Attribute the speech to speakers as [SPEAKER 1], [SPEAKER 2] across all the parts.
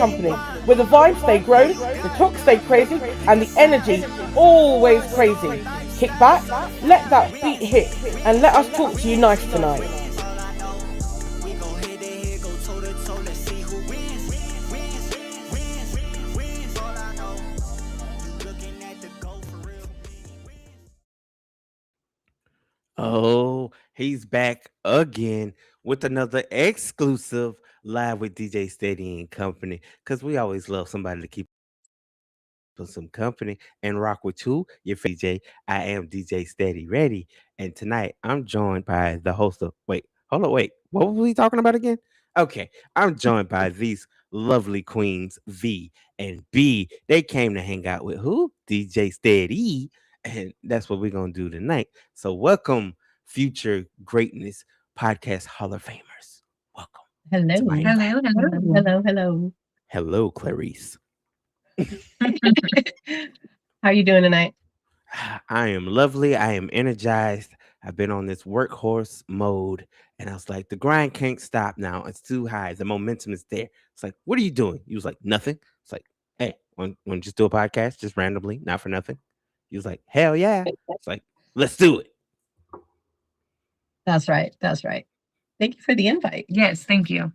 [SPEAKER 1] company, where the vibes stay grown, the talk stay crazy, and the energy always crazy. Kick back, let that beat hit, and let us talk to you nice tonight.
[SPEAKER 2] Oh, he's back again with another exclusive live with DJ Steady and Company. Because we always love somebody to keep us some company and rock with you, your DJ. I am DJ Steady Ready. And tonight I'm joined by the host of wait, hold on, wait. What were we talking about again? Okay, I'm joined by these lovely queens, V and B. They came to hang out with who? DJ Steady. And that's what we're gonna do tonight. So welcome, future greatness podcast Hall of Famers. Welcome
[SPEAKER 3] Hello.
[SPEAKER 2] to my invite.
[SPEAKER 3] Hello.
[SPEAKER 2] Hello, Clarice.
[SPEAKER 3] How you doing tonight?
[SPEAKER 2] I am lovely. I am energized. I've been on this workhorse mode, and I was like, the grind can't stop now. It's too high. The momentum is there. It's like, what are you doing? He was like, nothing. It's like, hey, want to just do a podcast, just randomly, not for nothing? He was like, hell yeah. It's like, let's do it.
[SPEAKER 3] That's right. Thank you for the invite.
[SPEAKER 4] Yes, thank you.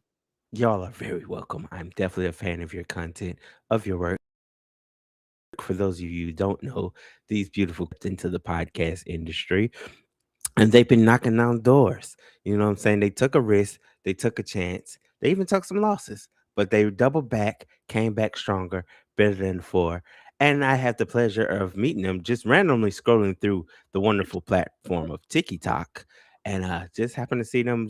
[SPEAKER 2] Y'all are very welcome. I'm definitely a fan of your content, of your work. For those of you who don't know, these beautiful into the podcast industry, and they've been knocking down doors. You know what I'm saying? They took a risk, they took a chance, they even took some losses, but they doubled back, came back stronger, better than before. And I had the pleasure of meeting them just randomly scrolling through the wonderful platform of TikTok, and just happened to see them.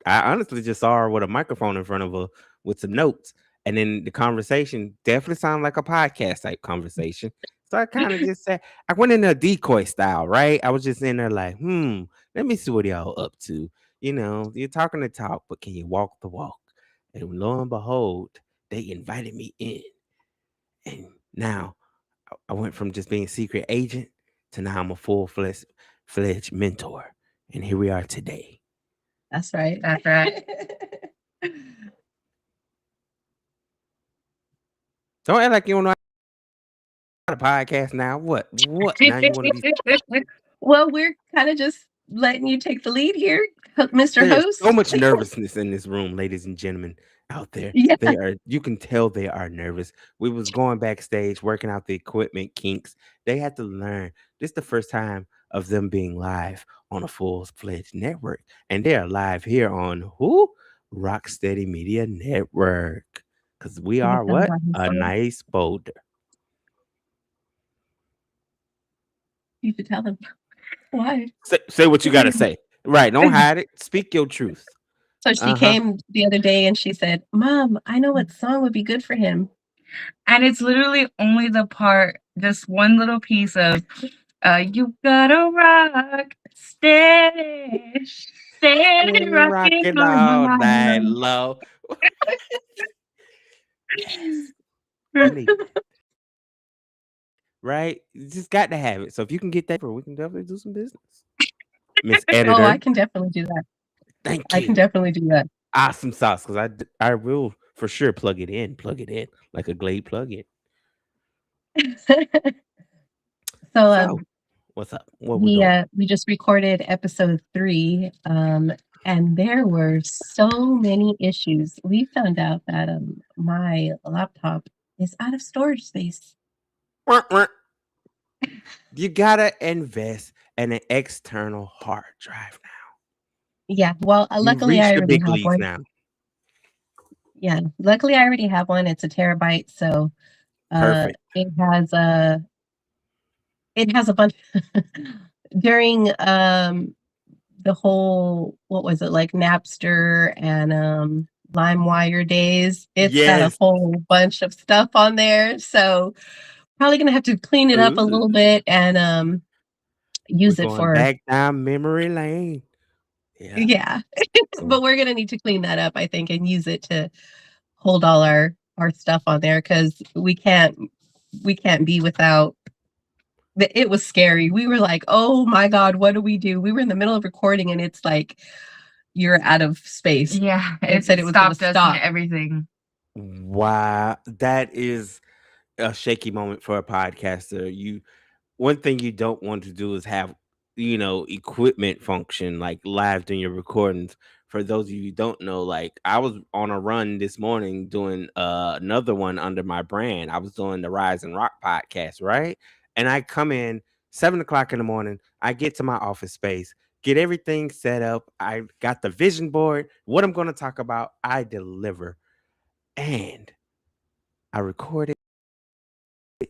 [SPEAKER 2] I honestly just saw her with a microphone in front of her with some notes, and then the conversation definitely sounded like a podcast type conversation. So I kind of just said, I went in a decoy style, right? I was just in there like, let me see what y'all up to. You know, you're talking the talk, but can you walk the walk? And lo and behold, they invited me in. And now I went from just being a secret agent to now I'm a full-fledged mentor. And here we are today.
[SPEAKER 3] That's right.
[SPEAKER 2] Don't act like you don't know how to podcast now. What? Now you want to be...
[SPEAKER 3] Well, we're kind of just letting you take the lead here, Mr.
[SPEAKER 2] There's
[SPEAKER 3] Host.
[SPEAKER 2] so much nervousness in this room, ladies and gentlemen out there.
[SPEAKER 3] Yeah.
[SPEAKER 2] You can tell they are nervous. We was going backstage, working out the equipment kinks. They had to learn. This is the first time of them being live on a full-fledged network. And they are live here on who? Rocksteady Media Network. Because we are what? A nice boulder.
[SPEAKER 3] You should tell them why.
[SPEAKER 2] Say what you got to say. Right. Don't hide it. Speak your truth.
[SPEAKER 3] So she came the other day and she said, Mom, I know what song would be good for him.
[SPEAKER 4] And it's literally only the part, just one little piece of, you gotta rock steady, rocking
[SPEAKER 2] all night low. Yes. Right? You just got to have it. So if you can get that, we can definitely do some business. Miss Editor.
[SPEAKER 3] Oh, I can definitely do that.
[SPEAKER 2] Thank you.
[SPEAKER 3] I can definitely do that.
[SPEAKER 2] Awesome sauce, because I will for sure plug it in like a Glade plug-in. So what's up? What
[SPEAKER 3] we just recorded episode 3, and there were so many issues. We found out that my laptop is out of storage space.
[SPEAKER 2] You gotta invest in an external hard drive now.
[SPEAKER 3] Yeah, well, luckily I already have one.
[SPEAKER 2] Now.
[SPEAKER 3] Yeah, luckily I already have one. It's a terabyte, so
[SPEAKER 2] perfect.
[SPEAKER 3] It has a bunch during the whole, what was it, like Napster and LimeWire days. It's got a whole bunch of stuff on there, so probably gonna have to clean it up a little bit and use it for
[SPEAKER 2] back down memory lane.
[SPEAKER 3] Yeah. But we're gonna need to clean that up, I think, and use it to hold all our stuff on there, because we can't be without. It was scary. We were like, oh my God, what do we do? We were in the middle of recording and it's like you're out of space.
[SPEAKER 4] Yeah, it said it was gonna stop everything.
[SPEAKER 2] Wow, that is a shaky moment for a podcaster. One thing you don't want to do is have, equipment function like live during your recordings. For those of you who don't know, like I was on a run this morning doing another one under my brand. I was doing the Rise and Rock podcast, right? And I come in 7 o'clock in the morning. I get to my office space, get everything set up. I got the vision board, what I'm going to talk about. I deliver, and I recorded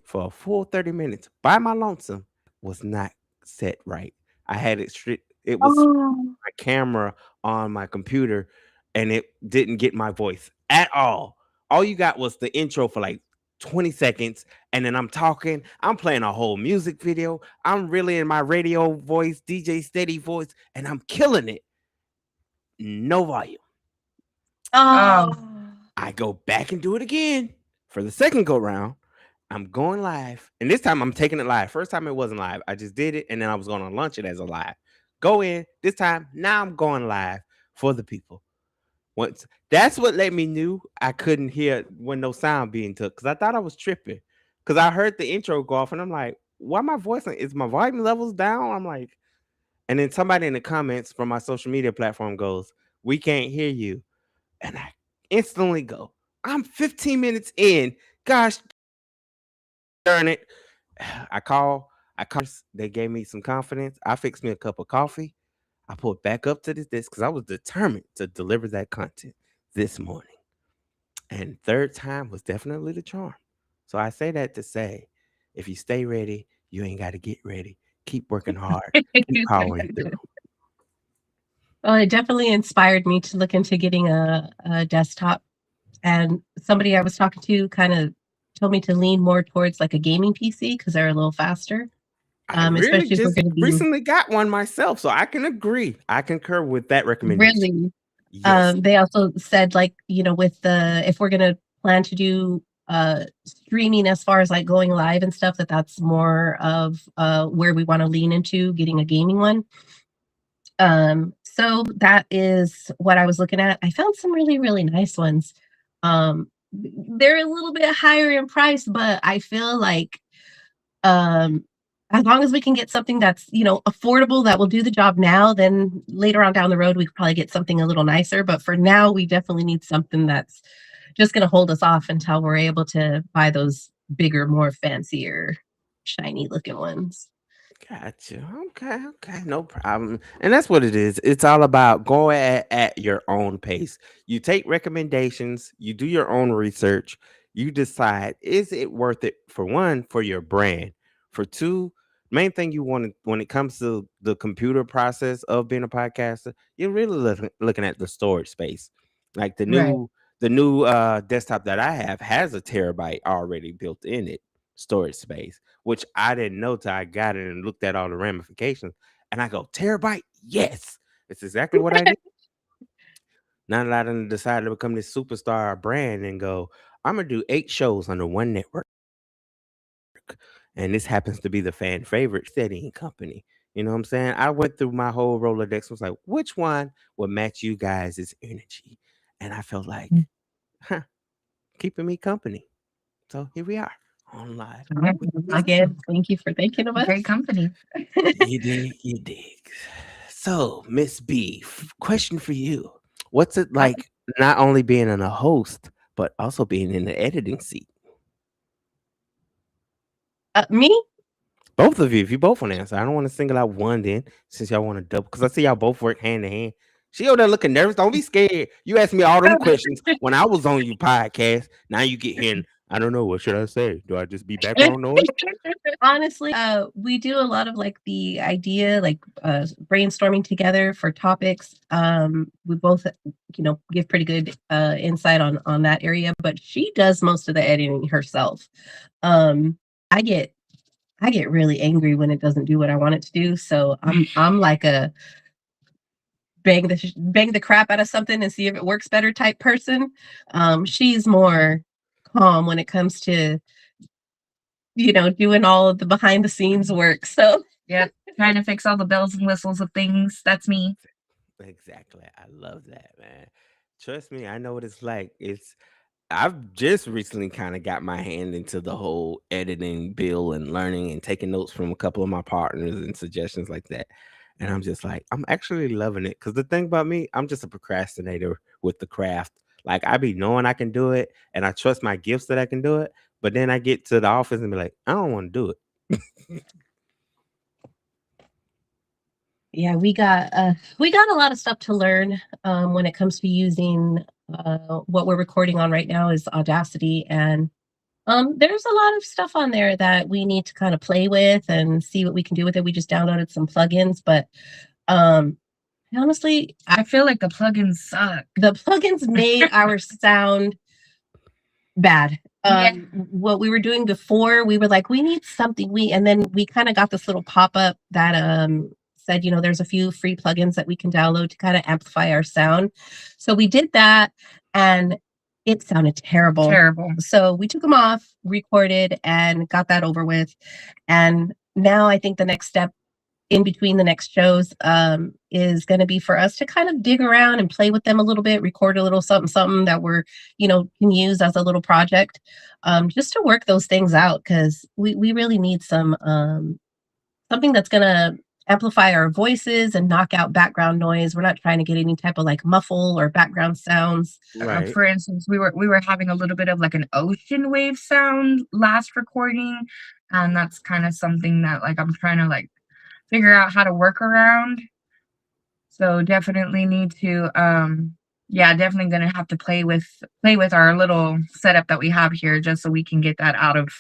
[SPEAKER 2] for a full 30 minutes by my lonesome. Was not set right. I had it strict. It was
[SPEAKER 4] Oh.
[SPEAKER 2] my camera on my computer, and it didn't get my voice at all. All you got was the intro for like 20 seconds, and then I'm talking. I'm playing a whole music video. I'm really in my radio voice, DJ steady voice, and I'm killing it. No volume.
[SPEAKER 4] Oh.
[SPEAKER 2] I go back and do it again for the second go round. I'm going live, and this time I'm taking it live. First time it wasn't live. I just did it, and then I was going to launch it as a live. Go in this time. Now I'm going live for the people. Once that's what let me knew I couldn't hear when no sound being took, because I thought I was tripping. Because I heard the intro go off, and I'm like, why my voice? Is my volume levels down? I'm like, and then somebody in the comments from my social media platform goes, "We can't hear you," and I instantly go, "I'm 15 minutes in. Gosh darn it!" I call. They gave me some confidence. I fixed me a cup of coffee. I pulled back up to this desk because I was determined to deliver that content this morning. And third time was definitely the charm. So I say that to say, if you stay ready, you ain't got to get ready. Keep working hard. Keep powering through.
[SPEAKER 3] Well, it definitely inspired me to look into getting a desktop. And somebody I was talking to kind of told me to lean more towards like a gaming PC because they're a little faster.
[SPEAKER 2] I really
[SPEAKER 3] Especially if we're
[SPEAKER 2] just
[SPEAKER 3] going to be
[SPEAKER 2] recently got one myself, so I can agree. I concur with that recommendation.
[SPEAKER 3] really.
[SPEAKER 2] Yes.
[SPEAKER 3] They also said like, with if we're going to plan to do streaming as far as like going live and stuff, that's more of where we want to lean into getting a gaming one. So that is what I was looking at. I found some really, really nice ones. They're a little bit higher in price, but I feel like as long as we can get something that's, affordable that will do the job now, then later on down the road, we could probably get something a little nicer. But for now, we definitely need something that's just going to hold us off until we're able to buy those bigger, more fancier, shiny looking ones.
[SPEAKER 2] Gotcha. Okay, no problem. And that's what it is. It's all about going at your own pace. You take recommendations, you do your own research, you decide, is it worth it, for one, for your brand, for two, main thing you want to, when it comes to the computer process of being a podcaster, you're really looking at the storage space. Like
[SPEAKER 3] Right.
[SPEAKER 2] the new desktop that I have has a terabyte already built in it, storage space, which I didn't know till I got it and looked at all the ramifications. And I go, terabyte? Yes. It's exactly what I did. Now that I done decided to become this superstar brand and go, I'm gonna do 8 shows under one network. And this happens to be the fan favorite steadying company. You know what I'm saying? I went through my whole Rolodex, was like, which one would match you guys' energy? And I felt like, huh, keeping me company. So here we are on live.
[SPEAKER 3] Again, thank you for thinking of us.
[SPEAKER 4] Great company.
[SPEAKER 2] You dig, you dig. So, Miss B, question for you. What's it like not only being a host, but also being in the editing seat?
[SPEAKER 3] Me?
[SPEAKER 2] Both of you, if you both want to answer. I don't want to single out one then, since y'all want to double, because I see y'all both work hand in hand. She over there looking nervous. Don't be scared. You asked me all them questions when I was on your podcast. Now you get here and I don't know. What should I say? Do I just be background noise?
[SPEAKER 3] Honestly, we do a lot of like the idea, like brainstorming together for topics. We both, give pretty good insight on that area, but she does most of the editing herself. I get really angry when it doesn't do what I want it to do. So I'm like a bang the crap out of something and see if it works better type person. She's more calm when it comes to doing all of the behind the scenes work. So
[SPEAKER 4] Yep. Trying to fix all the bells and whistles of things. That's me.
[SPEAKER 2] Exactly. I love that, man. Trust me, I know what it's like. I've just recently kind of got my hand into the whole editing bill and learning and taking notes from a couple of my partners and suggestions like that. And I'm just like, I'm actually loving it. Cause the thing about me, I'm just a procrastinator with the craft. Like I be knowing I can do it and I trust my gifts that I can do it. But then I get to the office and be like, I don't want to do it.
[SPEAKER 3] Yeah, we got a lot of stuff to learn when it comes to using what we're recording on right now is Audacity, and there's a lot of stuff on there that we need to kind of play with and see what we can do with it. We just downloaded some plugins, but honestly,
[SPEAKER 4] I feel like the plugins suck.
[SPEAKER 3] The plugins made our sound bad. What we were doing before, we were like, we need something. And then we kind of got this little pop-up that said, there's a few free plugins that we can download to kind of amplify our sound. So we did that, and it sounded terrible. So we took them off, recorded, and got that over with. And now I think the next step in between the next shows is going to be for us to kind of dig around and play with them a little bit, record a little something that we're, can use as a little project, just to work those things out, because we really need some something that's going to amplify our voices and knock out background noise. We're not trying to get any type of like muffle or background sounds.
[SPEAKER 2] Right.
[SPEAKER 4] For instance, we were having a little bit of like an ocean wave sound last recording, and that's kind of something that like I'm trying to like figure out how to work around. So definitely need to definitely gonna have to play with our little setup that we have here, just so we can get that out of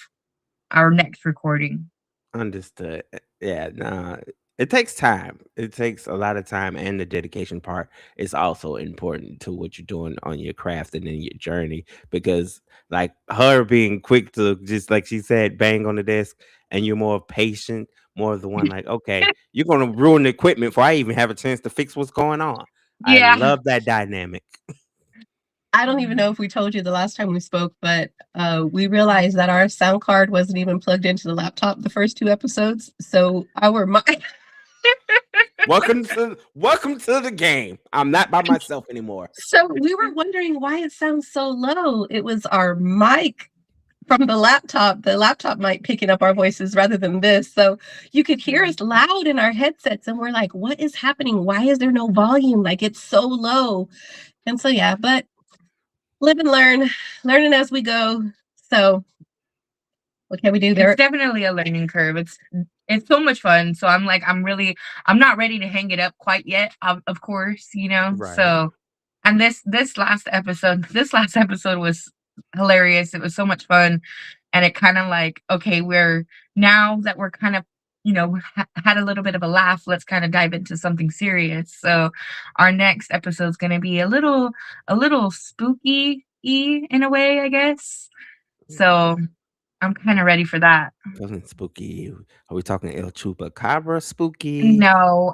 [SPEAKER 4] our next recording.
[SPEAKER 2] Understood. Yeah, nah. It takes time. It takes a lot of time, and the dedication part is also important to what you're doing on your craft and in your journey. Because like her being quick to, just like she said, bang on the desk, and you're more patient, more of the one like, okay, you're gonna ruin the equipment before I even have a chance to fix what's going on.
[SPEAKER 4] Yeah.
[SPEAKER 2] I love that dynamic.
[SPEAKER 3] I don't even know if we told you the last time we spoke, but we realized that our sound card wasn't even plugged into the laptop the first 2 episodes. So our mic.
[SPEAKER 2] Welcome to the game. I'm not by myself anymore.
[SPEAKER 3] So we were wondering why it sounds so low. It was our mic from the laptop mic picking up our voices rather than this. So you could hear us loud in our headsets, and we're like, what is happening? Why is there no volume? Like, it's so low. And so, yeah, but live and learning as we go. So what can we do there?
[SPEAKER 4] It's definitely a learning curve. It's so much fun. So I'm not ready to hang it up quite yet, of course,
[SPEAKER 2] Right.
[SPEAKER 4] So, and this last episode was hilarious. It was so much fun. And it kind of like, okay, now that we're kind of, had a little bit of a laugh, let's kind of dive into something serious. So our next episode is going to be a little spooky-y in a way, I guess. So I'm kind of ready for that.
[SPEAKER 2] Feeling spooky. Are we talking El Chupacabra spooky?
[SPEAKER 4] No,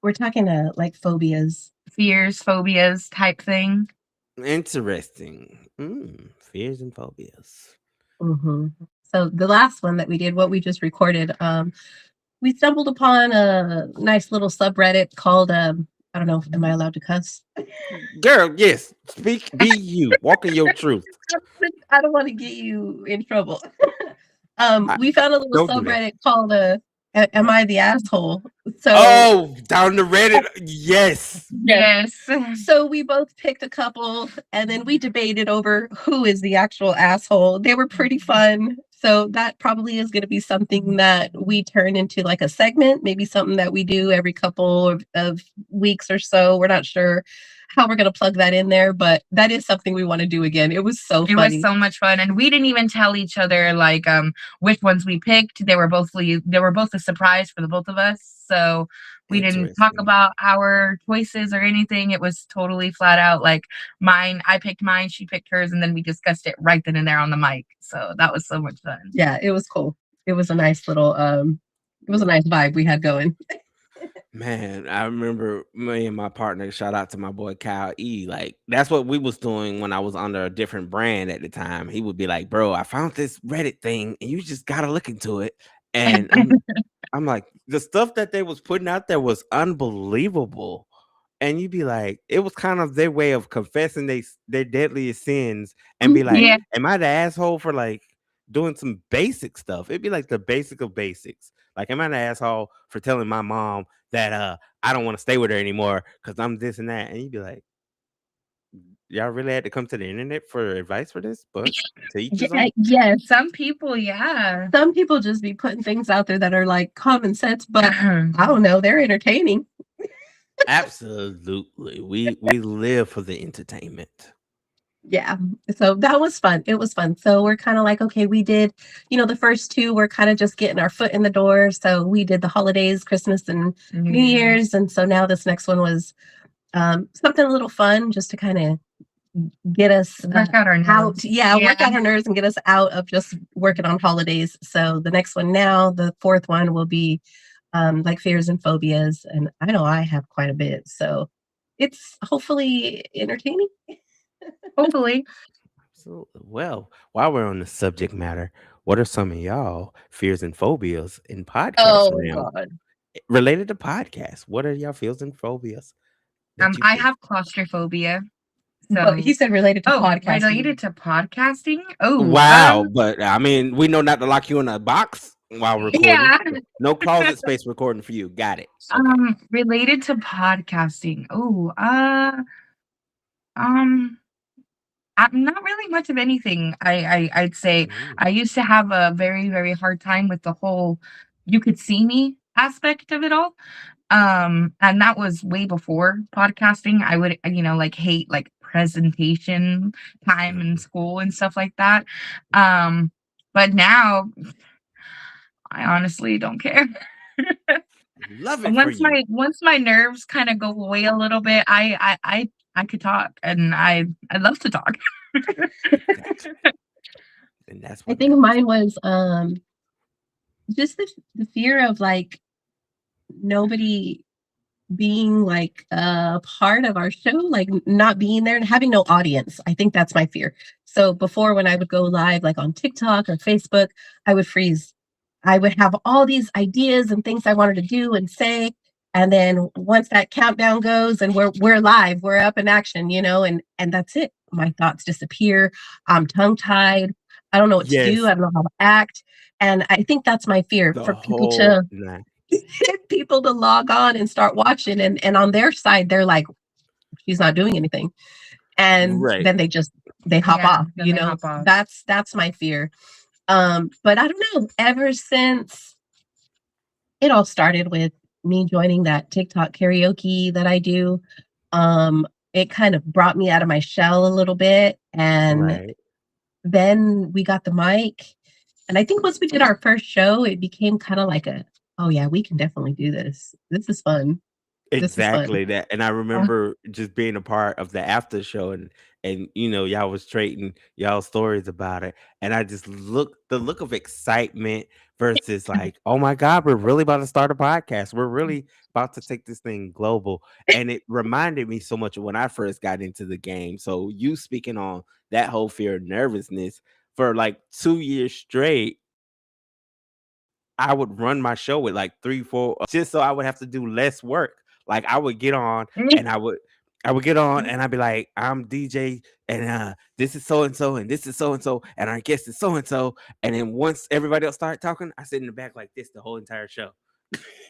[SPEAKER 3] we're talking like phobias.
[SPEAKER 4] Fears, phobias type thing.
[SPEAKER 2] Interesting. Fears and phobias.
[SPEAKER 3] Mm-hmm. So the last one that we did, what we just recorded, we stumbled upon a nice little subreddit called, I don't know, am I allowed to cuss?
[SPEAKER 2] Girl, yes. Speak, be you. Walk in your truth.
[SPEAKER 3] I don't want to get you in trouble. We found a little subreddit called Am I the Asshole?
[SPEAKER 2] So down the Reddit, yes.
[SPEAKER 3] So we both picked a couple, and then we debated over who is the actual asshole. They were pretty fun. So that probably is going to be something that we turn into like a segment, maybe something that we do every couple of weeks or so. We're not sure how we're going to plug that in there, but that is something we want to do again. It was so funny.
[SPEAKER 4] It was so much fun, and we didn't even tell each other like which ones we picked. They were both a surprise for the both of us. So we didn't talk about our choices or anything. It was totally flat out like mine. I picked mine, she picked hers, and then we discussed it right then and there on the mic. So that was so much fun.
[SPEAKER 3] Yeah, it was cool. It was a nice little it was a nice vibe we had going.
[SPEAKER 2] Man, I remember me and my partner, shout out to my boy Kyle E. Like, that's what we was doing when I was under a different brand at the time. He would be like, bro, I found this Reddit thing and you just gotta look into it. And I'm like, the stuff that they was putting out there was unbelievable. and you'd be like, it was kind of their way of confessing their deadliest sins and be like,
[SPEAKER 4] Yeah.
[SPEAKER 2] am I the asshole for like doing some basic stuff? It'd be like the basic of basics. Like, am I the asshole for telling my mom that I don't want to stay with her anymore because I'm this and that? And you'd be like, y'all really had to come to the internet for advice for this? But to each his
[SPEAKER 3] Yeah,
[SPEAKER 2] own.
[SPEAKER 3] yes.
[SPEAKER 4] Some people, yeah.
[SPEAKER 3] Some people just be putting things out there that are like common sense, but I don't know, they're entertaining.
[SPEAKER 2] Absolutely. We live for the entertainment.
[SPEAKER 3] Yeah. So that was fun. It was fun. So we're kind of like, okay, we did, the first two were kind of just getting our foot in the door. So we did the holidays, Christmas and New Year's. And so now this next one was something a little fun just to kind of get us
[SPEAKER 4] Work out our
[SPEAKER 3] out.
[SPEAKER 4] nerves.
[SPEAKER 3] Yeah, work
[SPEAKER 4] Yeah.
[SPEAKER 3] out our nerves and get us out of just working on holidays. So the next one now, the fourth one will be like fears and phobias. And I know I have quite a bit. So it's hopefully entertaining.
[SPEAKER 4] Hopefully.
[SPEAKER 2] Absolutely. Well, while we're on the subject matter, what are some of y'all fears and phobias in podcast
[SPEAKER 3] Oh
[SPEAKER 2] realm
[SPEAKER 3] God.
[SPEAKER 2] related to podcasts? What are y'all fears and phobias that you
[SPEAKER 4] I
[SPEAKER 2] feel?
[SPEAKER 4] have claustrophobia.
[SPEAKER 3] But he
[SPEAKER 4] So
[SPEAKER 3] said related to podcasting.
[SPEAKER 4] related to podcasting? Oh,
[SPEAKER 2] Wow, but I mean, we know not to lock you in a box while recording.
[SPEAKER 4] yeah.
[SPEAKER 2] No closet space recording for you. Got it. Okay.
[SPEAKER 4] Related to podcasting. Oh, um, I'm not really much of anything. I'd say
[SPEAKER 2] Ooh.
[SPEAKER 4] I used to have a very, very hard time with the whole you could see me aspect of it all. And that was way before podcasting. I would, like hate like presentation time in school and stuff like that. But now I honestly don't care.
[SPEAKER 2] Love it for you.
[SPEAKER 4] Once my nerves kind of go away a little bit, I could talk and I love to talk.
[SPEAKER 2] Gotcha. And that's
[SPEAKER 3] I
[SPEAKER 2] what
[SPEAKER 3] think
[SPEAKER 2] matters.
[SPEAKER 3] mine was just the fear of like nobody being like a part of our show, like not being there and having no audience. I think that's my fear. So before, when I would go live like on TikTok or Facebook, I would freeze. I would have all these ideas and things I wanted to do and say. And then once that countdown goes and we're live, we're up in action, and that's it. My thoughts disappear. I'm tongue tied. I don't know what to do.
[SPEAKER 2] Yes.
[SPEAKER 3] I don't know how to act. And I think that's my fear
[SPEAKER 2] The
[SPEAKER 3] for people
[SPEAKER 2] whole
[SPEAKER 3] to
[SPEAKER 2] night.
[SPEAKER 3] people to log on and start watching, and on their side they're like, she's not doing anything, and
[SPEAKER 2] Right.
[SPEAKER 3] then they hop off.
[SPEAKER 4] then they hop off.
[SPEAKER 3] That's my fear. But I don't know, ever since it all started with me joining that TikTok karaoke that I do, it kind of brought me out of my shell a little bit, and
[SPEAKER 2] Right.
[SPEAKER 3] then we got the mic, and I think once we did our first show, it became kind of like oh yeah, we can definitely do this. This is fun. This is fun.
[SPEAKER 2] Exactly that. And I remember just being a part of the after show and y'all was trading y'all stories about it. And I just the look of excitement versus like, oh my God, we're really about to start a podcast. We're really about to take this thing global. And it reminded me so much of when I first got into the game. So you speaking on that whole fear of nervousness for like 2 years straight. I would run my show with like 3, 4, just so I would have to do less work. Like I would get on and I would get on and I'd be like, I'm DJ and this is so and so and this is so and so and our guest is so and so. And then once everybody else started talking, I sit in the back like this the whole entire show.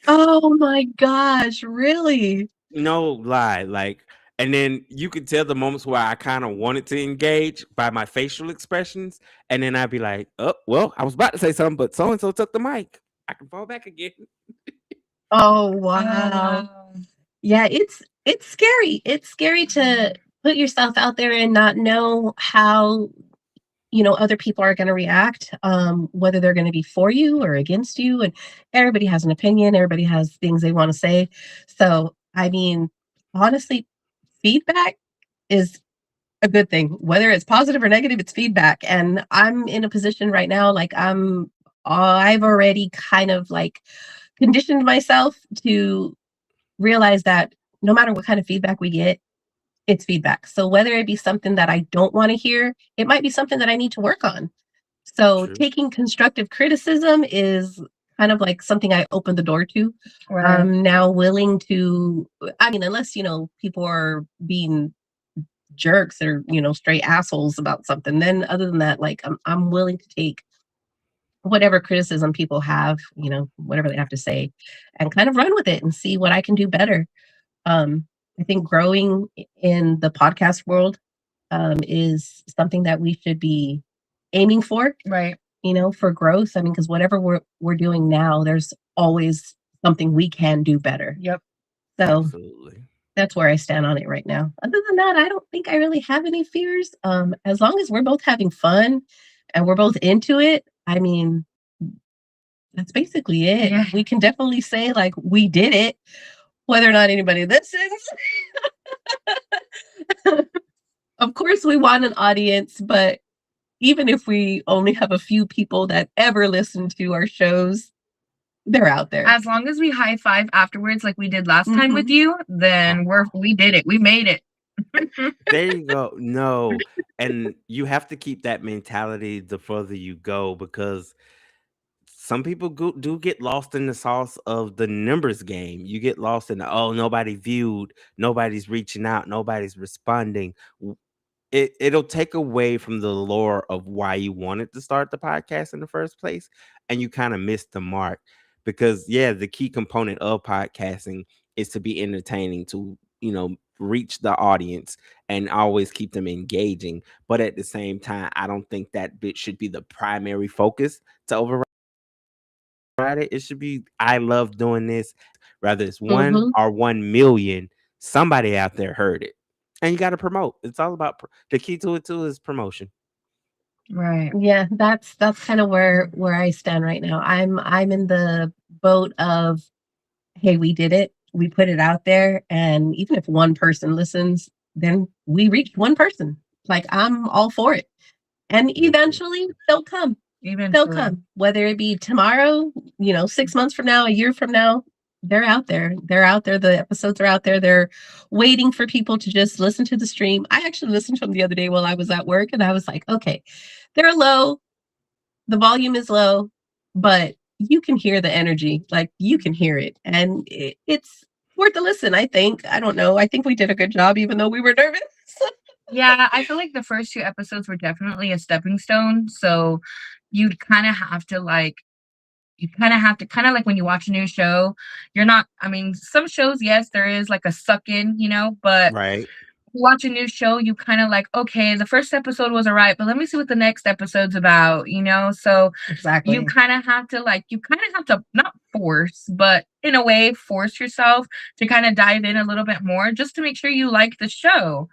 [SPEAKER 3] Oh my gosh, really?
[SPEAKER 2] No lie, like, and then you could tell the moments where I kind of wanted to engage by my facial expressions, and then I'd be like, "Oh, well, I was about to say something, but so and so took the mic. I can fall back again."
[SPEAKER 3] Oh wow. Yeah, it's scary. It's scary to put yourself out there and not know how other people are going to react, whether they're going to be for you or against you, and everybody has an opinion, everybody has things they want to say. So I mean, honestly, feedback is a good thing, whether it's positive or negative. It's feedback, and I'm in a position right now, like I've already kind of like conditioned myself to realize that no matter what kind of feedback we get, it's feedback. So whether it be something that I don't want to hear, it might be something that I need to work on. So
[SPEAKER 2] True.
[SPEAKER 3] taking constructive criticism is kind of like something I opened the door to.
[SPEAKER 4] Right.
[SPEAKER 3] I'm now willing to, I mean, unless, people are being jerks or, straight assholes about something, then other than that, like I'm willing to take whatever criticism people have, whatever they have to say, and kind of run with it and see what I can do better. I think growing in the podcast world is something that we should be aiming for,
[SPEAKER 4] Right.
[SPEAKER 3] For growth. I mean, because whatever we're doing now, there's always something we can do better.
[SPEAKER 4] Yep.
[SPEAKER 3] So
[SPEAKER 2] Absolutely.
[SPEAKER 3] that's where I stand on it right now. Other than that, I don't think I really have any fears. As long as we're both having fun and we're both into it, I mean, that's basically it.
[SPEAKER 4] Yeah.
[SPEAKER 3] We can definitely say like we did it, whether or not anybody listens. Of course, we want an audience, but even if we only have a few people that ever listen to our shows, they're out there.
[SPEAKER 4] As long as we high five afterwards, like we did last time with you, then we did it. We made it.
[SPEAKER 2] There you go. No, and you have to keep that mentality the further you go, because some people do get lost in the sauce of the numbers game. You get lost in the, oh, nobody viewed, nobody's reaching out, nobody's responding. It'll take away from the lore of why you wanted to start the podcast in the first place, and you kind of miss the mark. Because the key component of podcasting is to be entertaining, to reach the audience and always keep them engaging. But at the same time, I don't think that bit should be the primary focus to override it. It should be, I love doing this. Rather it's 1 or 1 million, somebody out there heard it. And you got to promote. It's all about the key to it too is promotion.
[SPEAKER 4] Right.
[SPEAKER 3] Yeah, that's kind of where I stand right now. I'm in the boat of, hey, we did it. We put it out there, and even if one person listens, then we reached one person. Like, I'm all for it. And eventually they'll come. They'll come. Whether it be tomorrow, 6 months from now, a year from now, they're out there. They're out there. The episodes are out there. They're waiting for people to just listen to the stream. I actually listened to them the other day while I was at work, and I was like, okay, they're low. The volume is low, but you can hear the energy. Like, you can hear it. And it's worth a listen, I think. I don't know. I think we did a good job, even though we were nervous.
[SPEAKER 4] Yeah, I feel like the first 2 episodes were definitely a stepping stone. So you'd kind of have to kind of like when you watch a new show, you're not, I mean, some shows, yes, there is like a suck in, but
[SPEAKER 2] right.
[SPEAKER 4] Watch a new show, you kind of like, okay, the first episode was all right, but let me see what the next episode's about, So
[SPEAKER 3] Exactly.
[SPEAKER 4] you kind of have to not force, but in a way, force yourself to kind of dive in a little bit more just to make sure you like the show.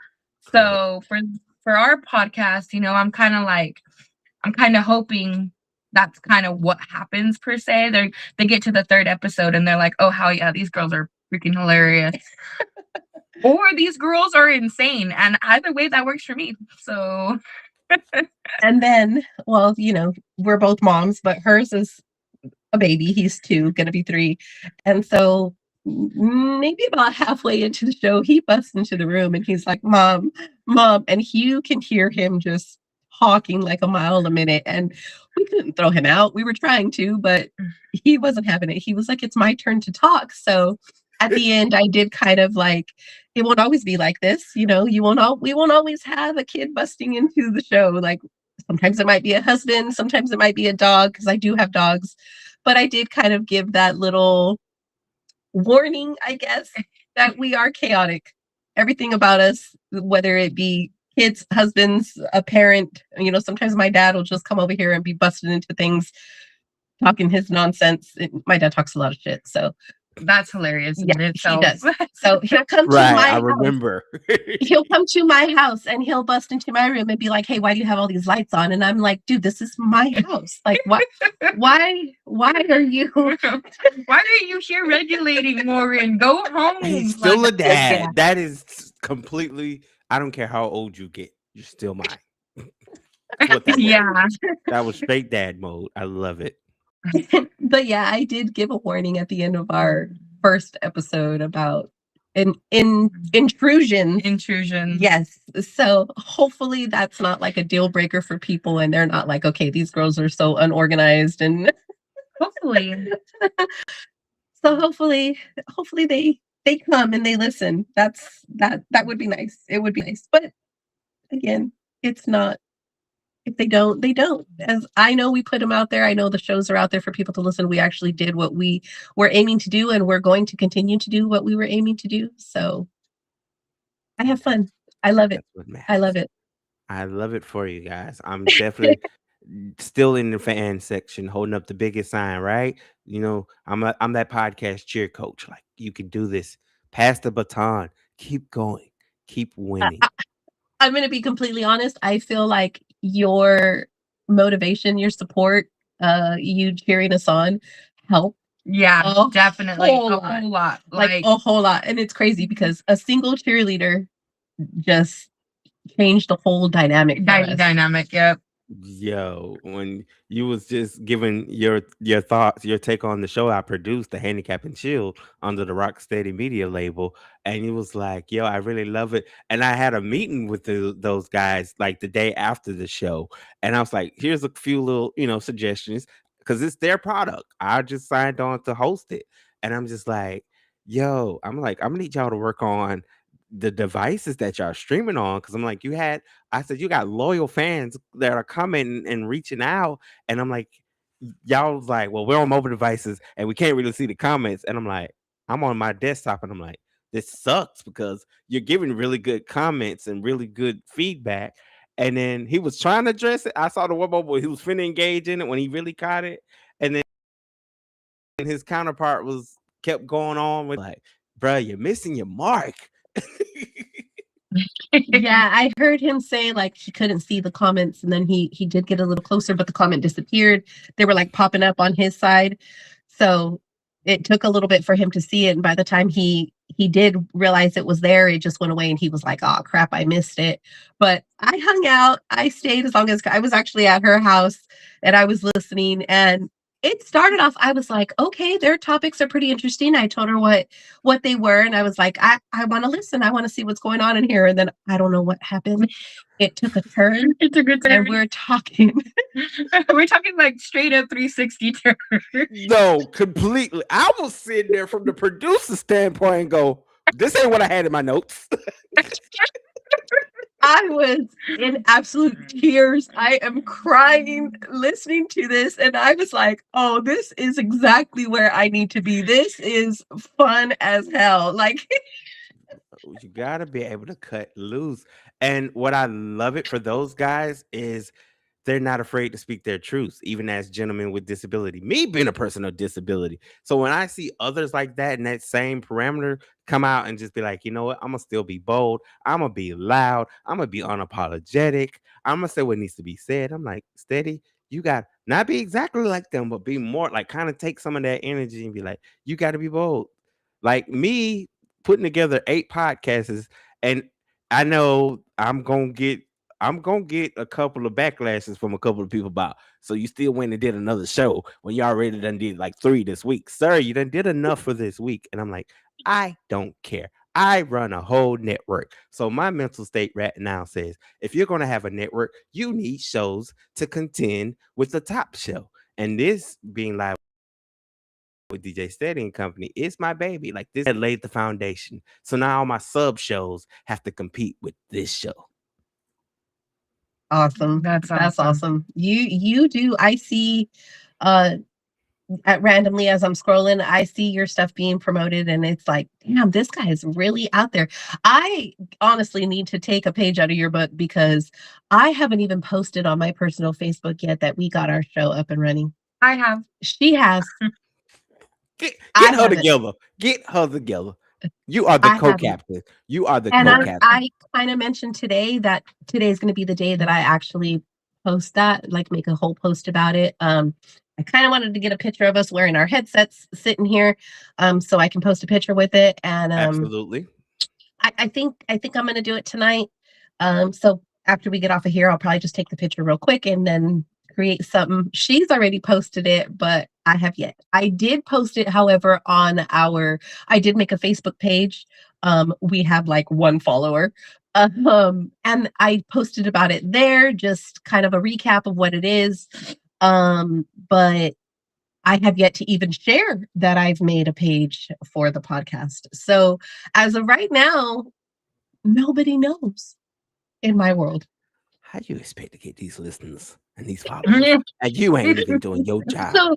[SPEAKER 4] So for our podcast, I'm kind of hoping that's kind of what happens per se. They get to the 3rd episode and they're like, oh, hell yeah, these girls are freaking hilarious. Or these girls are insane. And either way, that works for me. So.
[SPEAKER 3] And then, well, we're both moms, but hers is a baby. He's 2, going to be 3. And so maybe about halfway into the show, he busts into the room and he's like, Mom. And you can hear him just hawking like a mile a minute. And we couldn't throw him out. We were trying to, but he wasn't having it. He was like, it's my turn to talk. So at the end, I did kind of like, it won't always be like this. We won't always have a kid busting into the show. Like, sometimes it might be a husband, sometimes it might be a dog, because I do have dogs. But I did kind of give that little warning, I guess, that we are chaotic. Everything about us, whether it be kids, husbands, a parent, sometimes my dad will just come over here and be busted into things, talking his nonsense. My dad talks a lot of shit, so
[SPEAKER 4] that's hilarious.
[SPEAKER 3] Yeah, he does. So he'll come to
[SPEAKER 2] Right,
[SPEAKER 3] my
[SPEAKER 2] I
[SPEAKER 3] house.
[SPEAKER 2] remember.
[SPEAKER 3] He'll come to my house and he'll bust into my room and be like, hey, why do you have all these lights on? And I'm like, dude, this is my house. Like, why are you
[SPEAKER 4] here regulating, Morgan? Go home.
[SPEAKER 2] He's still a dad.
[SPEAKER 3] Yeah.
[SPEAKER 2] That is completely, I don't care how old you get, you're still mine. That's what that was.
[SPEAKER 4] Yeah.
[SPEAKER 2] That was straight dad mode. I love it.
[SPEAKER 3] But yeah, I did give a warning at the end of our first episode about an intrusion. Yes. So hopefully that's not like a deal breaker for people and they're not like, okay, these girls are so unorganized and
[SPEAKER 4] Hopefully.
[SPEAKER 3] So hopefully they come and they listen. That would be nice. It would be nice. But again, it's not. If they don't, they don't. As I know, we put them out there. I know the shows are out there for people to listen. We actually did what we were aiming to do, and we're going to continue to do what we were aiming to do. So I have fun. I love it.
[SPEAKER 2] That's what
[SPEAKER 3] I
[SPEAKER 2] matters.
[SPEAKER 3] love it.
[SPEAKER 2] I love it for you guys. I'm definitely still in the fan section, holding up the biggest sign, right? You know, I'm that podcast cheer coach. Like, you can do this. Pass the baton. Keep going. Keep winning.
[SPEAKER 3] I'm going to be completely honest. I feel like your motivation, your support, you cheering us on help
[SPEAKER 4] Yeah,
[SPEAKER 3] a
[SPEAKER 4] definitely.
[SPEAKER 3] whole
[SPEAKER 4] A
[SPEAKER 3] lot.
[SPEAKER 4] whole lot.
[SPEAKER 3] Like a whole lot. And it's crazy because a single cheerleader just changed the whole dynamic for us.
[SPEAKER 4] dynamic, yep.
[SPEAKER 2] Yo, when you was just giving your thoughts, your take on the show I produced, the Handicap and Chill, under the Rocksteady Media label, and you was like, "Yo, I really love it." And I had a meeting with those guys like the day after the show, and I was like, "Here's a few little, suggestions, because it's their product. I just signed on to host it." And I'm just like, "Yo," I'm like, "I'm gonna need y'all to work on the devices that y'all streaming on," because I'm like, I said, "You got loyal fans that are coming and reaching out." And I'm like, y'all was like, "Well, we're on mobile devices and we can't really see the comments." And I'm like, I'm on my desktop and I'm like, this sucks because you're giving really good comments and really good feedback. And then he was trying to address it. I saw the one mobile, he was finna engage in it when he really caught it. And then his counterpart kept going on with like, "Bruh, you're missing your mark."
[SPEAKER 3] Yeah, I heard him say like he couldn't see the comments, and then he did get a little closer, but the comment disappeared. They were like popping up on his side. So it took a little bit for him to see it. And by the time he did realize it was there, it just went away and he was like, "Oh crap, I missed it." But I hung out. I stayed as long as I was actually at her house and I was listening, and it started off, I was like, okay, their topics are pretty interesting. I told her what they were, and I was like, I want to listen. I want to see what's going on in here. And then I don't know what happened. It took a turn.
[SPEAKER 4] It's a good
[SPEAKER 3] And
[SPEAKER 4] turn.
[SPEAKER 3] we're talking.
[SPEAKER 4] We're talking like straight up 360 turn.
[SPEAKER 2] No, completely. I was sitting there from the producer standpoint and go, "This ain't what I had in my notes."
[SPEAKER 3] I was in absolute tears. I am crying listening to this. And I was like, oh, this is exactly where I need to be. This is fun as hell. Like,
[SPEAKER 2] You gotta be able to cut loose. And what I love it for those guys is they're not afraid to speak their truths, even as gentlemen with disability. Me being a person of disability. So when I see others like that in that same parameter come out and just be like, "You know what? I'm gonna still be bold. I'm gonna be loud. I'm gonna be unapologetic. I'm gonna say what needs to be said." I'm like, "Steady, you got not be exactly like them, but be more like kind of take some of that energy and be like, you got to be bold." Like me putting together 8 podcasts, and I know I'm gonna get a couple of backlashes from a couple of people about, "So you still went and did another show when you already done did like 3 this week. Sir, you done did enough for this week." And I'm like, I don't care. I run a whole network. So my mental state right now says, if you're gonna have a network, you need shows to contend with the top show. And this being live with DJ Steady and Company is my baby. Like, this had laid the foundation. So now all my sub shows have to compete with this show.
[SPEAKER 3] awesome.
[SPEAKER 4] That's
[SPEAKER 3] awesome. You do. I see at randomly as I'm scrolling, I see your stuff being promoted, and it's like, damn, this guy is really out there. I honestly need to take a page out of your book because I haven't even posted on my personal Facebook yet that we got our show up and running.
[SPEAKER 4] I have.
[SPEAKER 3] She has.
[SPEAKER 2] Get
[SPEAKER 3] I
[SPEAKER 2] her
[SPEAKER 3] haven't.
[SPEAKER 2] together. Get her together. You are the
[SPEAKER 3] I haven't.
[SPEAKER 2] co-captain. You are the
[SPEAKER 3] And
[SPEAKER 2] co-captain.
[SPEAKER 3] I kind of mentioned today that today is going to be the day that I actually post that, like make a whole post about it. I kind of wanted to get a picture of us wearing our headsets sitting here, so I can post a picture with it. And
[SPEAKER 2] Absolutely.
[SPEAKER 3] I think I'm going to do it tonight. So after we get off of here, I'll probably just take the picture real quick and then create something. She's already posted it, but I have yet. I did post it, however, I did make a Facebook page. We have like 1 follower. And I posted about it there, just kind of a recap of what it is. But I have yet to even share that I've made a page for the podcast. So as of right now, nobody knows in my world.
[SPEAKER 2] How you expect to get these listeners and these followers, and you ain't even doing your job?
[SPEAKER 3] So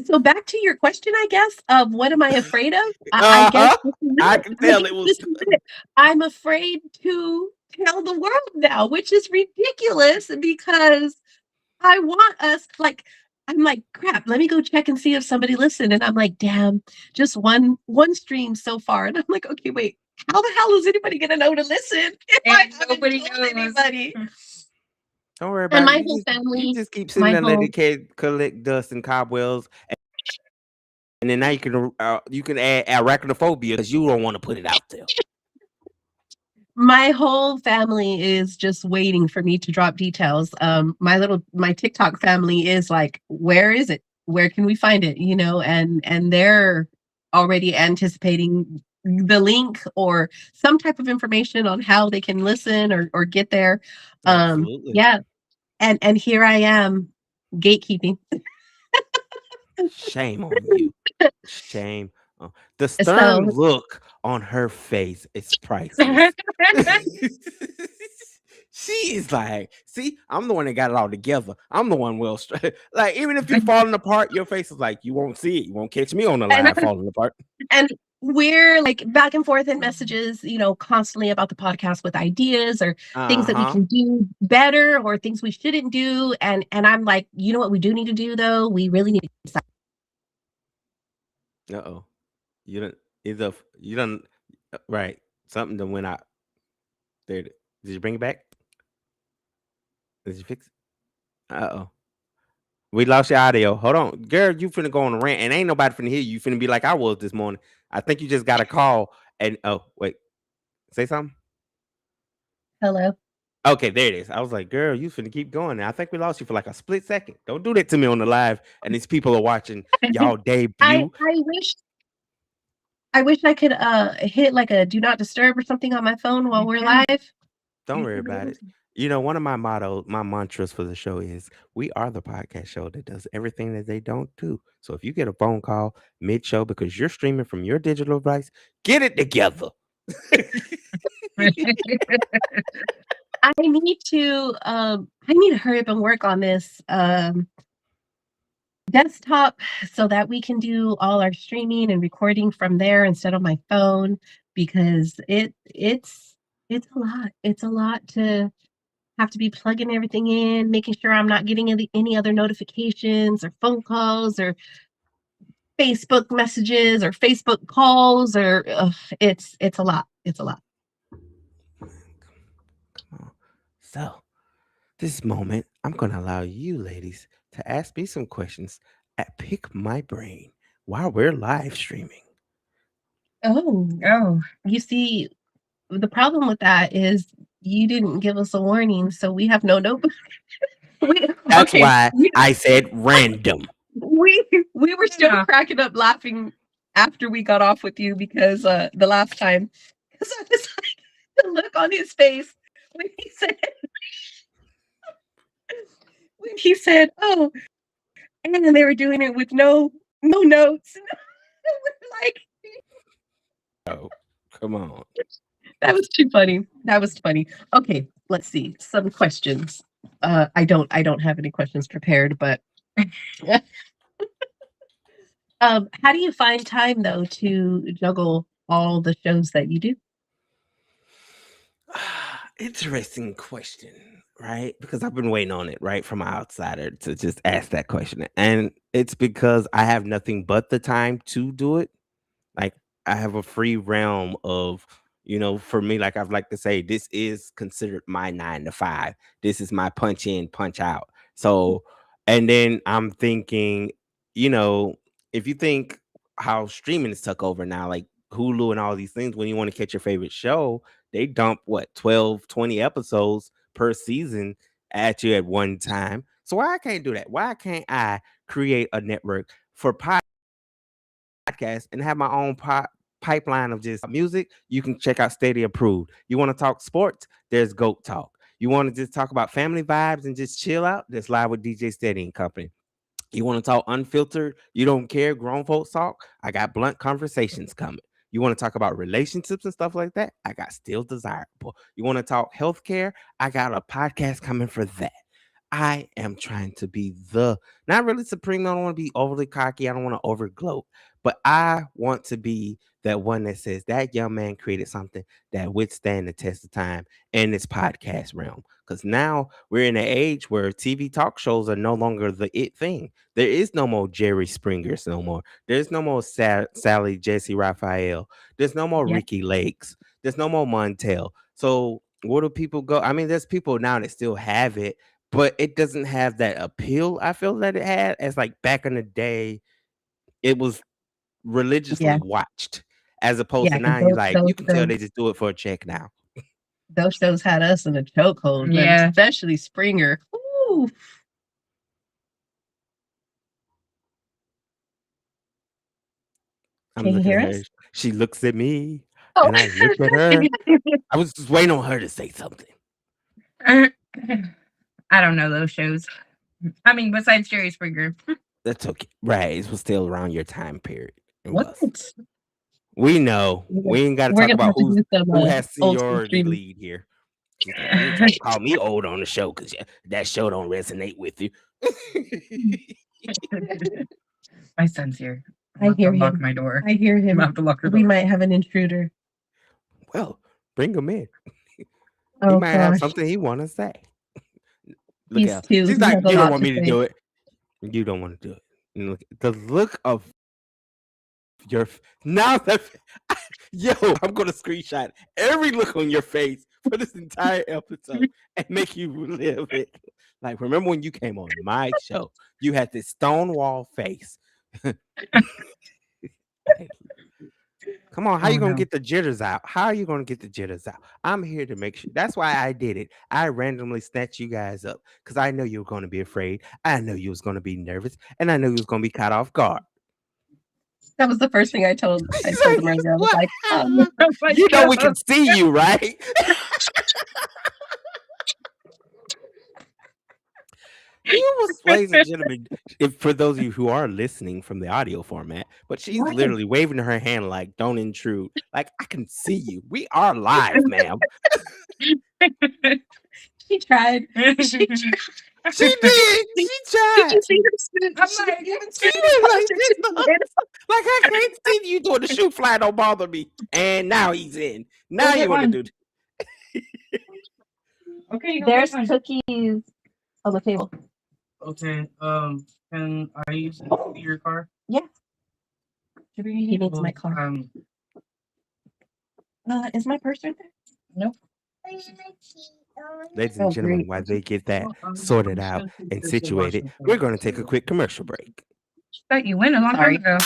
[SPEAKER 3] so back to your question, I guess, of what am I afraid of? I guess
[SPEAKER 2] Uh-huh.
[SPEAKER 3] this is
[SPEAKER 2] I
[SPEAKER 3] it.
[SPEAKER 2] can
[SPEAKER 3] I
[SPEAKER 2] tell
[SPEAKER 3] guess
[SPEAKER 2] it was.
[SPEAKER 3] this is it. I'm afraid to tell the world now, which is ridiculous because I want us like I'm like, crap, let me go check and see if somebody listened. And I'm like, damn, just one stream so far. And I'm like, okay, wait, how the hell is anybody gonna know to listen if I
[SPEAKER 4] And
[SPEAKER 3] haven't
[SPEAKER 4] nobody
[SPEAKER 3] told
[SPEAKER 4] knows.
[SPEAKER 3] anybody?
[SPEAKER 2] Don't worry
[SPEAKER 3] And
[SPEAKER 2] about it.
[SPEAKER 3] my whole
[SPEAKER 2] You
[SPEAKER 3] family,
[SPEAKER 2] just keep sitting
[SPEAKER 3] my
[SPEAKER 2] there, let
[SPEAKER 3] whole
[SPEAKER 2] it collect dust and cobwebs, and then now you can add arachnophobia because you don't want to put it out there.
[SPEAKER 3] my whole family is just waiting for me to drop details. My TikTok family is like, where is it? Where can we find it? You know, and they're already anticipating the link or some type of information on how they can listen or get there.
[SPEAKER 2] Absolutely.
[SPEAKER 3] Yeah, and here I am gatekeeping.
[SPEAKER 2] Shame on you. Shame. The stern
[SPEAKER 3] So
[SPEAKER 2] look on her face is priceless. She is like, see, I'm the one that got it all together. I'm the one well like, even if you're falling apart, your face is like, you won't see it. You won't catch me on the
[SPEAKER 3] and
[SPEAKER 2] live falling apart.
[SPEAKER 3] and we're like back and forth in messages, you know, constantly about the podcast with ideas or things that we
[SPEAKER 2] Uh-huh.
[SPEAKER 3] can do better or things we shouldn't do. And I'm like, you know what we do need to do though? We really need to decide.
[SPEAKER 2] Uh-oh. You don't either you don't right. Something that went out. There it is. Did you bring it back? Did you fix it? Uh-oh. We lost your audio. Hold on. Girl, you finna go on a rant and ain't nobody finna hear you. You finna be like I was this morning. I think you just got a call and oh wait. Say something?
[SPEAKER 3] Hello.
[SPEAKER 2] Okay, there it is. I was like, girl, you finna keep going. And I think we lost you for like a split second. Don't do that to me on the live. And these people are watching y'all
[SPEAKER 3] I
[SPEAKER 2] debut.
[SPEAKER 3] I wish I wish I could hit like a do not disturb or something on my phone while we're live.
[SPEAKER 2] Don't worry about it. You know, one of my mottos, my mantras for the show is we are the podcast show that does everything that they don't do. So if you get a phone call mid-show because you're streaming from your digital device, get it together.
[SPEAKER 3] I need to hurry up and work on this desktop so that we can do all our streaming and recording from there instead of my phone because it's a lot. It's a lot to have to be plugging everything in, making sure I'm not getting any other notifications or phone calls or Facebook messages or Facebook calls or it's a lot. It's a lot.
[SPEAKER 2] Come on. So, this moment, I'm going to allow you ladies to ask me some questions at Pick My Brain while we're live streaming.
[SPEAKER 3] Oh, you see, the problem with that is you didn't give us a warning, so we have no notebook. we,
[SPEAKER 2] That's
[SPEAKER 3] okay,
[SPEAKER 2] why I said random.
[SPEAKER 3] we were still
[SPEAKER 4] Yeah.
[SPEAKER 3] cracking up laughing after we got off with you because the last time, because I was like the look on his face when he said, "Oh," and then they were doing it with no notes. We're like,
[SPEAKER 2] Oh, come on.
[SPEAKER 3] that was too funny. That was funny. Okay, let's see some questions. I don't have any questions prepared, but how do you find time though to juggle all the shows that you do?
[SPEAKER 2] Interesting question, right? Because I've been waiting on it, right, from an outsider to just ask that question. And it's because I have nothing but the time to do it. Like I have a free realm of, for me, like I've like to say, this is considered my 9 to 5. This is my punch in, punch out. So, and then I'm thinking, you know, if you think how streaming is took over now, like Hulu and all these things, when you want to catch your favorite show, they dump what 12, 20 episodes per season at you at one time. So why I can't do that? Why can't I create a network for podcast and have my own pipeline of just music? You can check out Steady Approved. You want to talk sports? There's Goat Talk. You want to just talk about family vibes and just chill out? There's Live with DJ Steady and Company. You want to talk unfiltered? You don't care, grown folks talk? I got blunt conversations coming. You want to talk about relationships and stuff like that? I got still desirable. You want to talk healthcare? I got a podcast coming for that. I am trying to be not really supreme. I don't want to be overly cocky. I don't want to overgloat, but I want to be that one that says that young man created something that withstand the test of time in this podcast realm. Because now we're in an age where TV talk shows are no longer the it thing. There is no more Jerry Springers no more. There's no more Sally Jesse Raphael. There's no more
[SPEAKER 3] Yeah.
[SPEAKER 2] Ricky Lakes. There's no more Montel. So where do people go? I mean, there's people now that still have it, but it doesn't have that appeal I feel that it had as like back in the day. It was religiously
[SPEAKER 3] Yeah.
[SPEAKER 2] watched, as opposed
[SPEAKER 3] Yeah,
[SPEAKER 2] to now
[SPEAKER 3] 'cause
[SPEAKER 2] you like you can tell they just do it for a check now.
[SPEAKER 3] those shows had us in a chokehold, but
[SPEAKER 4] Yeah.
[SPEAKER 3] especially Springer. Ooh.
[SPEAKER 2] I'm
[SPEAKER 3] Can you
[SPEAKER 2] looking
[SPEAKER 3] hear
[SPEAKER 2] at her.
[SPEAKER 3] us?
[SPEAKER 2] She looks at me,
[SPEAKER 3] Oh.
[SPEAKER 2] and I look at her. I was just waiting on her to say something.
[SPEAKER 4] I don't know those shows. I mean, besides Jerry Springer.
[SPEAKER 2] That's okay. Right. It was still around your time period. It
[SPEAKER 3] What?
[SPEAKER 2] was. We know. We ain't got to
[SPEAKER 3] We're
[SPEAKER 2] talk
[SPEAKER 3] gonna
[SPEAKER 2] about
[SPEAKER 3] have to do some
[SPEAKER 2] who has
[SPEAKER 3] old school
[SPEAKER 2] seniority
[SPEAKER 3] streaming.
[SPEAKER 2] lead here. She's like, you ain't trying to call me old on the show because that show don't resonate with you.
[SPEAKER 4] My son's here.
[SPEAKER 3] I hear
[SPEAKER 4] Lock
[SPEAKER 3] him.
[SPEAKER 4] my door.
[SPEAKER 3] I hear
[SPEAKER 4] I'm
[SPEAKER 3] him.
[SPEAKER 4] gonna have to lock the
[SPEAKER 3] We
[SPEAKER 4] door.
[SPEAKER 3] might have an intruder.
[SPEAKER 2] Well, bring him in. He
[SPEAKER 3] Oh
[SPEAKER 2] might have
[SPEAKER 3] gosh,
[SPEAKER 2] something he want to say. Look
[SPEAKER 3] he's
[SPEAKER 2] at her.
[SPEAKER 3] two.
[SPEAKER 2] She's
[SPEAKER 3] He
[SPEAKER 2] like,
[SPEAKER 3] has a
[SPEAKER 2] you don't
[SPEAKER 3] lot
[SPEAKER 2] want
[SPEAKER 3] to
[SPEAKER 2] me to
[SPEAKER 3] say.
[SPEAKER 2] do it. You don't want to do it. And look, the look of your now that yo, I'm gonna screenshot every look on your face for this entire episode and make you relive it. Like, remember when you came on my show? You had this stonewall face. Come on, how you gonna get the jitters out? How are you gonna get the jitters out? I'm here to make sure. That's why I did it. I randomly snatched you guys up because I know you were gonna be afraid. I know you was gonna be nervous, and I know you was gonna be caught off guard.
[SPEAKER 3] That was the first thing I told him earlier. I was like,
[SPEAKER 4] Oh my
[SPEAKER 2] You know we
[SPEAKER 4] God.
[SPEAKER 2] can see you, right? He was, ladies and gentlemen, for those of you who are listening from the audio format, but she's
[SPEAKER 3] Right.
[SPEAKER 2] literally waving her hand like, don't intrude. Like, I can see you. We are live, ma'am.
[SPEAKER 3] she tried.
[SPEAKER 2] She did. She
[SPEAKER 3] Did
[SPEAKER 2] tried.
[SPEAKER 3] you see her?
[SPEAKER 4] I'm like,
[SPEAKER 2] She did like this. Like, I can't see you doing the shoe fly. Don't bother me. And now he's in. Now
[SPEAKER 4] Go
[SPEAKER 2] you
[SPEAKER 4] get
[SPEAKER 2] want to
[SPEAKER 4] one.
[SPEAKER 2] do.
[SPEAKER 4] Okay, go
[SPEAKER 3] There's
[SPEAKER 4] get one.
[SPEAKER 3] cookies on the table.
[SPEAKER 5] Okay. Can I use your car?
[SPEAKER 3] Yeah. He needs my car. Is my purse right there?
[SPEAKER 4] Nope.
[SPEAKER 2] Ladies and
[SPEAKER 3] Oh,
[SPEAKER 2] gentlemen,
[SPEAKER 3] great.
[SPEAKER 2] while they get that sorted out and situated, we're going to take a quick commercial break.
[SPEAKER 4] Thought you went a long time ago.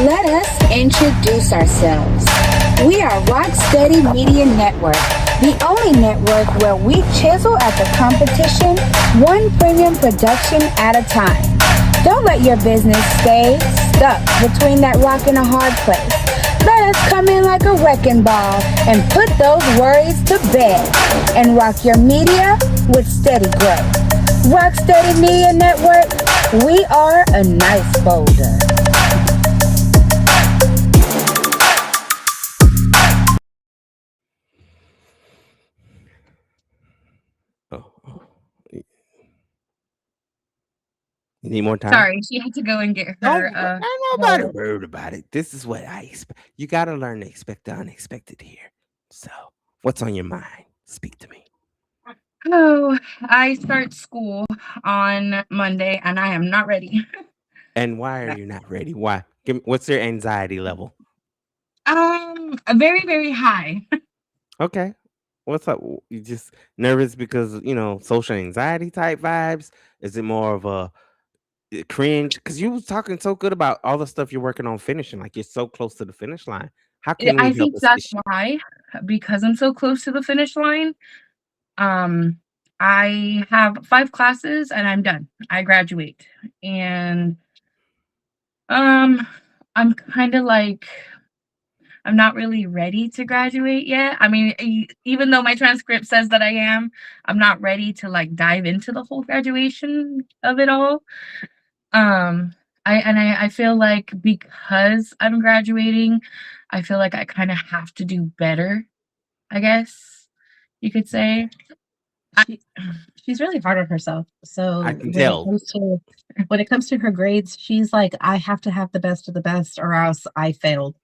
[SPEAKER 6] Let us introduce ourselves. We are Rocksteady Media Network, the only network where we chisel at the competition, one premium production at a time. Don't let your business stay stuck between that rock and a hard place. Let us come in like a wrecking ball and put those worries to bed and rock your media with steady growth. Rocksteady Media Network, we are a nice folder.
[SPEAKER 2] You need more time?
[SPEAKER 4] Sorry, she had to go and get her.
[SPEAKER 2] Nobody worried about it. This is what I expect. You got to learn to expect the unexpected here. So, what's on your mind? Speak to me.
[SPEAKER 4] Oh, I start school on Monday, and I am not ready.
[SPEAKER 2] And why are you not ready? Why? What's your anxiety level?
[SPEAKER 4] Very, very high.
[SPEAKER 2] Okay. What's up? You just nervous because, social anxiety type vibes? Is it more of a cringe? Because you was talking so good about all the stuff you're working on finishing. Like, you're so close to the finish line. How can we
[SPEAKER 4] I
[SPEAKER 2] help
[SPEAKER 4] think
[SPEAKER 2] us
[SPEAKER 4] that's why, because I'm so close to the finish line. I have 5 classes and I'm done. I graduate. And I'm kind of like I'm not really ready to graduate yet. I mean, even though my transcript says that I am, I'm not ready to like dive into the whole graduation of it all. Um, I feel like because I'm graduating, I feel like I kind of have to do better, I guess you could say. I,
[SPEAKER 3] She, she's really hard on herself.
[SPEAKER 2] I
[SPEAKER 3] So
[SPEAKER 2] can tell.
[SPEAKER 3] when it comes to her grades, she's like, I have to have the best of the best or else I failed.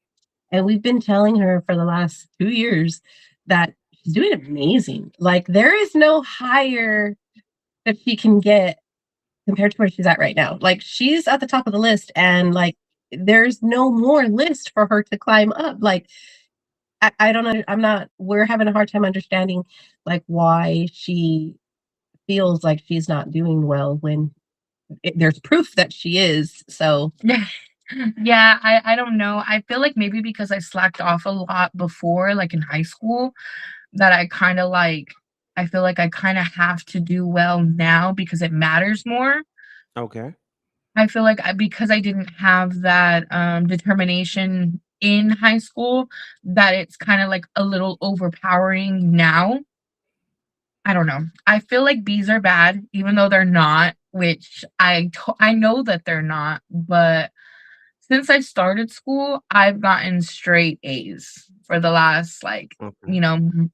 [SPEAKER 3] And we've been telling her for the last 2 years that she's doing amazing. Like there is no higher that she can get compared to where she's at right now. Like she's at the top of the list and like there's no more list for her to climb up. Like I don't know. I'm not, we're having a hard time understanding like why she feels like she's not doing well when there's proof that she is. So
[SPEAKER 4] yeah, I don't know. I feel like maybe because I slacked off a lot before, like in high school, that I kind of like, I feel like I kind of have to do well now because it matters more.
[SPEAKER 2] Okay.
[SPEAKER 4] I feel like because I didn't have that determination in high school, that it's kind of like a little overpowering now. I don't know. I feel like B's are bad, even though they're not, which I know that they're not, but since I started school, I've gotten straight A's for the last like,
[SPEAKER 2] Okay.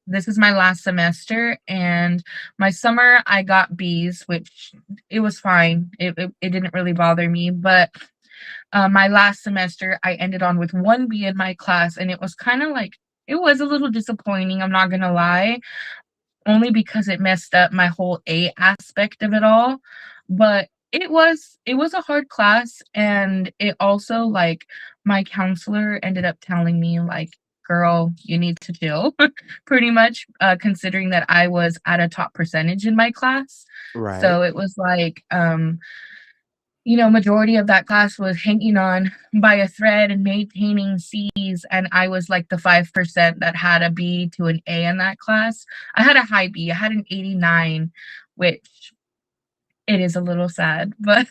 [SPEAKER 4] this is my last semester, and my summer I got B's, which it was fine. It didn't really bother me, but my last semester I ended on with one B in my class, and it was kind of like it was a little disappointing. I'm not gonna lie, only because it messed up my whole A aspect of it all. But it was a hard class, and it also like my counselor ended up telling me like, girl, you need to chill, pretty much, considering that I was at a top percentage in my class.
[SPEAKER 2] Right.
[SPEAKER 4] So it was like majority of that class was hanging on by a thread and maintaining C's, and I was like the 5% that had a B to an A in that class. I had a high B. I had an 89, which it is a little sad, but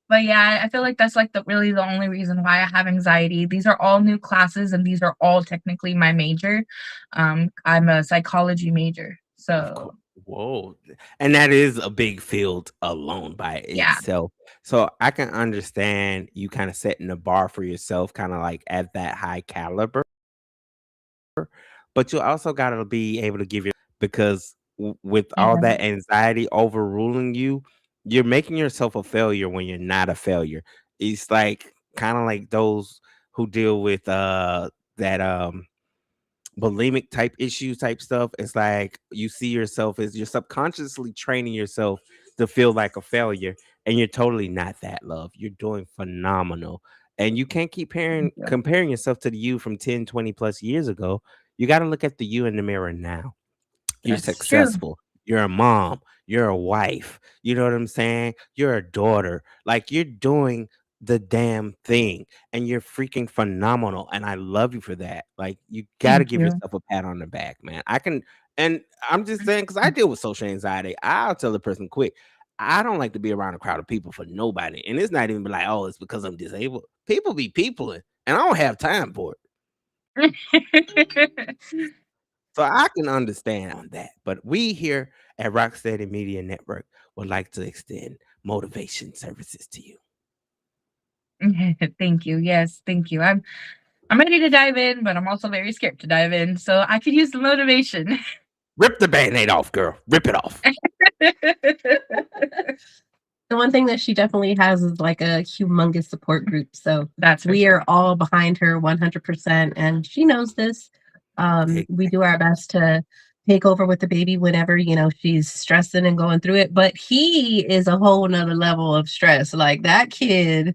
[SPEAKER 4] but yeah, I feel like that's like the only reason why I have anxiety. These are all new classes, and these are all technically my major. I'm a psychology major,
[SPEAKER 2] Of course.
[SPEAKER 4] so
[SPEAKER 2] Whoa. And that is a big field alone by
[SPEAKER 4] yeah.
[SPEAKER 2] itself. So I can understand you kind of setting the bar for yourself, kind of like at that high caliber, but you also got to be able to give your because with all
[SPEAKER 4] Yeah.
[SPEAKER 2] that anxiety overruling you, you're making yourself a failure when you're not a failure. It's like kind of like those who deal with that bulimic type issues type stuff. It's like you see yourself as you're subconsciously training yourself to feel like a failure, and you're totally not that, love. You're doing phenomenal, and you can't keep comparing yourself to the you from 10, 20 plus years ago. You got to look at the you in the mirror now. You're
[SPEAKER 4] That's true.
[SPEAKER 2] successful. You're a mom. You're a wife. You know what I'm saying? You're a daughter. Like you're doing the damn thing, and you're freaking phenomenal. And I love you for that. Like you got to
[SPEAKER 4] Thank
[SPEAKER 2] give
[SPEAKER 4] you.
[SPEAKER 2] yourself a pat on the back, man. And I'm just saying because I deal with social anxiety. I'll tell the person quick. I don't like to be around a crowd of people for nobody, and it's not even like, oh, it's because I'm disabled. People be peopling, and I don't have time for it. So I can understand on that. But we here at Rocksteady Media Network would like to extend motivation services to you.
[SPEAKER 4] Thank you. Yes, thank you. I'm ready to dive in, but I'm also very scared to dive in. So I could use the motivation.
[SPEAKER 2] Rip the band-aid off, girl. Rip it off.
[SPEAKER 3] the one thing that she definitely has is like a humongous support group. So
[SPEAKER 4] That's
[SPEAKER 3] we are all behind her 100%, and she knows this. We do our best to take over with the baby whenever she's stressing and going through it. But he is a whole nother level of stress. Like that kid.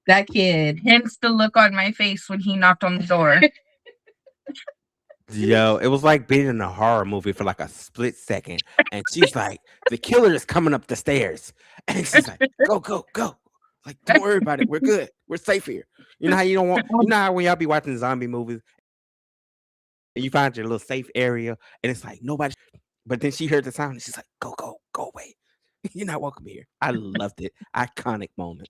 [SPEAKER 4] Hence the look on my face when he knocked on the door.
[SPEAKER 2] Yo, it was like being in a horror movie for like a split second. And she's like, the killer is coming up the stairs. And she's like, go, go, go. Like, don't worry about it. We're good. We're safe here. You know how you know how when y'all be watching zombie movies and you find your little safe area and it's like nobody, but then she heard the sound and she's like, go, go, go away. You're not welcome here. I loved it. Iconic moment.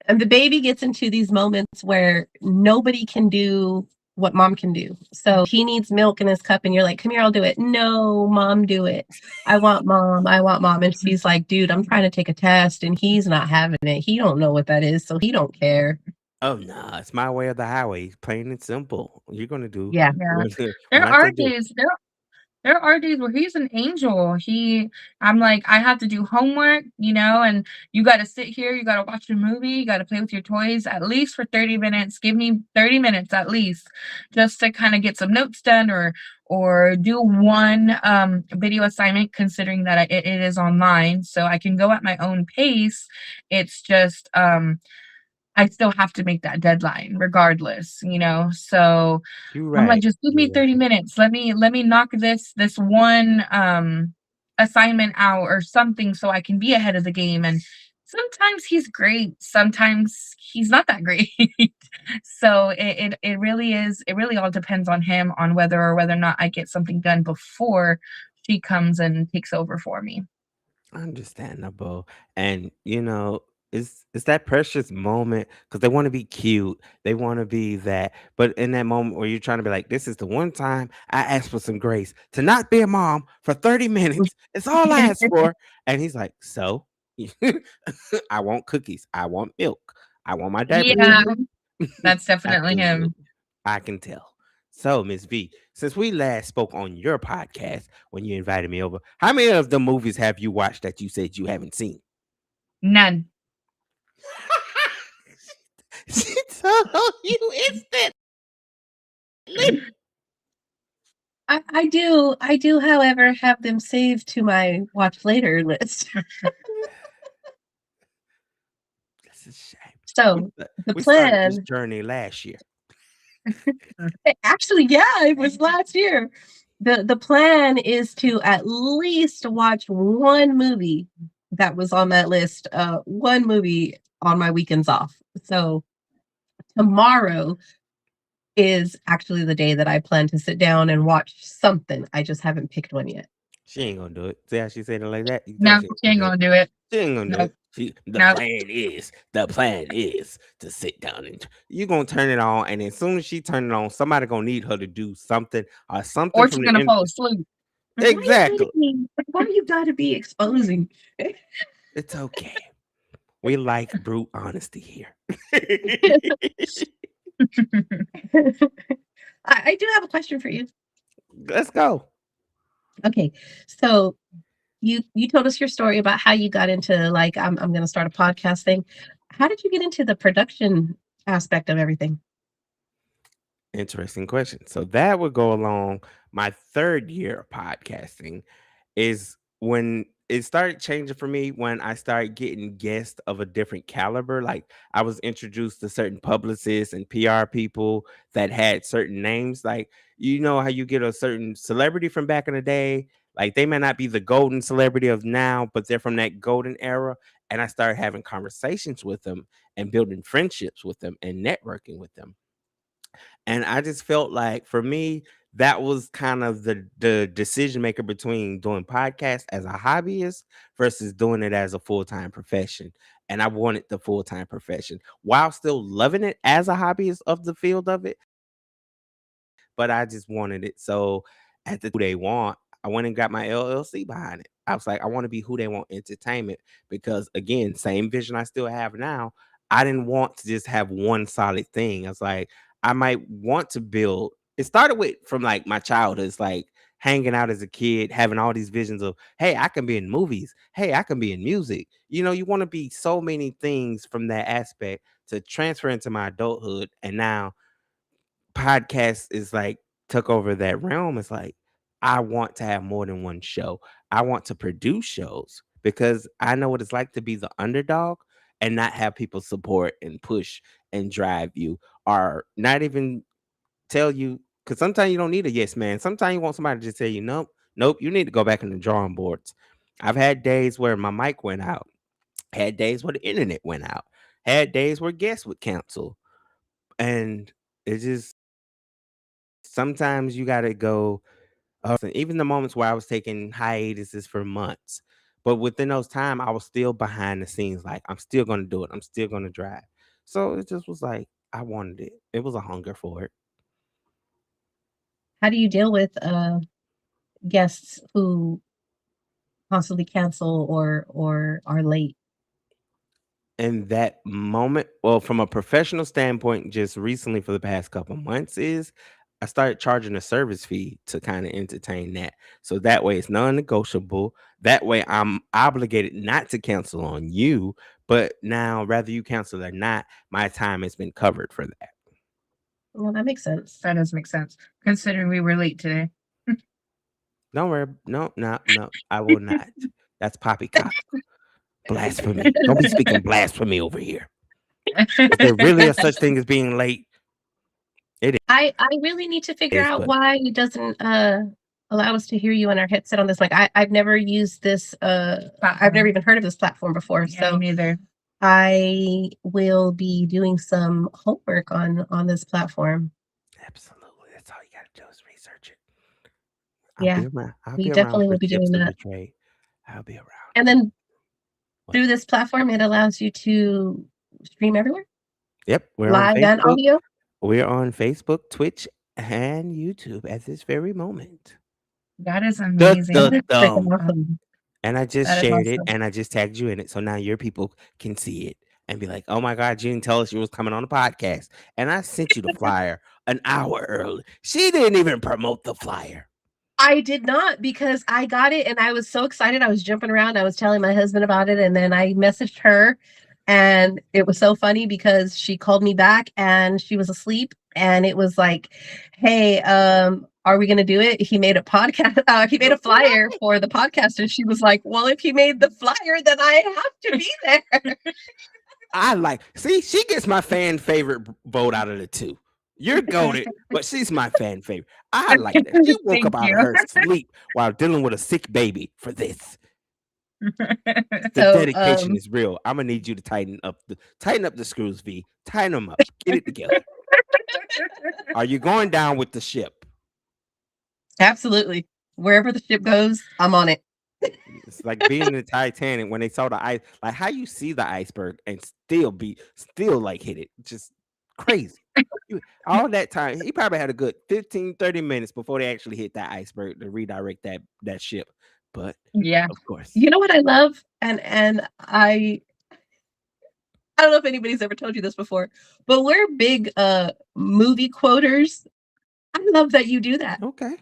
[SPEAKER 3] And the baby gets into these moments where nobody can do what mom can do. So he needs milk in his cup and you're like, come here, I'll do it. No, mom, do it. I want mom. I want mom. And she's like, dude, I'm trying to take a test and he's not having it. He don't know what that is. So he don't care.
[SPEAKER 2] Oh no, it's my way or the highway. Plain and simple. You're gonna do
[SPEAKER 3] Yeah.
[SPEAKER 4] Yeah.
[SPEAKER 2] when
[SPEAKER 4] There
[SPEAKER 2] I
[SPEAKER 4] are
[SPEAKER 2] tell you.
[SPEAKER 4] days there are days where he's an angel. I'm like, I have to do homework, and you got to sit here, you got to watch a movie, you got to play with your toys at least for 30 minutes. Give me 30 minutes at least just to kind of get some notes done or do one video assignment, considering that it is online, so I can go at my own pace. It's just I still have to make that deadline regardless. So
[SPEAKER 2] You're
[SPEAKER 4] I'm like,
[SPEAKER 2] right.
[SPEAKER 4] just give me
[SPEAKER 2] You're
[SPEAKER 4] 30
[SPEAKER 2] right.
[SPEAKER 4] minutes. Let me knock this one assignment out or something so I can be ahead of the game. And sometimes he's great, sometimes he's not that great. So it really all depends on him, on whether or not I get something done before she comes and takes over for me.
[SPEAKER 2] Understandable. And it's that precious moment because they want to be cute. They want to be that. But in that moment where you're trying to be like, this is the one time I asked for some grace to not be a mom for 30 minutes. It's all I asked for. And he's like, so I want cookies. I want milk. I want my diaper
[SPEAKER 4] Yeah,
[SPEAKER 2] changed.
[SPEAKER 4] that's definitely him.
[SPEAKER 2] Absolutely. I can tell. So, Miss V, since we last spoke on your podcast when you invited me over, how many of the movies have you watched that you said you haven't seen?
[SPEAKER 4] None.
[SPEAKER 2] She told you instantly.
[SPEAKER 3] I do, however, have them saved to my watch later list.
[SPEAKER 2] That's a shame.
[SPEAKER 3] So the
[SPEAKER 2] We started this
[SPEAKER 3] plan,
[SPEAKER 2] journey last year.
[SPEAKER 3] actually, yeah, it was last year. The plan is to at least watch one movie that was on that list. One movie on my weekends off. So tomorrow is actually the day that I plan to sit down and watch something. I just haven't picked one yet.
[SPEAKER 2] She ain't gonna do it. See how she said it like that? You know
[SPEAKER 4] No,
[SPEAKER 2] she ain't
[SPEAKER 4] she
[SPEAKER 2] gonna
[SPEAKER 4] ain't
[SPEAKER 2] do it.
[SPEAKER 4] gonna do it.
[SPEAKER 2] She ain't gonna do
[SPEAKER 4] No,
[SPEAKER 2] it. The
[SPEAKER 4] no.
[SPEAKER 2] plan is to sit down and you gonna turn it on, and as soon as she turn it on, somebody gonna need her to do something or something
[SPEAKER 4] Or
[SPEAKER 2] from
[SPEAKER 4] she's
[SPEAKER 2] the
[SPEAKER 4] gonna
[SPEAKER 2] end.
[SPEAKER 4] fall asleep.
[SPEAKER 3] Why you
[SPEAKER 2] Exactly.
[SPEAKER 3] gotta be? Why you gotta be exposing?
[SPEAKER 2] It's okay. We like brute honesty here.
[SPEAKER 3] I do have a question for you.
[SPEAKER 2] Let's go.
[SPEAKER 3] Okay, so you told us your story about how you got into like I'm going to start a podcast thing. How did you get into the production aspect of everything?
[SPEAKER 2] Interesting question. So that would go along my third year of podcasting is when it started changing for me when I started getting guests of a different caliber. Like I was introduced to certain publicists and PR people that had certain names. Like, you know how you get a certain celebrity from back in the day? Like they may not be the golden celebrity of now, but they're from that golden era. And I started having conversations with them and building friendships with them and networking with them. And I just felt like for me, that was kind of the decision maker between doing podcasts as a hobbyist versus doing it as a full-time profession. And I wanted the full-time profession while still loving it as a hobbyist of the field of it, but I just wanted it. So at the they want, I went and got my LLC behind it. I was like, I want to be who they want entertainment because again, same vision I still have now. I didn't want to just have one solid thing. I was like, I might want to build. It started with from like my childhood. It's like hanging out as a kid, having all these visions of, hey, I can be in movies. Hey, I can be in music. You want to be so many things from that aspect to transfer into my adulthood. And now podcast is like took over that realm. It's like I want to have more than one show. I want to produce shows because I know what it's like to be the underdog and not have people support and push and drive you or not even tell you because sometimes you don't need a yes man. Sometimes you want somebody to just tell you, nope, nope, you need to go back in the drawing boards. I've had days where my mic went out, had days where the internet went out, had days where guests would cancel. And it just sometimes you gotta go. And even the moments where I was taking hiatuses for months, but within those time, I was still behind the scenes. Like I'm still gonna do it. I'm still gonna drive. So it just was like I wanted it. It was a hunger for it.
[SPEAKER 3] How do you deal with guests who constantly cancel or are late?
[SPEAKER 2] In that moment, well, from a professional standpoint, just recently for the past couple months, is I started charging a service fee to kind of entertain that. So that way it's non-negotiable. That way I'm obligated not to cancel on you, but now whether you cancel or not, my time has been covered for that.
[SPEAKER 3] Well, that makes sense.
[SPEAKER 4] That does make sense, considering we were late today.
[SPEAKER 2] Don't worry. No, no, no. I will not. That's poppycock. Blasphemy. Don't be speaking blasphemy over here. Is there really a such thing as being late?
[SPEAKER 3] I really need to figure out
[SPEAKER 2] but
[SPEAKER 3] why it doesn't allow us to hear you on our headset on this mic. I've never used this I've never even heard of this platform before.
[SPEAKER 4] Yeah,
[SPEAKER 3] So
[SPEAKER 4] me neither.
[SPEAKER 3] I will be doing some homework on this platform.
[SPEAKER 2] absolutely. That's all you gotta do is research it.
[SPEAKER 3] Yeah,
[SPEAKER 2] be around. I'll
[SPEAKER 3] we
[SPEAKER 2] be around
[SPEAKER 3] definitely
[SPEAKER 2] for
[SPEAKER 3] will be
[SPEAKER 2] tips
[SPEAKER 3] doing
[SPEAKER 2] of
[SPEAKER 3] that.
[SPEAKER 2] the trade. I'll be around.
[SPEAKER 3] And then
[SPEAKER 2] What?
[SPEAKER 3] through this platform, it allows you to stream everywhere,
[SPEAKER 2] Yep, we're on
[SPEAKER 3] live and
[SPEAKER 2] Facebook.
[SPEAKER 3] audio.
[SPEAKER 2] We're on Facebook, Twitch, and YouTube at this very moment.
[SPEAKER 4] That is
[SPEAKER 2] The
[SPEAKER 4] amazing.
[SPEAKER 3] That is freaking
[SPEAKER 2] dumb.
[SPEAKER 3] awesome.
[SPEAKER 2] And I just
[SPEAKER 3] That is
[SPEAKER 2] shared it
[SPEAKER 3] awesome.
[SPEAKER 2] and I just tagged you in it. So now your people can see it and be like, oh my God, you didn't tell us you was coming on the podcast. And I sent you the flyer an hour early. She didn't even promote the flyer.
[SPEAKER 3] I did not, because I got it and I was so excited. I was jumping around. I was telling my husband about it, and then I messaged her, and it was so funny because she called me back and she was asleep, and it was like, "Hey, are we going to do it?" He made a podcast. He made a flyer for the podcast, and she was like, "Well, if he made the flyer, then I have to be there."
[SPEAKER 2] See, she gets my fan favorite vote out of the two. You're goated, but she's my fan favorite. I like that. She woke up out of her sleep while dealing with a sick baby for this. The dedication is real. I'm gonna need you to tighten up the screws, V. Tighten them up. Get it together. Are you going down with the ship?
[SPEAKER 3] Absolutely. Wherever the ship goes, I'm on it.
[SPEAKER 2] It's like being in the Titanic when they saw the ice, like how you see the iceberg and still like hit it. Just crazy. All that time, he probably had a good 15-30 minutes before they actually hit that iceberg to redirect that ship. But
[SPEAKER 4] yeah,
[SPEAKER 2] of course.
[SPEAKER 3] You know what I love? And I don't know if anybody's ever told you this before, but we're big movie quoters. I love that you do that.
[SPEAKER 2] Okay.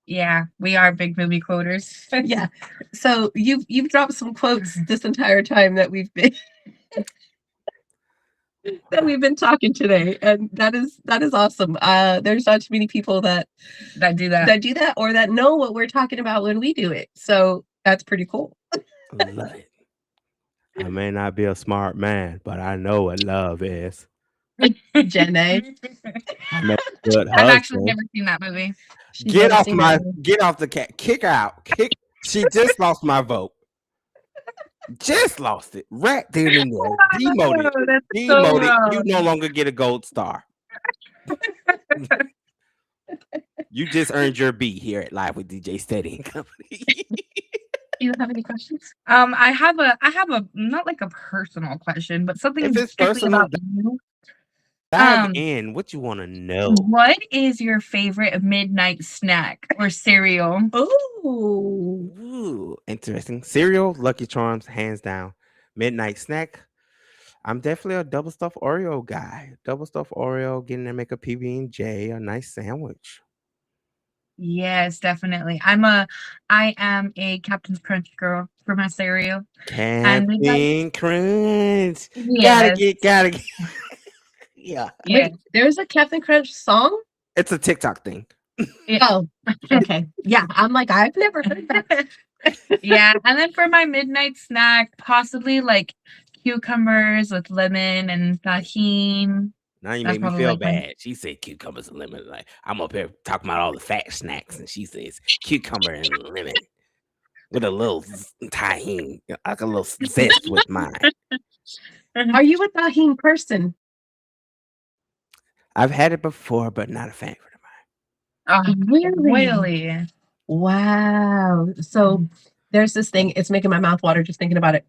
[SPEAKER 4] Yeah, we are big movie quoters.
[SPEAKER 3] Yeah. So you've dropped some quotes this entire time that we've been talking today, and that is awesome. There's not too many people that
[SPEAKER 4] do that
[SPEAKER 3] or that know what we're talking about when we do it. So that's pretty cool.
[SPEAKER 2] Love it. I may not be a smart man, but I know what love is.
[SPEAKER 3] Jenna.
[SPEAKER 2] I'm a good
[SPEAKER 4] I've actually
[SPEAKER 2] husband.
[SPEAKER 4] never seen that movie.
[SPEAKER 2] Get off the cat. Kick her out. She just lost my vote. Just lost it. Right there in there. Demoted. Demoted. You no longer get a gold star. You just earned your B here at Live with DJ Steady and Company.
[SPEAKER 3] You have any questions?
[SPEAKER 4] I have a not like a personal question, but something
[SPEAKER 2] If it's
[SPEAKER 4] strictly
[SPEAKER 2] personal,
[SPEAKER 4] about you.
[SPEAKER 2] dive in. What you want to know?
[SPEAKER 4] What is your favorite midnight snack or cereal?
[SPEAKER 2] Ooh, interesting. Cereal, Lucky Charms, hands down. Midnight snack. I'm definitely a double stuffed Oreo guy. Double stuffed Oreo, getting there, make a PB&J, a nice sandwich.
[SPEAKER 4] Yes, definitely. I am a Captain's Crunch girl for my cereal.
[SPEAKER 2] Captain Crunch.
[SPEAKER 4] Yes.
[SPEAKER 2] Gotta get. Yeah.
[SPEAKER 3] Wait, there's a Captain Crunch song?
[SPEAKER 2] It's a TikTok thing.
[SPEAKER 3] Oh, okay. Yeah, I'm like, I've never heard that.
[SPEAKER 4] Yeah, and then for my midnight snack, possibly like cucumbers with lemon and tahini.
[SPEAKER 2] Now you make me feel bad. She said cucumbers and lemon. Like I'm up here talking about all the fat snacks, and she says cucumber and lemon with a little tahini, like a little zest with mine.
[SPEAKER 3] Are you a tahini person?
[SPEAKER 2] I've had it before, but not a favorite of
[SPEAKER 4] mine. Really?
[SPEAKER 3] Wow. So there's this thing. It's making my mouth water just thinking about it.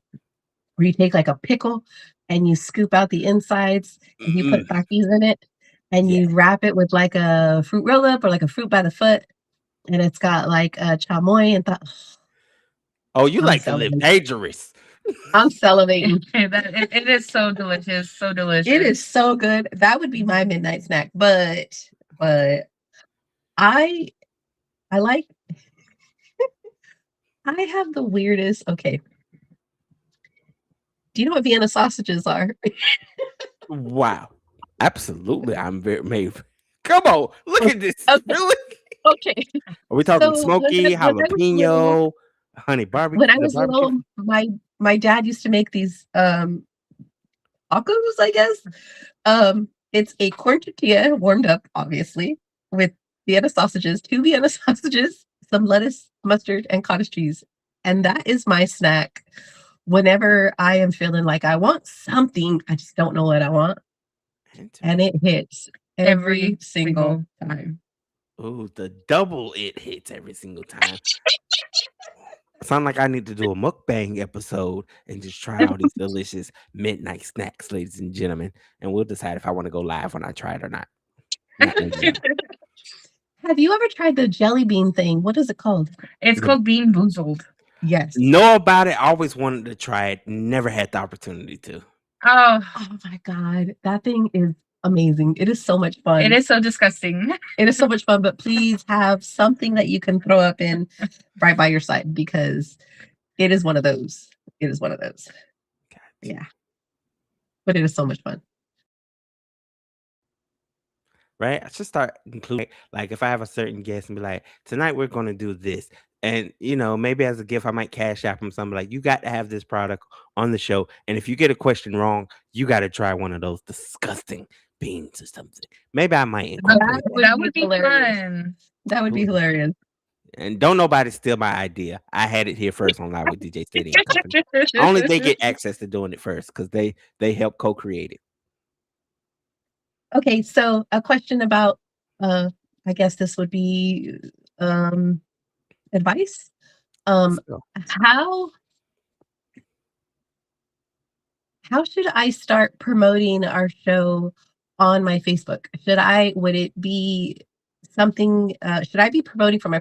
[SPEAKER 3] where you take like a pickle and you scoop out the insides and you put Takis in it and
[SPEAKER 2] Yeah.
[SPEAKER 3] you wrap it with like a fruit roll up or like a fruit by the foot, and it's got like a chamoy and
[SPEAKER 2] Oh, you
[SPEAKER 3] I'm
[SPEAKER 2] like to live
[SPEAKER 3] salivating.
[SPEAKER 2] dangerous.
[SPEAKER 3] I'm salivating.
[SPEAKER 4] It is so delicious, so delicious.
[SPEAKER 3] It is so good. That would be my midnight snack, but I like I have the weirdest. Okay, do you know what Vienna sausages are?
[SPEAKER 2] Wow. Absolutely. I'm very made. Come on. Look at this.
[SPEAKER 3] Okay.
[SPEAKER 2] Really?
[SPEAKER 3] Okay.
[SPEAKER 2] Are we talking
[SPEAKER 3] So
[SPEAKER 2] smoky,
[SPEAKER 3] when I was little,
[SPEAKER 2] jalapeno, honey barbecue?
[SPEAKER 3] when I
[SPEAKER 2] The
[SPEAKER 3] was
[SPEAKER 2] barbecue?
[SPEAKER 3] little, my dad used to make these tacos, I guess. It's a corn tortilla warmed up, obviously, with Vienna sausages, 2 Vienna sausages, some lettuce, mustard, and cottage cheese. And that is my snack whenever I am feeling like I want something. I just don't know what I want. And it hits every single time.
[SPEAKER 2] Oh, the double it hits every single time. Sound like I need to do a mukbang episode and just try all these delicious midnight snacks, ladies and gentlemen. And we'll decide if I want to go live when I try it or not.
[SPEAKER 3] Have you ever tried the jelly bean thing? What is it called?
[SPEAKER 4] It's called Bean Boozled.
[SPEAKER 3] Yes.
[SPEAKER 2] Know about it. Always wanted to try it. Never had the opportunity to.
[SPEAKER 4] Oh
[SPEAKER 3] my God. That thing is amazing. It is so much fun.
[SPEAKER 4] It is so disgusting.
[SPEAKER 3] It is so much fun, but please have something that you can throw up in right by your side because it is one of those. It is one of those. Yeah. But it is so much fun.
[SPEAKER 2] Right? I should start including, like, if I have a certain guest and be like, tonight we're going to do this. And, maybe as a gift, I might cash app them something like, you got to have this product on the show. And if you get a question wrong, you got to try one of those disgusting beans or something. Maybe I might incorporate
[SPEAKER 4] That would be fun.
[SPEAKER 3] That would be hilarious.
[SPEAKER 2] And don't nobody steal my idea. I had it here first on Live with DJ Steady and Company. Only they get access to doing it first because they help co-create it.
[SPEAKER 3] Okay, so a question about I guess this would be advice. How should I start promoting our show on my Facebook? Would it be something should I be promoting from my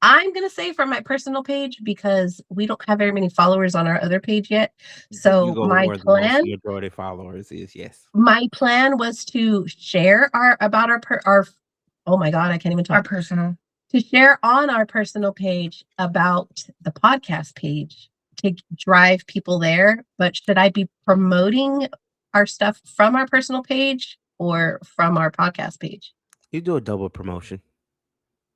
[SPEAKER 3] I'm gonna say from my personal page because we don't have very many followers on our other page yet. So my plan,
[SPEAKER 2] the majority followers is yes.
[SPEAKER 3] My plan was to share our oh my God, I can't even talk.
[SPEAKER 4] Our personal.
[SPEAKER 3] To share on our personal page about the podcast page to drive people there. But should I be promoting our stuff from our personal page or from our podcast page?
[SPEAKER 2] You do a double promotion.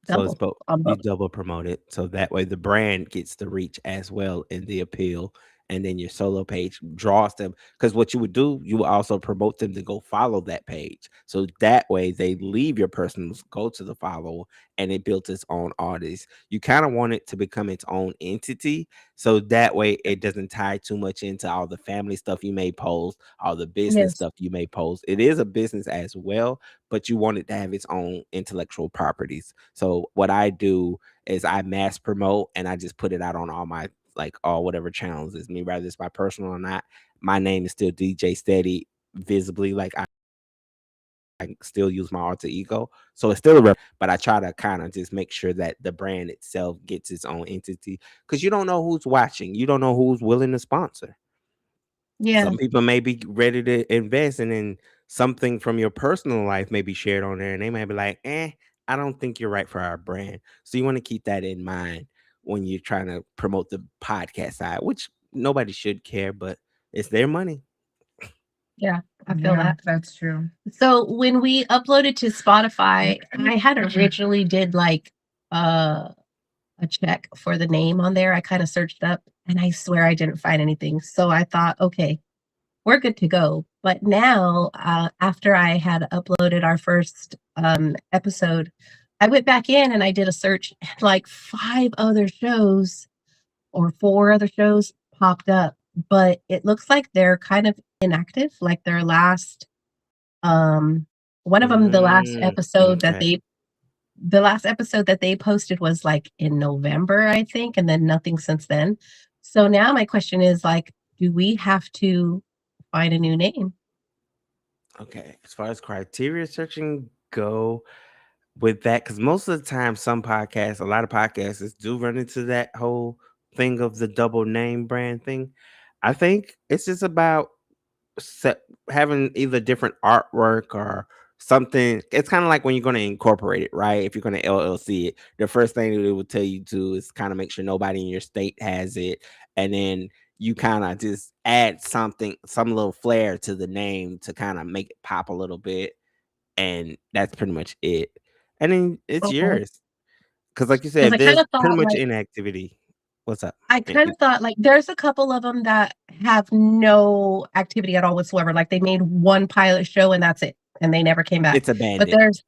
[SPEAKER 3] Double.
[SPEAKER 2] So it's both. You double promote it. So that way the brand gets the reach as well and the appeal. And then your solo page draws them. Because what you would do, you would also promote them to go follow that page. So that way they leave your personals, go to the follow, and it built its own audience. You kind of want it to become its own entity. So that way it doesn't tie too much into all the family stuff you may post, all the business stuff you may post. It is a business as well, but you want it to have its own intellectual properties. So what I do is I mass promote and I just put it out on all my all whatever channels is me, whether it's my personal or not. My name is still DJ Steady visibly. I still use my alter ego. So it's still but I try to kind of just make sure that the brand itself gets its own entity because you don't know who's watching. You don't know who's willing to sponsor.
[SPEAKER 3] Yeah.
[SPEAKER 2] Some people may be ready to invest and then something from your personal life may be shared on there and they may be like, I don't think you're right for our brand. So you want to keep that in mind when you're trying to promote the podcast side, which nobody should care, but it's their money.
[SPEAKER 3] Yeah, I feel that.
[SPEAKER 4] That's true.
[SPEAKER 3] So when we uploaded to Spotify, I had originally did like a check for the name on there. I kind of searched up and I swear I didn't find anything. So I thought, okay, we're good to go. But now, after I had uploaded our first episode, I went back in and I did a search and like 5 other shows or 4 other shows popped up, but it looks like they're kind of inactive. Like their last, one of them, the last episode that they posted was like in November, I think, and then nothing since then. So now my question is like, do we have to find a new name?
[SPEAKER 2] Okay, as far as criteria searching go with that, because most of the time, some podcasts, a lot of podcasters do run into that whole thing of the double name brand thing. I think it's just about set, having either different artwork or something. It's kind of like when you're going to incorporate it, right? If you're going to LLC it, the first thing that it will tell you to is kind of make sure nobody in your state has it, and then you kind of just add something, some little flair to the name to kind of make it pop a little bit, and that's pretty much it. And then it's
[SPEAKER 3] Okay.
[SPEAKER 2] yours, because like you
[SPEAKER 3] Because
[SPEAKER 2] said,
[SPEAKER 3] I
[SPEAKER 2] if
[SPEAKER 3] kind
[SPEAKER 2] there's
[SPEAKER 3] of
[SPEAKER 2] pretty
[SPEAKER 3] thought
[SPEAKER 2] much
[SPEAKER 3] like
[SPEAKER 2] inactivity. What's up?
[SPEAKER 3] I kind of thought like there's a couple of them that have no activity at all whatsoever. Like they made one pilot show and that's it, and they never came back.
[SPEAKER 2] It's
[SPEAKER 3] But
[SPEAKER 2] abandoned.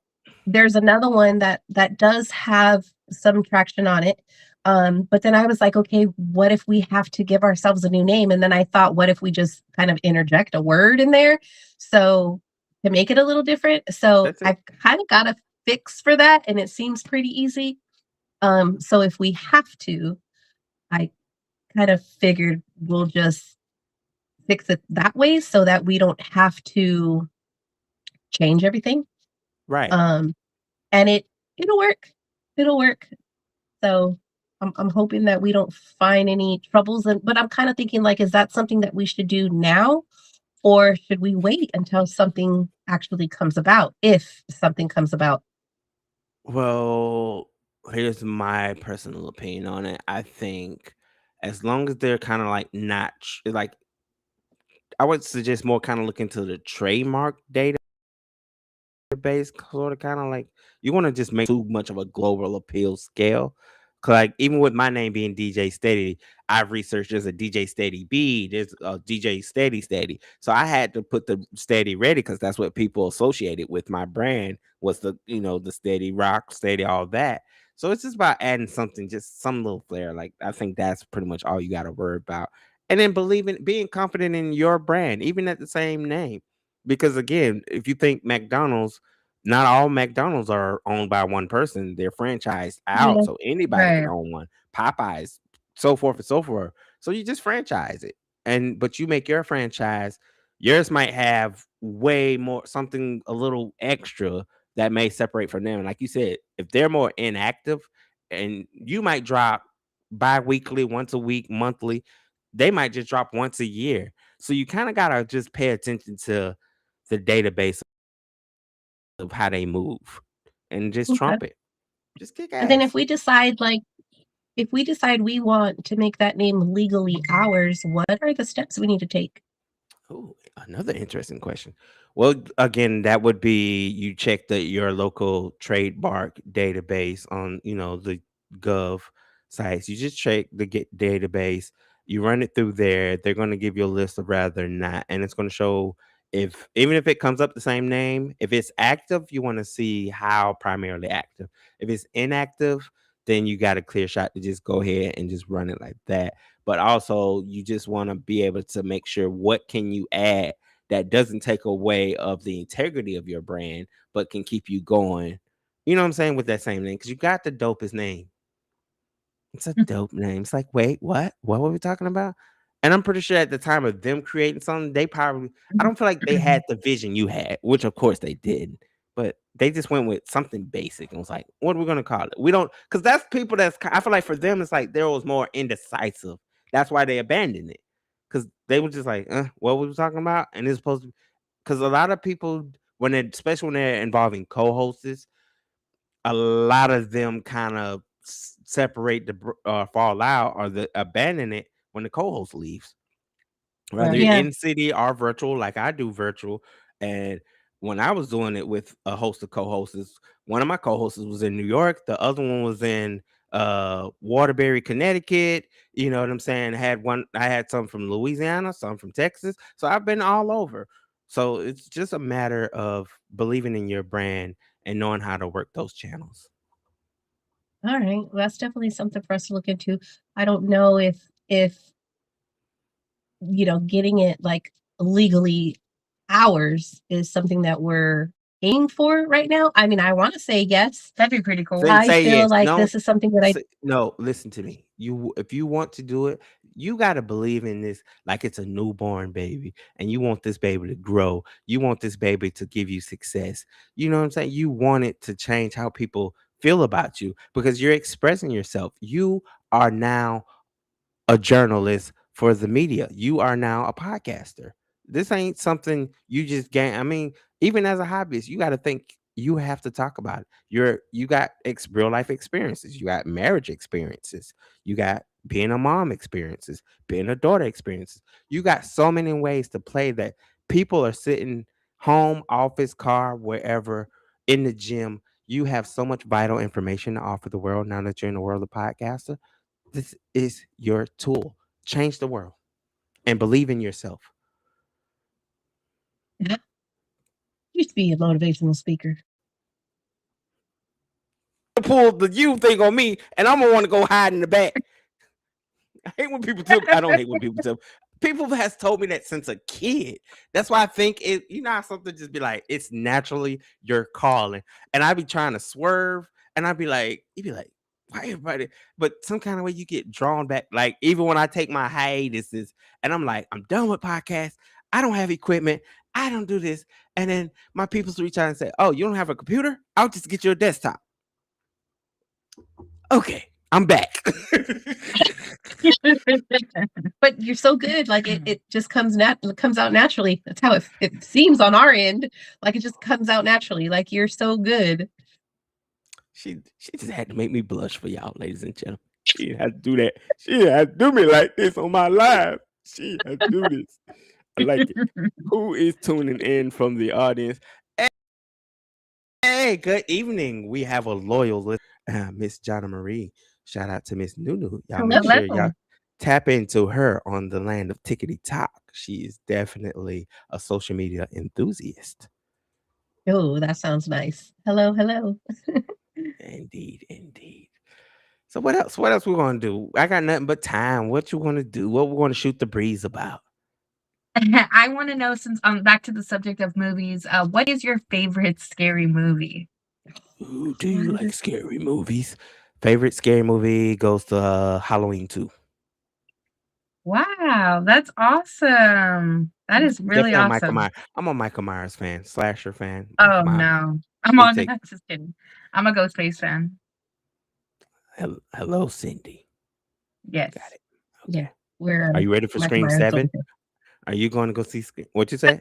[SPEAKER 3] there's another one that does have some traction on it. But then I was like, okay, what if we have to give ourselves a new name? And then I thought, what if we just kind of interject a word in there? So to make it a little different. So
[SPEAKER 2] That's it.
[SPEAKER 3] I kind of got a fix for that, and it seems pretty easy. So if we have to, I kind of figured we'll just fix it that way so that we don't have to change everything.
[SPEAKER 2] Right.
[SPEAKER 3] Um, and it'll work. It'll work. So I'm hoping that we don't find any troubles. And but I'm kind of thinking like, is that something that we should do now, or should we wait until something actually comes about? If something comes about.
[SPEAKER 2] Well, here's my personal opinion on it. I think as long as they're kind of like not like, I would suggest more kind of look into the trademark data base, sort of kind of like you want to just make too much of a global appeal scale. 'Cause, like even with my name being DJ Steady, I've researched there's a DJ Steady B, there's a DJ Steady Steady. So I had to put the Steady ready because that's what people associated with my brand was the the steady rock, steady, all that. So it's just about adding something, just some little flair. Like I think that's pretty much all you got to worry about. And then believing, being confident in your brand, even at the same name. Because again, if you think McDonald's, not all McDonald's are owned by one person. They're franchised out,
[SPEAKER 3] Yeah.
[SPEAKER 2] so anybody can
[SPEAKER 4] Right.
[SPEAKER 2] own one. Popeyes, so forth and so forth. So you just franchise it, and but you make your franchise. Yours might have way more something a little extra that may separate from them. Like you said, if they're more inactive, and you might drop bi-weekly, once a week, monthly, they might just drop once a year. So you kind of gotta just pay attention to the database of how they move and just
[SPEAKER 3] Okay.
[SPEAKER 2] trump it. Just kick
[SPEAKER 3] And then
[SPEAKER 2] ass.
[SPEAKER 3] if we decide we want to make that name legally ours, what are the steps we need to take?
[SPEAKER 2] Oh, another interesting question. Well, again, that would be you check your local trademark database on, the gov sites. You just check the get database. You run it through there. They're going to give you a list of rather not, and it's going to show if even if it comes up the same name, if it's active, you want to see how primarily active. If it's inactive, then you got a clear shot to just go ahead and just run it like that. But also you just want to be able to make sure what can you add that doesn't take away of the integrity of your brand but can keep you going, you know what I'm saying, with that same name, because you got the dopest name. It's a dope name. It's like, wait, what were we talking about? And I'm pretty sure at the time of them creating something, they probably, I don't feel like they had the vision you had, which of course they did, but they just went with something basic and was like, what are we gonna call it? We don't, because that's people I feel like for them it's like they was more indecisive. That's why they abandoned it, because they were just like, what were we talking about? And it's supposed to, because a lot of people especially when they're involving co-hosts, a lot of them kind of separate fall out or abandon it when the co-host leaves, whether
[SPEAKER 4] Right.
[SPEAKER 2] you're
[SPEAKER 3] Yeah.
[SPEAKER 2] in city or virtual, like I do virtual. And when I was doing it with a host of co-hosts, one of my co-hosts was in New York, the other one was in Waterbury, Connecticut. You know what I'm saying? I had some from Louisiana, some from Texas. So I've been all over. So it's just a matter of believing in your brand and knowing how to work those channels.
[SPEAKER 3] All right. Well, that's definitely something for us to look into. I don't know if getting it like legally ours is something that we're aiming for right now. I mean, I want to say yes.
[SPEAKER 4] That'd be pretty cool.
[SPEAKER 2] Say
[SPEAKER 3] I
[SPEAKER 2] say
[SPEAKER 3] feel
[SPEAKER 2] yes.
[SPEAKER 3] like
[SPEAKER 2] No,
[SPEAKER 3] this is something that I
[SPEAKER 2] no, listen to me. If you want to do it, you got to believe in this like it's a newborn baby, and you want this baby to grow. You want this baby to give you success. You know what I'm saying? You want it to change how people feel about you because you're expressing yourself. You are now a journalist for the media. You are now a podcaster. This ain't something you just gain. I mean, even as a hobbyist, you got to think you have to talk about it. You got real life experiences. You got marriage experiences. You got being a mom experiences, being a daughter experiences. You got so many ways to play that people are sitting home, office, car, wherever, in the gym. You have so much vital information to offer the world now that you're in the world of podcaster. This is your tool. Change the world and believe in yourself.
[SPEAKER 3] Yeah. Used to be a motivational speaker.
[SPEAKER 2] Pull the you thing on me, and I'm gonna want to go hide in the back. I hate when people tell. I don't hate when people tell. People has told me that since a kid. That's why I think it. You know how something just be like it's naturally your calling, and I be trying to swerve, and I'd be like, you'd be like, why everybody? But some kind of way you get drawn back. Like even when I take my hiatuses, and I'm like, I'm done with podcasts. I don't have equipment. I don't do this, and then my people reach out and say, "Oh, you don't have a computer? I'll just get you a desktop." Okay, I'm back.
[SPEAKER 3] But you're so good. Like it just comes out naturally. That's how it seems on our end. Like it just comes out naturally. Like you're so good.
[SPEAKER 2] She just had to make me blush for y'all, ladies and gentlemen. She had to do that. She had to do me like this on my live. She had to do this. I like it. Who is tuning in from the audience? Hey, good evening. We have a loyal listener, Miss Jonna Marie. Shout out to Miss Nunu. Y'all make sure y'all tap into her on the land of Tickety Talk. She is definitely a social media enthusiast.
[SPEAKER 3] Oh, that sounds nice. Hello.
[SPEAKER 2] Indeed. So what else? What else we gonna do? I got nothing but time. What you want to do? What we want to shoot the breeze about?
[SPEAKER 4] I want to know, since back to the subject of movies, what is your favorite scary movie?
[SPEAKER 2] Ooh, do you like scary movies? Favorite scary movie goes to Halloween 2.
[SPEAKER 4] Wow, that's awesome. That is really
[SPEAKER 2] Definitely Michael
[SPEAKER 4] awesome.
[SPEAKER 2] Myers. I'm a Michael Myers fan, slasher fan.
[SPEAKER 4] Oh
[SPEAKER 2] Michael Myers.
[SPEAKER 4] no, I'm on that. Just kidding. I'm a Ghostface fan.
[SPEAKER 2] Hello, Cindy.
[SPEAKER 4] Yes.
[SPEAKER 2] Got it.
[SPEAKER 3] Okay. Yeah,
[SPEAKER 2] Are you ready for Scream 7? Are you going to go see Scream? What you say?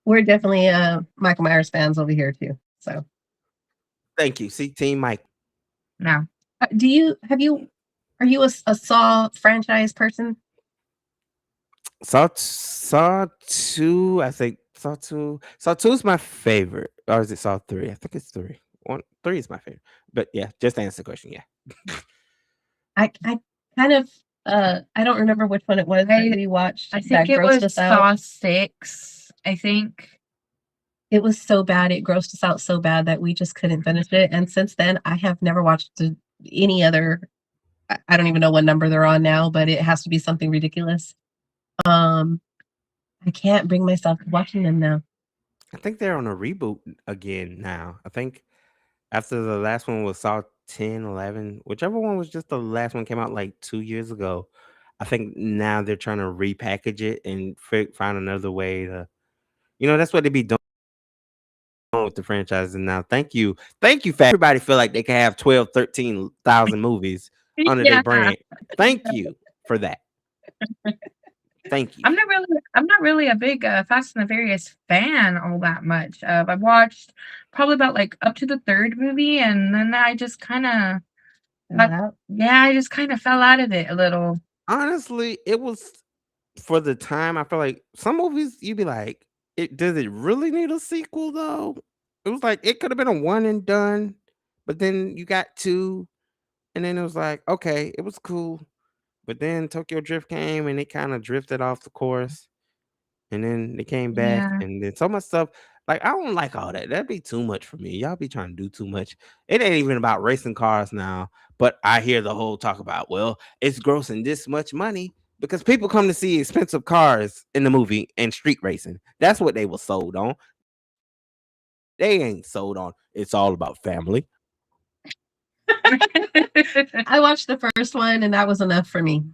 [SPEAKER 3] We're definitely Michael Myers fans over here too. So
[SPEAKER 2] thank you. See, Team Mike.
[SPEAKER 4] No.
[SPEAKER 3] are you a Saw franchise person?
[SPEAKER 2] Saw 2. I think Saw 2. Saw 2 is my favorite. Or is it Saw 3? I think it's 3. 3 is my favorite. But yeah, just to answer the question, yeah.
[SPEAKER 3] I kind of I don't remember which one it was that we watched.
[SPEAKER 4] I think it was Saw 6. I think
[SPEAKER 3] it was so bad. It grossed us out so bad that we just couldn't finish it. And since then, I have never watched any other. I don't even know what number they're on now, but it has to be something ridiculous. I can't bring myself to watching them now.
[SPEAKER 2] I think they're on a reboot again now. I think after the last one was Saw 10, 11, whichever one was just the last one came out like 2 years ago. I think now they're trying to repackage it and find another way to, that's what they be doing with the franchises now. Thank you. Everybody feel like they can have 12, 13,000 movies under their brand. Thank you for that. Thank you.
[SPEAKER 4] I'm not really a big Fast and the Furious fan all that much. I've watched probably about like up to the 3rd movie, and then I just kind of fell out of it a little.
[SPEAKER 2] Honestly, it was for the time. I feel like some movies you'd be like, does it really need a sequel though? It was like it could have been a one and done, but then you got 2, and then it was like, okay, it was cool. But then Tokyo Drift came and it kind of drifted off the course. And then they came back, and then so much stuff. Like, I don't like all that. That'd be too much for me. Y'all be trying to do too much. It ain't even about racing cars now. But I hear the whole talk about, well, it's grossing this much money because people come to see expensive cars in the movie and street racing. That's what they were sold on. They ain't sold on it's all about family.
[SPEAKER 3] I watched the first one, and that was enough for me.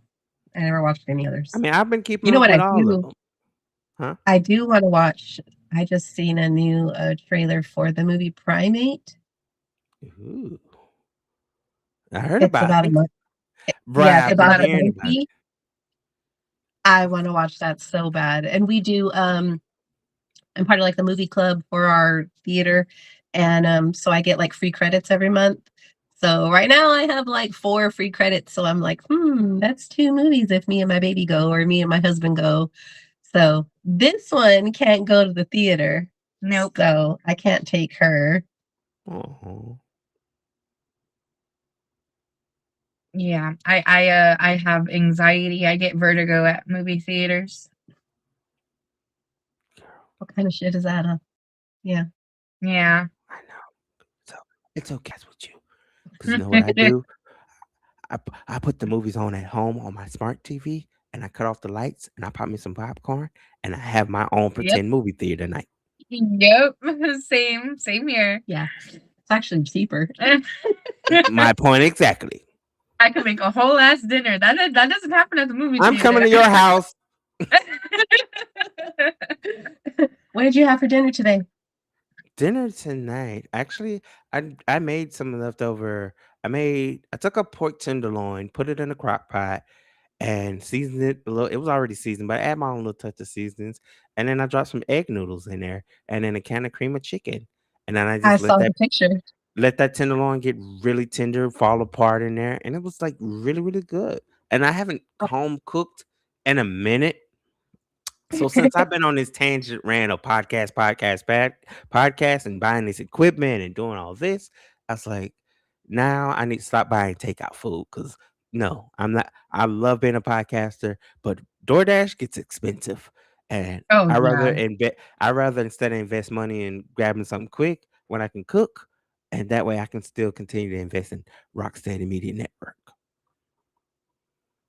[SPEAKER 3] I never watched any others.
[SPEAKER 2] I mean, I've been keeping
[SPEAKER 3] You know
[SPEAKER 2] up
[SPEAKER 3] what
[SPEAKER 2] with
[SPEAKER 3] I
[SPEAKER 2] all of
[SPEAKER 3] do?
[SPEAKER 2] them. Huh?
[SPEAKER 3] I do want to watch. I just seen a new trailer for the movie Primate.
[SPEAKER 2] Ooh. I heard
[SPEAKER 3] It's
[SPEAKER 2] about it. I
[SPEAKER 3] about a
[SPEAKER 2] think,
[SPEAKER 3] monkey. Yeah,
[SPEAKER 2] right,
[SPEAKER 3] it's
[SPEAKER 2] I've
[SPEAKER 4] It's
[SPEAKER 2] been
[SPEAKER 3] about
[SPEAKER 4] about
[SPEAKER 3] a
[SPEAKER 4] a
[SPEAKER 2] hearing about it.
[SPEAKER 3] monkey. I want to watch that so bad. And we do I'm part of like the movie club for our theater. And so I get like free credits every month. So right now I have like 4 free credits. So I'm like, that's 2 movies if me and my baby go or me and my husband go. So this one can't go to the theater.
[SPEAKER 4] Nope.
[SPEAKER 3] So I can't take her.
[SPEAKER 2] Oh.
[SPEAKER 4] Yeah. I have anxiety. I get vertigo at movie theaters.
[SPEAKER 3] What kind of shit is that? Yeah.
[SPEAKER 4] Yeah.
[SPEAKER 2] I know. So it's okay with you. Because you know what I do? I put the movies on at home on my smart TV and I cut off the lights and I pop me some popcorn and I have my own
[SPEAKER 4] Yep.
[SPEAKER 2] pretend movie theater night.
[SPEAKER 4] Yep. Same here.
[SPEAKER 3] Yeah. It's actually cheaper.
[SPEAKER 2] My point exactly.
[SPEAKER 4] I could make a whole ass dinner. That doesn't happen at the movie
[SPEAKER 2] I'm coming to
[SPEAKER 4] theater.
[SPEAKER 2] your house.
[SPEAKER 3] What did you have for dinner today?
[SPEAKER 2] Dinner tonight. Actually, I made some leftover. I took a pork tenderloin, put it in a crock pot, and seasoned it a little. It was already seasoned, but I add my own little touch of seasonings. And then I dropped some egg noodles in there, and then a can of cream of chicken. And then I
[SPEAKER 3] I
[SPEAKER 2] just
[SPEAKER 3] saw the picture.
[SPEAKER 2] let that tenderloin get really tender, fall apart in there, and it was like really, really good. And I haven't home cooked in a minute. So since I've been on this tangent rant of podcast, and buying this equipment and doing all this, I was like, now I need to stop buying takeout food because no, I'm not. I love being a podcaster, but DoorDash gets expensive, and
[SPEAKER 4] Oh
[SPEAKER 2] I rather
[SPEAKER 4] yeah.
[SPEAKER 2] invest. I rather instead of invest money in grabbing something quick when I can cook, and that way I can still continue to invest in Rocksteady Media Network.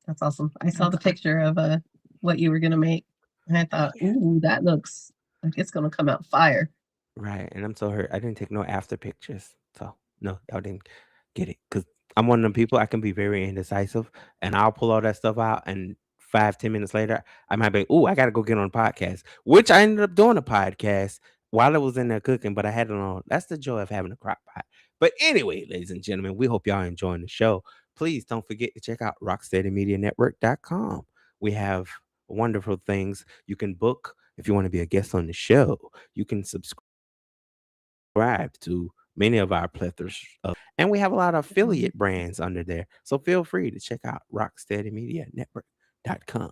[SPEAKER 3] That's awesome. I saw the
[SPEAKER 4] That's awesome.
[SPEAKER 3] picture of what you were gonna make, and I thought,
[SPEAKER 2] yeah.
[SPEAKER 3] ooh, that looks like it's gonna come out fire.
[SPEAKER 2] Right, and I'm so hurt. I didn't take no after pictures, so no, y'all didn't get it. Cause I'm one of them people. I can be very indecisive, and I'll pull all that stuff out, and 5, 10 minutes later, I might be, oh, I gotta go get on a podcast. Which I ended up doing a podcast while I was in there cooking, but I had it on. That's the joy of having a crock pot. But anyway, ladies and gentlemen, we hope y'all enjoying the show. Please don't forget to check out rocksteadymedianetwork.com. We have wonderful things you can book if you want to be a guest on the show. You can subscribe to many of our plethoras of, and we have a lot of affiliate brands under there. So feel free to check out rocksteadymedianetwork.com.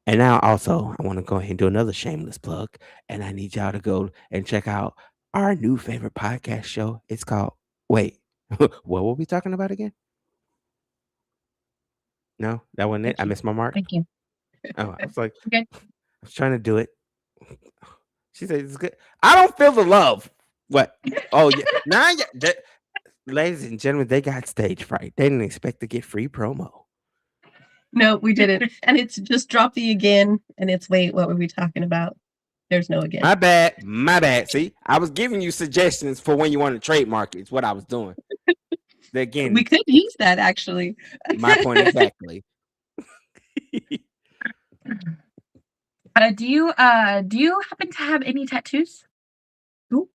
[SPEAKER 2] And now also I want to go ahead and do another shameless plug. And I need y'all to go and check out our new favorite podcast show. It's called Wait, what were we talking about again? No, that wasn't it.
[SPEAKER 4] Thank
[SPEAKER 2] I
[SPEAKER 4] you.
[SPEAKER 2] missed my mark.
[SPEAKER 4] Thank you.
[SPEAKER 2] Oh, I was like,
[SPEAKER 4] Okay.
[SPEAKER 2] I was trying to do it. She said it's good. I don't feel the love. What? Oh yeah. Now ladies and gentlemen, they got stage fright. They didn't expect to get free promo.
[SPEAKER 3] No, we didn't. And it's just drop the again, and it's wait, what were we talking about? There's no again.
[SPEAKER 2] My bad. My bad. See, I was giving you suggestions for when you want to trademark it. It's what I was doing. Again,
[SPEAKER 3] We could use that actually.
[SPEAKER 2] my point exactly.
[SPEAKER 4] Do you happen to have any tattoos?
[SPEAKER 3] Ooh.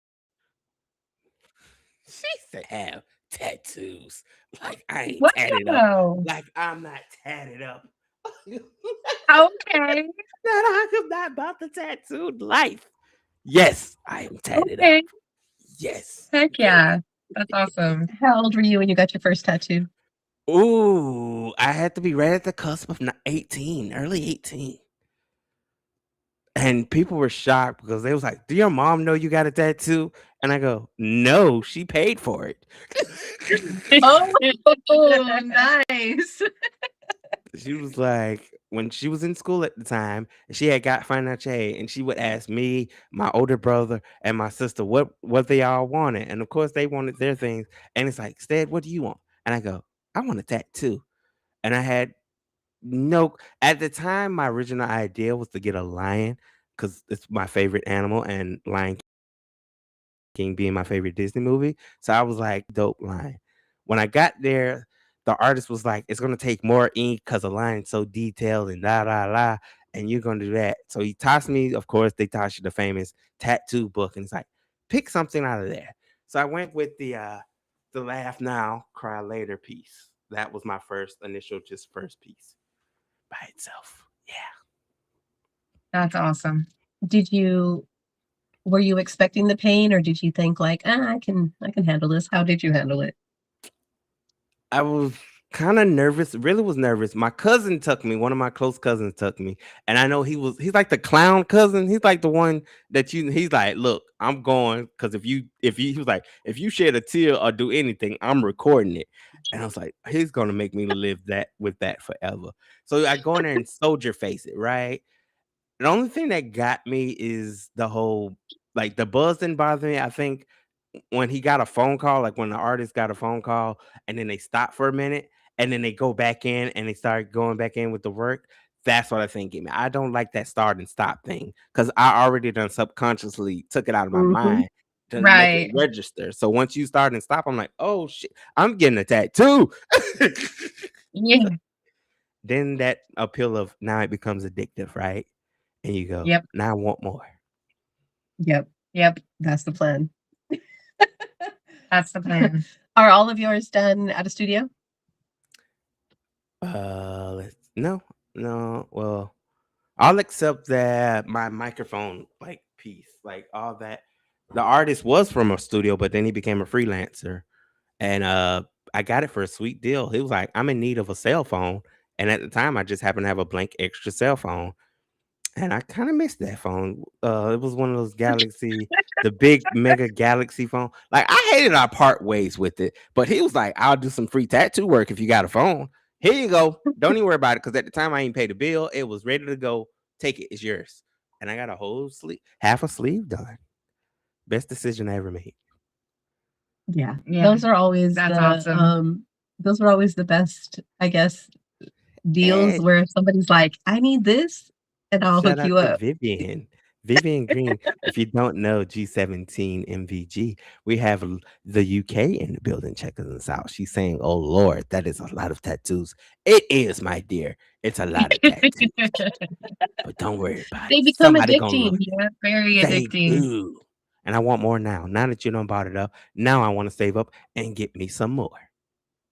[SPEAKER 2] She said have tattoos. Like I ain't
[SPEAKER 4] What?
[SPEAKER 2] tatted up. Like I'm not tatted up.
[SPEAKER 4] Okay.
[SPEAKER 2] That I'm not about the tattooed life. Yes, I am tatted
[SPEAKER 4] Okay.
[SPEAKER 2] up. Yes.
[SPEAKER 4] Heck yeah. That's awesome.
[SPEAKER 3] How old were you when you got your first tattoo?
[SPEAKER 2] Ooh, I had to be right at the cusp of 18, early 18. And people were shocked because they was like, "Do your mom know you got a tattoo?" And I go, "No, she paid for it."
[SPEAKER 3] Oh, nice.
[SPEAKER 2] She was like, when she was in school at the time, she had got financial aid, and she would ask me, my older brother, and my sister what they all wanted, and of course they wanted their things. And it's like, "Stead, what do you want?" And I go, "I want a tattoo." And I had no at the time. My original idea was to get a lion because it's my favorite animal, and Lion King being my favorite Disney movie. So I was like, dope lion. When I got there, the artist was like, it's gonna take more ink because the line's so detailed and la la la, and you're gonna do that. So he tossed me, of course, they toss you the famous tattoo book, and it's like, pick something out of there. So I went with the laugh now, cry later piece. That was my first first piece by itself. Yeah.
[SPEAKER 4] That's awesome.
[SPEAKER 3] Were you expecting the pain, or did you think like, I can handle this? How did you handle it?
[SPEAKER 2] I was kind of nervous, really was nervous. My cousin took me, one of my close cousins took me, and I know he's like the clown cousin. He's like the one that he's like, look, I'm going because he was like, if you shed a tear or do anything, I'm recording it. And I was like, he's gonna make me live that with that forever. So I go in there and soldier face it, right? The only thing that got me is the whole like the buzz didn't bother me. I think when he got a phone call, like when the artist got a phone call and then they stop for a minute and then they go back in and they start going back in with the work. That's what I think get me. I don't like that start and stop thing because I already done subconsciously took it out of my
[SPEAKER 3] Mhm.
[SPEAKER 2] mind to make it
[SPEAKER 4] Right.
[SPEAKER 2] register. So once you start and stop, I'm like, oh shit, I'm getting a tattoo.
[SPEAKER 4] Yeah.
[SPEAKER 2] Then that appeal of now it becomes addictive, right? And you go,
[SPEAKER 4] Yep.
[SPEAKER 2] now I want more.
[SPEAKER 3] Yep, that's the plan.
[SPEAKER 4] That's the plan.
[SPEAKER 3] Are all of yours done at a studio?
[SPEAKER 2] No. Well, I'll accept that my microphone like piece, like all that. The artist was from a studio, but then he became a freelancer, and I got it for a sweet deal. He was like, "I'm in need of a cell phone," and at the time, I just happened to have a blank extra cell phone, and I kind of missed that phone. It was one of those Galaxy, the big mega Galaxy phone. Like I hated our part ways with it, but he was like, "I'll do some free tattoo work if you got a phone. Here you go. Don't even worry about it." Because at the time I ain't paid the bill, it was ready to go. Take it, it's yours. And I got a whole sleeve, half a sleeve done. Best decision I ever made.
[SPEAKER 3] Yeah.
[SPEAKER 4] Yeah.
[SPEAKER 3] Those are always
[SPEAKER 4] That's awesome.
[SPEAKER 3] those are always the best, I guess, deals
[SPEAKER 2] And
[SPEAKER 3] where somebody's like, I need this, and I'll
[SPEAKER 2] shout
[SPEAKER 3] hook
[SPEAKER 2] out
[SPEAKER 3] you
[SPEAKER 2] to
[SPEAKER 3] up.
[SPEAKER 2] Vivian. Vivian Green. If you don't know G17 MVG, we have the UK in the building. Check us out. She's saying, "Oh Lord, that is a lot of tattoos." It is, my dear. It's a lot of tattoos. But don't worry about it.
[SPEAKER 3] They become
[SPEAKER 2] Somebody gonna
[SPEAKER 3] addicting.
[SPEAKER 2] look.
[SPEAKER 4] Yeah, very
[SPEAKER 2] They
[SPEAKER 4] addicting.
[SPEAKER 2] do. And I want more now. Now that you done bought it up, now I want to save up and get me some more.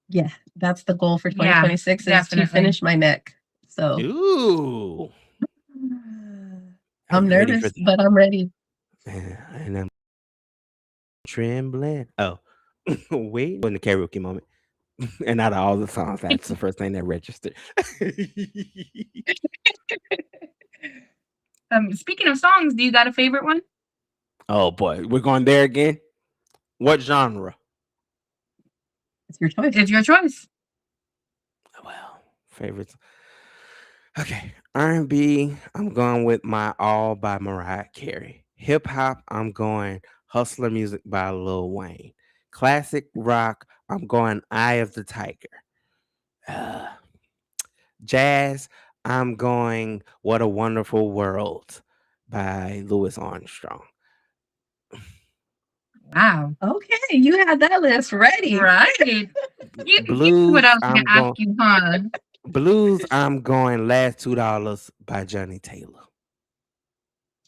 [SPEAKER 3] Yeah, that's the goal for
[SPEAKER 4] Yeah,
[SPEAKER 3] 2026 is to
[SPEAKER 4] definitely.
[SPEAKER 3] finish my neck. So
[SPEAKER 2] Ooh. Are
[SPEAKER 3] I'm
[SPEAKER 2] you ready for
[SPEAKER 3] nervous, but I'm ready.
[SPEAKER 2] and I'm trembling. Oh, wait in the karaoke moment. And out of all the songs, that's the first thing that registered.
[SPEAKER 4] Speaking of songs, do you got a favorite one?
[SPEAKER 2] Oh boy, we're going there again. What genre?
[SPEAKER 3] It's your choice.
[SPEAKER 4] It's your choice.
[SPEAKER 2] Well, favorites. Okay, R&B. I'm going with My All by Mariah Carey. Hip hop. I'm going Hustler Music by Lil Wayne. Classic rock. I'm going Eye of the Tiger. Uh, Jazz. I'm going What a Wonderful World by Louis Armstrong.
[SPEAKER 4] Wow.
[SPEAKER 3] Okay, you had that list ready.
[SPEAKER 4] Right. You knew
[SPEAKER 2] Blues.
[SPEAKER 4] what I was going
[SPEAKER 2] I'm
[SPEAKER 4] to ask
[SPEAKER 2] going
[SPEAKER 4] you, huh?
[SPEAKER 2] Blues. I'm going Last $2 by Johnny Taylor.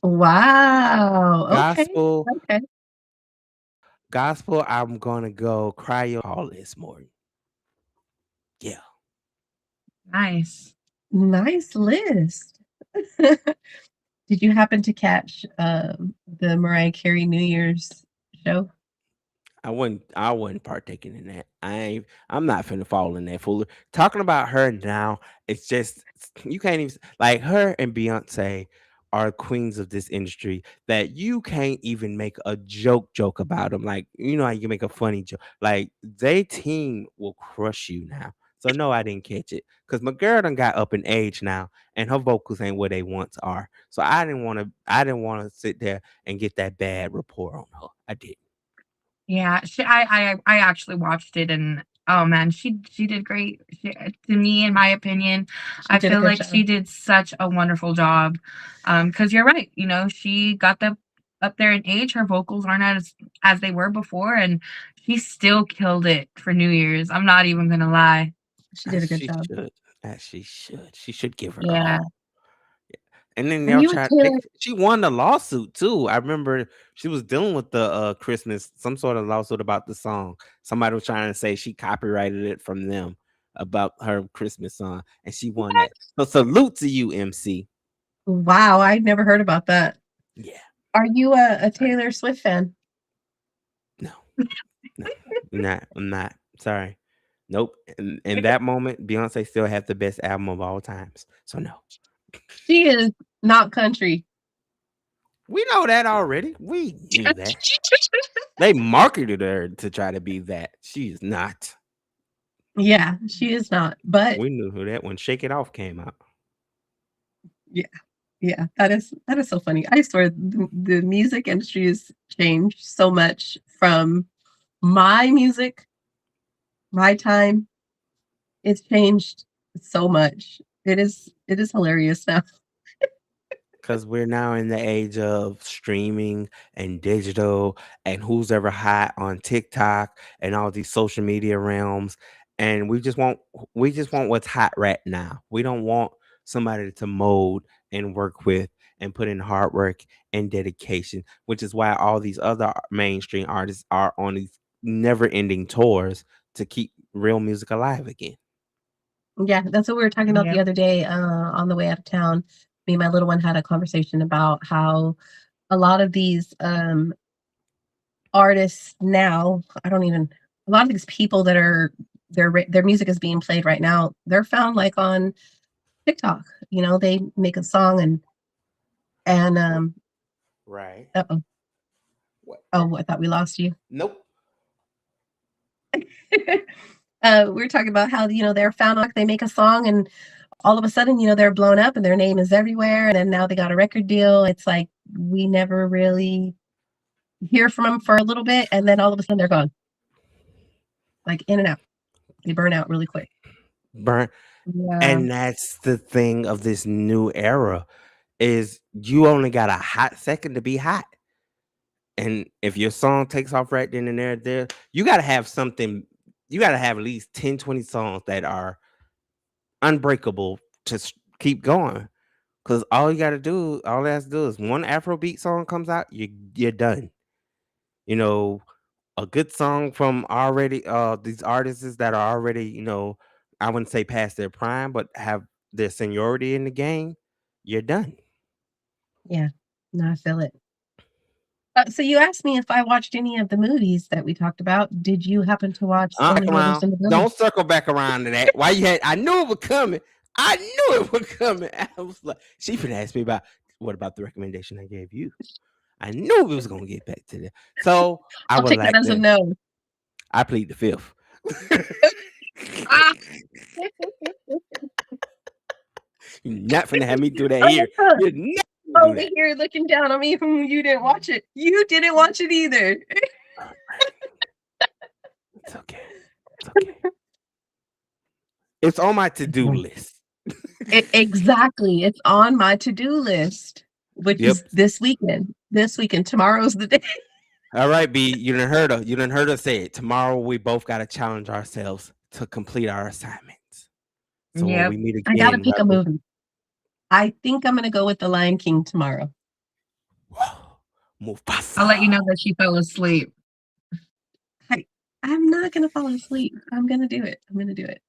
[SPEAKER 3] Wow. Okay.
[SPEAKER 2] Gospel.
[SPEAKER 3] Okay.
[SPEAKER 2] Gospel. I'm gonna go Cry Your All This Morning. Yeah.
[SPEAKER 4] Nice.
[SPEAKER 3] Nice list. Did you happen to catch the Mariah Carey New Year's show?
[SPEAKER 2] I wasn't partaking in that. I'm not finna fall in that fooler. Talking about her now, it's just you can't even like her and Beyonce are queens of this industry that you can't even make a joke about them. Like, you know how you can make a funny joke. Like they team will crush you now. So no, I didn't catch it. Because my girl done got up in age now and her vocals ain't where they once are. So I didn't wanna sit there and get that bad rapport on her. I didn't.
[SPEAKER 4] Yeah, I actually watched it, and oh man, she did great. To me, in my opinion,
[SPEAKER 3] She
[SPEAKER 4] I
[SPEAKER 3] did a
[SPEAKER 4] feel
[SPEAKER 3] good
[SPEAKER 4] like
[SPEAKER 3] job.
[SPEAKER 4] she did such a wonderful job. Because you're right, she got up there in age. Her vocals aren't as they were before, and she still killed it for New Year's. I'm not even gonna lie.
[SPEAKER 3] She did a good
[SPEAKER 2] She
[SPEAKER 3] job.
[SPEAKER 2] should. As she should. She should give her a
[SPEAKER 4] Yeah.
[SPEAKER 2] hug. And then
[SPEAKER 3] Are
[SPEAKER 2] they'll
[SPEAKER 3] you a
[SPEAKER 2] try.
[SPEAKER 3] Taylor?
[SPEAKER 2] She won the lawsuit too. I remember she was dealing with the Christmas, some sort of lawsuit about the song. Somebody was trying to say she copyrighted it from them about her Christmas song, and she won that. So salute to you, MC.
[SPEAKER 3] Wow, I'd never heard about that.
[SPEAKER 2] Yeah.
[SPEAKER 3] Are you a Taylor Swift fan?
[SPEAKER 2] No. No. I'm not. Sorry. Nope. In that moment, Beyonce still had the best album of all times. So no.
[SPEAKER 3] She is not country.
[SPEAKER 2] We know that already. We knew that. They marketed her to try to be that. She is not.
[SPEAKER 3] Yeah, she is not. But
[SPEAKER 2] We knew who that when Shake It Off came out.
[SPEAKER 3] yeah, that is so funny. I swear the music industry has changed so much from my music, my time. It's changed so much. It is hilarious now.
[SPEAKER 2] Because we're now in the age of streaming and digital and who's ever hot on TikTok and all these social media realms. And we just want what's hot right now. We don't want somebody to mold and work with and put in hard work and dedication, which is why all these other mainstream artists are on these never-ending tours to keep real music alive again.
[SPEAKER 3] Yeah, that's what we were talking about the
[SPEAKER 4] Yep.
[SPEAKER 3] other day on the way out of town. Me and my little one had a conversation about how a lot of these artists now, a lot of these people that are their music is being played right now, they're found like on TikTok. You know, they make a song and
[SPEAKER 2] Right.
[SPEAKER 3] uh-oh.
[SPEAKER 2] What?
[SPEAKER 3] Oh, I thought we lost you.
[SPEAKER 2] Nope.
[SPEAKER 3] We were talking about how, you know, they're found like they make a song and all of a sudden, you know, they're blown up and their name is everywhere and then now they got a record deal. It's like we never really hear from them for a little bit and then all of a sudden they're gone. Like in and out. They burn out really quick.
[SPEAKER 2] Burn.
[SPEAKER 4] Yeah.
[SPEAKER 2] And that's the thing of this new era is you only got a hot second to be hot. And if your song takes off right then and there, you got to have something. You got to have at least 10, 20 songs that are unbreakable to keep going. Because all it has to do is one Afrobeat song comes out, you're done. You know, a good song from already these artists that are already, I wouldn't say past their prime, but have their seniority in the game, you're done.
[SPEAKER 3] Yeah. No, I feel it. So you asked me if I watched any of the movies that we talked about. Did you happen to watch Only Murders in the Building?
[SPEAKER 2] Don't circle back around to that. I knew it was coming. I knew it was coming. I was like, she finna ask me about what about the recommendation I gave you. I knew we was gonna get back to that. So I
[SPEAKER 3] I'll
[SPEAKER 2] would
[SPEAKER 3] take
[SPEAKER 2] like
[SPEAKER 3] that as a
[SPEAKER 2] to.
[SPEAKER 3] no.
[SPEAKER 2] I plead the fifth.
[SPEAKER 4] Ah,
[SPEAKER 2] You're not finna have me do that
[SPEAKER 3] Oh,
[SPEAKER 2] here.
[SPEAKER 3] look.
[SPEAKER 2] You're not gonna do
[SPEAKER 3] Over
[SPEAKER 2] that.
[SPEAKER 3] here looking down on me from you didn't watch it. You didn't watch it either.
[SPEAKER 2] It's okay. It's okay. It's on my to-do list.
[SPEAKER 3] Exactly. It's on my to-do list, which
[SPEAKER 2] Yep.
[SPEAKER 3] is this weekend. This weekend. Tomorrow's the day.
[SPEAKER 2] All right, B. You done heard us say it. Tomorrow we both gotta challenge ourselves to complete our assignments. So when
[SPEAKER 4] Yep.
[SPEAKER 2] we meet
[SPEAKER 3] I gotta
[SPEAKER 2] again,
[SPEAKER 3] pick a movie. I think I'm gonna go with The Lion King tomorrow.
[SPEAKER 2] Mufasa.
[SPEAKER 4] I'll let you know that she fell asleep.
[SPEAKER 3] I'm not gonna fall asleep. I'm gonna do it. I'm gonna do it.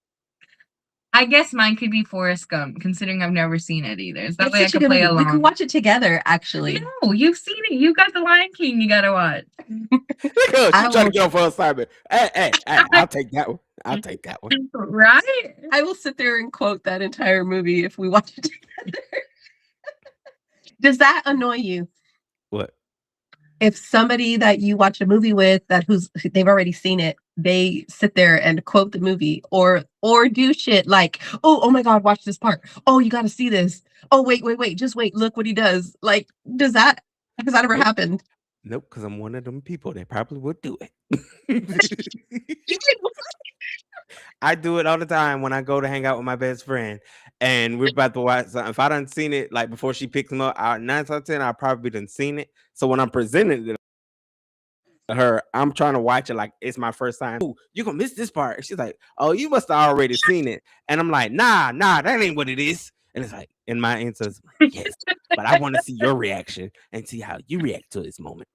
[SPEAKER 4] I guess mine could be Forrest Gump, considering I've never seen it either. So that
[SPEAKER 3] It's
[SPEAKER 4] way I
[SPEAKER 3] such a
[SPEAKER 4] can
[SPEAKER 3] good
[SPEAKER 4] play
[SPEAKER 3] movie. We
[SPEAKER 4] along.
[SPEAKER 3] could watch it together, actually.
[SPEAKER 4] No, you've seen it. You got The Lion King. You gotta watch.
[SPEAKER 2] Look at her.
[SPEAKER 3] I
[SPEAKER 2] She trying to
[SPEAKER 3] will-
[SPEAKER 2] get on for assignment. Hey, I'll take that one. I'll take that one.
[SPEAKER 4] Right?
[SPEAKER 3] I will sit there and quote that entire movie if we watch it together. Does that annoy you?
[SPEAKER 2] What?
[SPEAKER 3] If somebody that you watch a movie with they've already seen it, they sit there and quote the movie or do shit like, oh my God, watch this part. Oh, you got to see this. Oh, wait, just wait. Look what he does. Like, has that ever happened?
[SPEAKER 2] Nope, because I'm one of them people that probably would do it. I do it all the time when I go to hang out with my best friend and we're about to watch something. If I done seen it like before she picks them up, 9 out of 10, I probably done seen it. So when I'm presenting it, her, I'm trying to watch it like it's my first time. Ooh, you gonna miss this part. And she's like, oh, you must have already seen it. And I'm like, nah, that ain't what it is. And it's like, and my answer is yes, but I want to see your reaction and see how you react to this moment.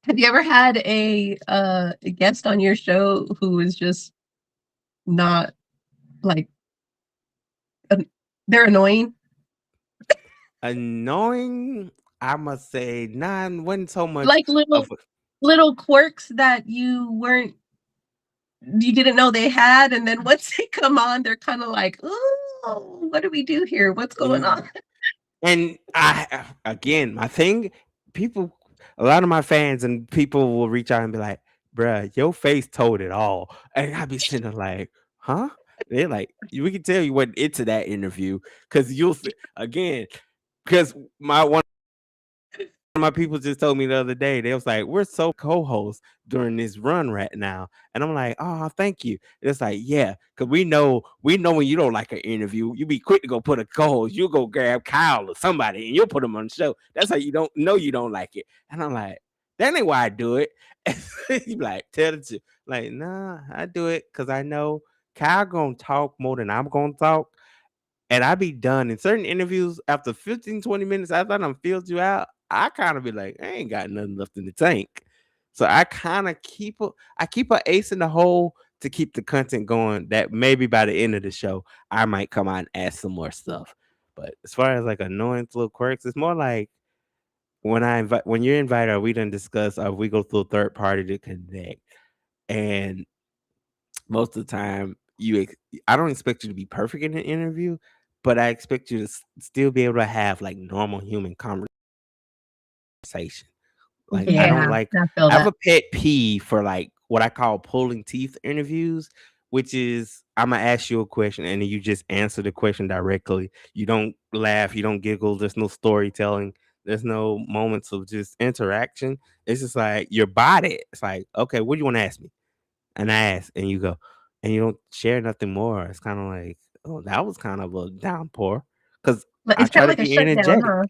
[SPEAKER 3] Have you ever had a guest on your show who was just not like they're annoying?
[SPEAKER 2] Annoying, I must say, wasn't so much
[SPEAKER 3] Like
[SPEAKER 2] of
[SPEAKER 3] little quirks that you didn't know they had, and then once they come on, they're kind of like, oh, what do we do here? What's going on?
[SPEAKER 2] And again, my thing, people, a lot of my fans and people will reach out and be like, bruh, your face told it all. And I'd be sitting there like, huh? They're like, we can tell you what into that interview because you'll see again, because one of my people just told me the other day, they was like, we're so co-hosts during this run right now. And I'm like, oh, thank you. And it's like, yeah, because we know when you don't like an interview, you be quick to go put a co-host. You'll go grab Kyle or somebody and you'll put them on the show. That's how you don't know you don't like it. And I'm like, that ain't why I do it. You be like, tell the truth. Like, nah, I do it because I know Kyle gonna talk more than I'm gonna talk. And I be done in certain interviews after 15, 20 minutes after I done filled you out. I kind of be like, I ain't got nothing left in the tank. So I kind of keep a ace in the hole to keep the content going. That maybe by the end of the show, I might come out and ask some more stuff. But as far as like annoying little quirks, it's more like when you're invited, or we done discuss, or we go through a third party to connect, and most of the time I don't expect you to be perfect in an interview, but I expect you to still be able to have like normal human conversation. Like I don't
[SPEAKER 3] Yeah,
[SPEAKER 2] like
[SPEAKER 3] I feel
[SPEAKER 2] I have
[SPEAKER 3] that.
[SPEAKER 2] a pet peeve for like what I call pulling teeth interviews, which is I'm gonna ask you a question and then you just answer the question directly. You don't laugh, you don't giggle, there's no storytelling, there's no moments of just interaction. It's just like your body. It's like, okay, what do you want to ask me? And I ask, and you go, and you don't share nothing more. It's kind of like, oh, that was kind of a downpour because
[SPEAKER 3] But
[SPEAKER 2] I
[SPEAKER 3] it's kind
[SPEAKER 2] try
[SPEAKER 3] of
[SPEAKER 2] to
[SPEAKER 3] like a
[SPEAKER 2] be
[SPEAKER 3] shutdown,
[SPEAKER 2] energetic.
[SPEAKER 3] huh?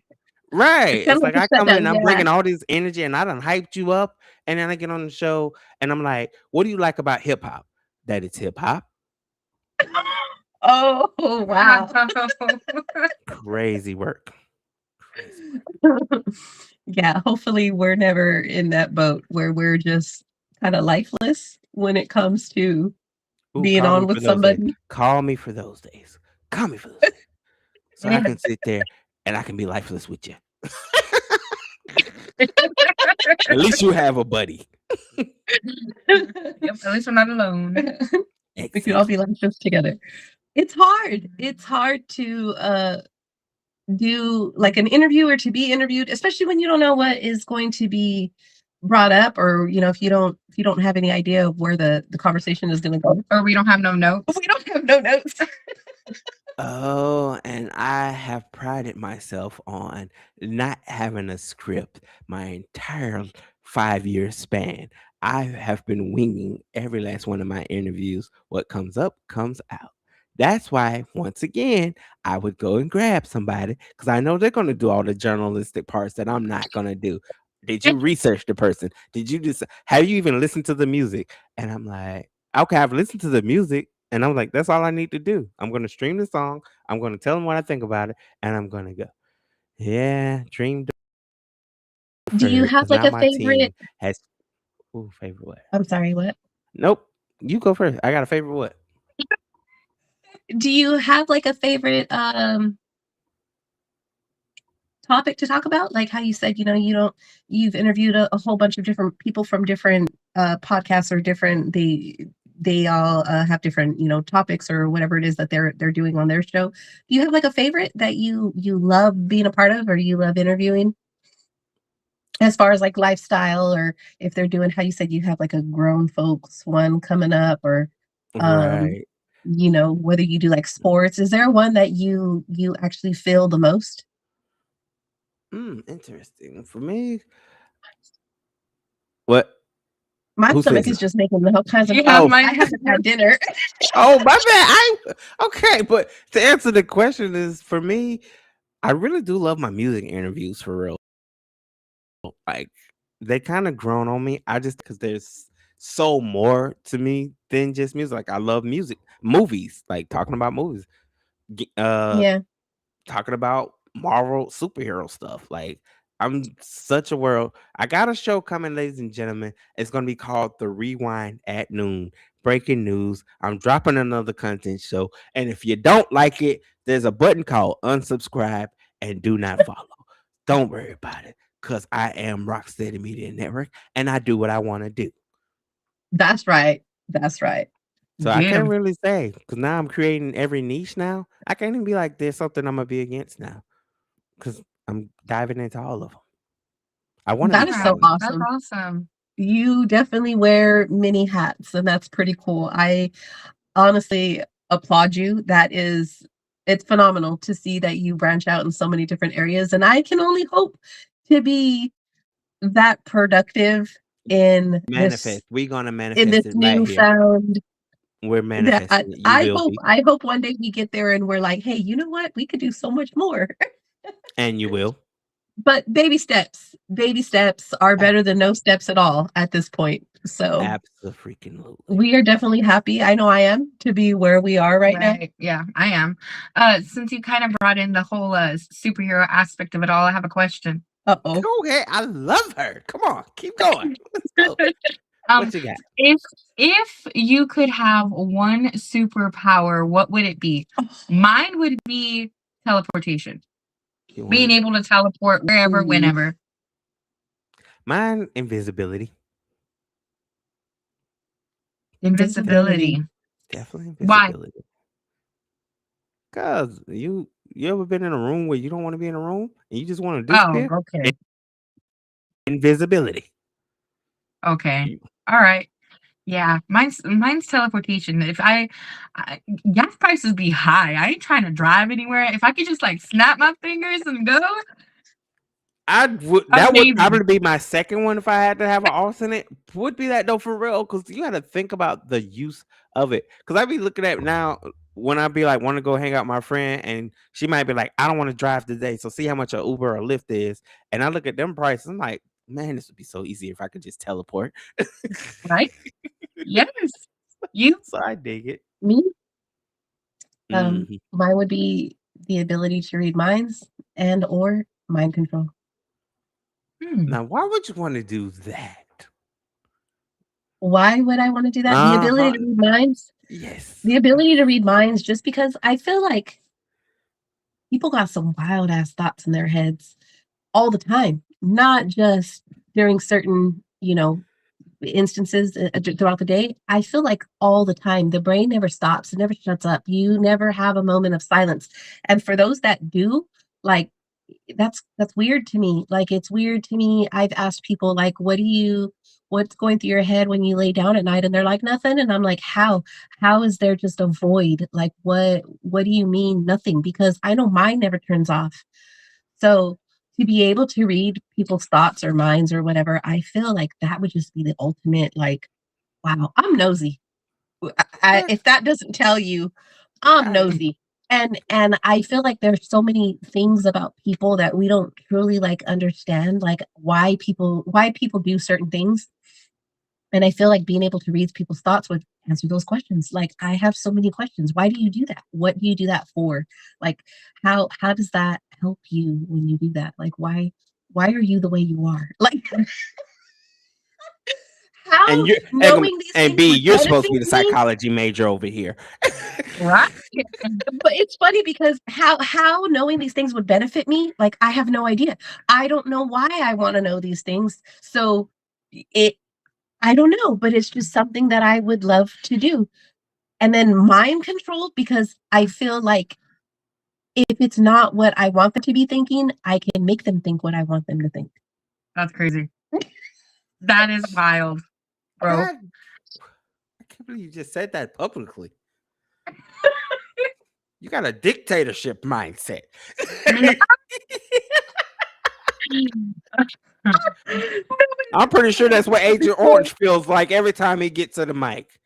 [SPEAKER 2] Right.
[SPEAKER 3] It's kind
[SPEAKER 2] It's
[SPEAKER 3] of like
[SPEAKER 2] like
[SPEAKER 3] a
[SPEAKER 2] I come in,
[SPEAKER 3] shutdown.
[SPEAKER 2] I'm
[SPEAKER 3] Yeah.
[SPEAKER 2] bringing all this energy and I done hyped you up. And then I get on the show and I'm like, what do you like about hip hop? That it's hip hop.
[SPEAKER 3] Oh wow.
[SPEAKER 2] Crazy work. Crazy work.
[SPEAKER 3] Yeah, hopefully we're never in that boat where we're just kind of lifeless when it comes to
[SPEAKER 2] Ooh,
[SPEAKER 3] being
[SPEAKER 2] call me
[SPEAKER 3] on
[SPEAKER 2] for
[SPEAKER 3] with
[SPEAKER 2] those days.
[SPEAKER 3] somebody.
[SPEAKER 2] Call me for those days. Call me for those days. So I can sit there and I can be lifeless with you. At least you have a buddy.
[SPEAKER 4] Yep, at least we're not alone.
[SPEAKER 3] We could all be lifeless together. It's hard. It's hard to do like an interview or to be interviewed, especially when you don't know what is going to be brought up, or if you don't have any idea of where the conversation is going to go.
[SPEAKER 4] Or we don't have no notes.
[SPEAKER 3] We don't have no notes.
[SPEAKER 2] Oh, and I have prided myself on not having a script my entire 5 year span. I have been winging every last one of my interviews. What comes up comes out. That's why, once again, I would go and grab somebody because I know they're going to do all the journalistic parts that I'm not going to do. Did you research the person? Did you just have you even listened to the music? And I'm like, okay, I've listened to the music. And I'm like, that's all I need to do. I'm going to stream the song. I'm going to tell them what I think about it. And I'm going to go, yeah, dream
[SPEAKER 3] Do you
[SPEAKER 2] deferred.
[SPEAKER 3] have
[SPEAKER 2] Because
[SPEAKER 3] like
[SPEAKER 2] now
[SPEAKER 3] a
[SPEAKER 2] my
[SPEAKER 3] favorite?
[SPEAKER 2] team has, ooh, favorite what?
[SPEAKER 3] I'm sorry, what?
[SPEAKER 2] Nope. You go first. I got a favorite what?
[SPEAKER 3] Do you have like a favorite topic to talk about? Like how you said, you've interviewed a whole bunch of different people from different podcasts, or different they all have different topics or whatever it is that they're doing on their show. Do you have like a favorite that you love being a part of, or you love interviewing, as far as like lifestyle, or if they're doing, how you said you have like a grown folks one coming up, or um
[SPEAKER 2] Right.
[SPEAKER 3] whether you do like sports? Is there one that you actually feel the most?
[SPEAKER 2] Interesting. For me, what?
[SPEAKER 3] My
[SPEAKER 2] Who
[SPEAKER 3] stomach
[SPEAKER 2] says
[SPEAKER 3] is
[SPEAKER 2] it?
[SPEAKER 3] just making all kinds of
[SPEAKER 4] You
[SPEAKER 3] noises.
[SPEAKER 4] have
[SPEAKER 2] Oh,
[SPEAKER 3] I
[SPEAKER 4] mine.
[SPEAKER 3] haven't had dinner.
[SPEAKER 2] oh, my bad. Okay. But to answer the question is for me, I really do love my music interviews for real. like they kind of grown on me. I just because there's so more to me than just music. Like I love music, movies, like talking about movies, g- uh,
[SPEAKER 3] Yeah.
[SPEAKER 2] talking about Marvel superhero stuff. Like I'm such a world. I got a show coming, ladies and gentlemen. It's gonna be called The Rewind at Noon. Breaking news. I'm dropping another content show. And if you don't like it, there's a button called unsubscribe and do not follow. Don't worry about it. Cause I am Rocksteady Media Network and I do what I want to do.
[SPEAKER 3] That's right. That's right.
[SPEAKER 2] So I
[SPEAKER 4] Get
[SPEAKER 2] can't
[SPEAKER 4] 'em.
[SPEAKER 2] really say because now I'm creating every niche now. I can't even be like there's something I'm gonna be against now. Because I'm diving into all of them. I want to be
[SPEAKER 3] That is
[SPEAKER 4] Yeah,
[SPEAKER 3] so
[SPEAKER 2] proud.
[SPEAKER 4] that's
[SPEAKER 3] awesome.
[SPEAKER 4] awesome.
[SPEAKER 3] You definitely wear many hats, and that's pretty cool. I honestly applaud you. It's phenomenal to see that you branch out in so many different areas, and I can only hope to be that productive in
[SPEAKER 2] Manifest. We're gonna
[SPEAKER 3] this
[SPEAKER 2] manifest it right here.
[SPEAKER 3] newfound
[SPEAKER 2] We're
[SPEAKER 3] that
[SPEAKER 2] manifesting it. You will be.
[SPEAKER 3] I hope one day we get there and we're like, hey, you know what? We could do so much more.
[SPEAKER 2] And you will.
[SPEAKER 3] But baby steps. Baby steps are better than no steps at all at this point. So
[SPEAKER 2] Absolutely.
[SPEAKER 3] we are definitely happy. I know I am to be where we are right now.
[SPEAKER 4] Right. Yeah, I am. Since you kind of brought in the whole superhero aspect of it all, I have a question.
[SPEAKER 3] Uh-oh.
[SPEAKER 2] Go ahead. I love her. Come on. Keep going. Let's go.
[SPEAKER 4] Um,
[SPEAKER 2] What you got?
[SPEAKER 4] if you could have one superpower, what would it be? Mine would be teleportation.
[SPEAKER 2] You
[SPEAKER 4] Being
[SPEAKER 2] want
[SPEAKER 4] able to teleport wherever,
[SPEAKER 3] Ooh.
[SPEAKER 4] whenever.
[SPEAKER 2] mine? Invisibility.
[SPEAKER 4] Invisibility.
[SPEAKER 2] Definitely
[SPEAKER 4] Why?
[SPEAKER 2] invisibility. Cause you ever been in a room where you don't want to be in a room and you just want to
[SPEAKER 4] Oh,
[SPEAKER 2] disappear?
[SPEAKER 4] okay.
[SPEAKER 2] Invisibility.
[SPEAKER 4] Okay.
[SPEAKER 2] You-
[SPEAKER 4] All right. Yeah, mine's teleportation. Gas prices be high. I ain't trying to drive anywhere. If I could just like snap my fingers and go,
[SPEAKER 2] that would
[SPEAKER 4] amazing.
[SPEAKER 2] probably be my second one if I had to have an alternate. Would be that though for real? Because you got to think about the use of it. Because I be looking at now when I be like want to go hang out with my friend and she might be like I don't want to drive today, so see how much a Uber or Lyft is, and I look at them prices. I'm like, man, this would be so easy if I could just teleport.
[SPEAKER 4] Right? Yes. You
[SPEAKER 2] So I dig it.
[SPEAKER 3] Me?
[SPEAKER 2] Mhm.
[SPEAKER 3] Mine would be the ability to read minds and or mind control.
[SPEAKER 2] Now, why would you want to do that?
[SPEAKER 3] Why would I want to do that? The ability
[SPEAKER 2] Uh-huh.
[SPEAKER 3] to read minds?
[SPEAKER 2] Yes.
[SPEAKER 3] The ability to read minds just because I feel like people got some wild ass thoughts in their heads all the time, not just during certain, instances throughout the day. I feel like all the time the brain never stops, it never shuts up. You never have a moment of silence. And for those that do, like that's weird to me. Like it's weird to me. I've asked people like, what's going through your head when you lay down at night? And they're like, nothing. And I'm like, how is there just a void? Like what do you mean nothing? Because I know mine never turns off. So to be able to read people's thoughts or minds or whatever, I feel like that would just be the ultimate, like, wow, I'm nosy. If that doesn't tell you, I'm
[SPEAKER 2] I-
[SPEAKER 3] nosy. And I feel like there's so many things about people that we don't truly like understand, like why people do certain things. And I feel like being able to read people's thoughts would answer those questions. Like I have so many questions. Why do you do that? What do you do that for? Like how does that help you when you do that? Like why are you the way you are? Like how
[SPEAKER 2] and you're
[SPEAKER 3] knowing these
[SPEAKER 2] and
[SPEAKER 3] things
[SPEAKER 2] B,
[SPEAKER 3] would
[SPEAKER 2] you're supposed to be
[SPEAKER 3] benefit
[SPEAKER 2] the
[SPEAKER 3] me.
[SPEAKER 2] psychology major over here.
[SPEAKER 4] right?
[SPEAKER 3] But it's funny because how knowing these things would benefit me, like I have no idea. I don't know why I want to know these things. So it I don't know, but it's just something that I would love to do. And then mind control because I feel like if it's not what I want them to be thinking, I can make them think what I want them to think.
[SPEAKER 4] That's crazy. That is wild, bro.
[SPEAKER 2] God, I can't believe you just said that publicly. You got a dictatorship mindset. I'm pretty sure that's what Agent Orange feels like every time he gets to the mic.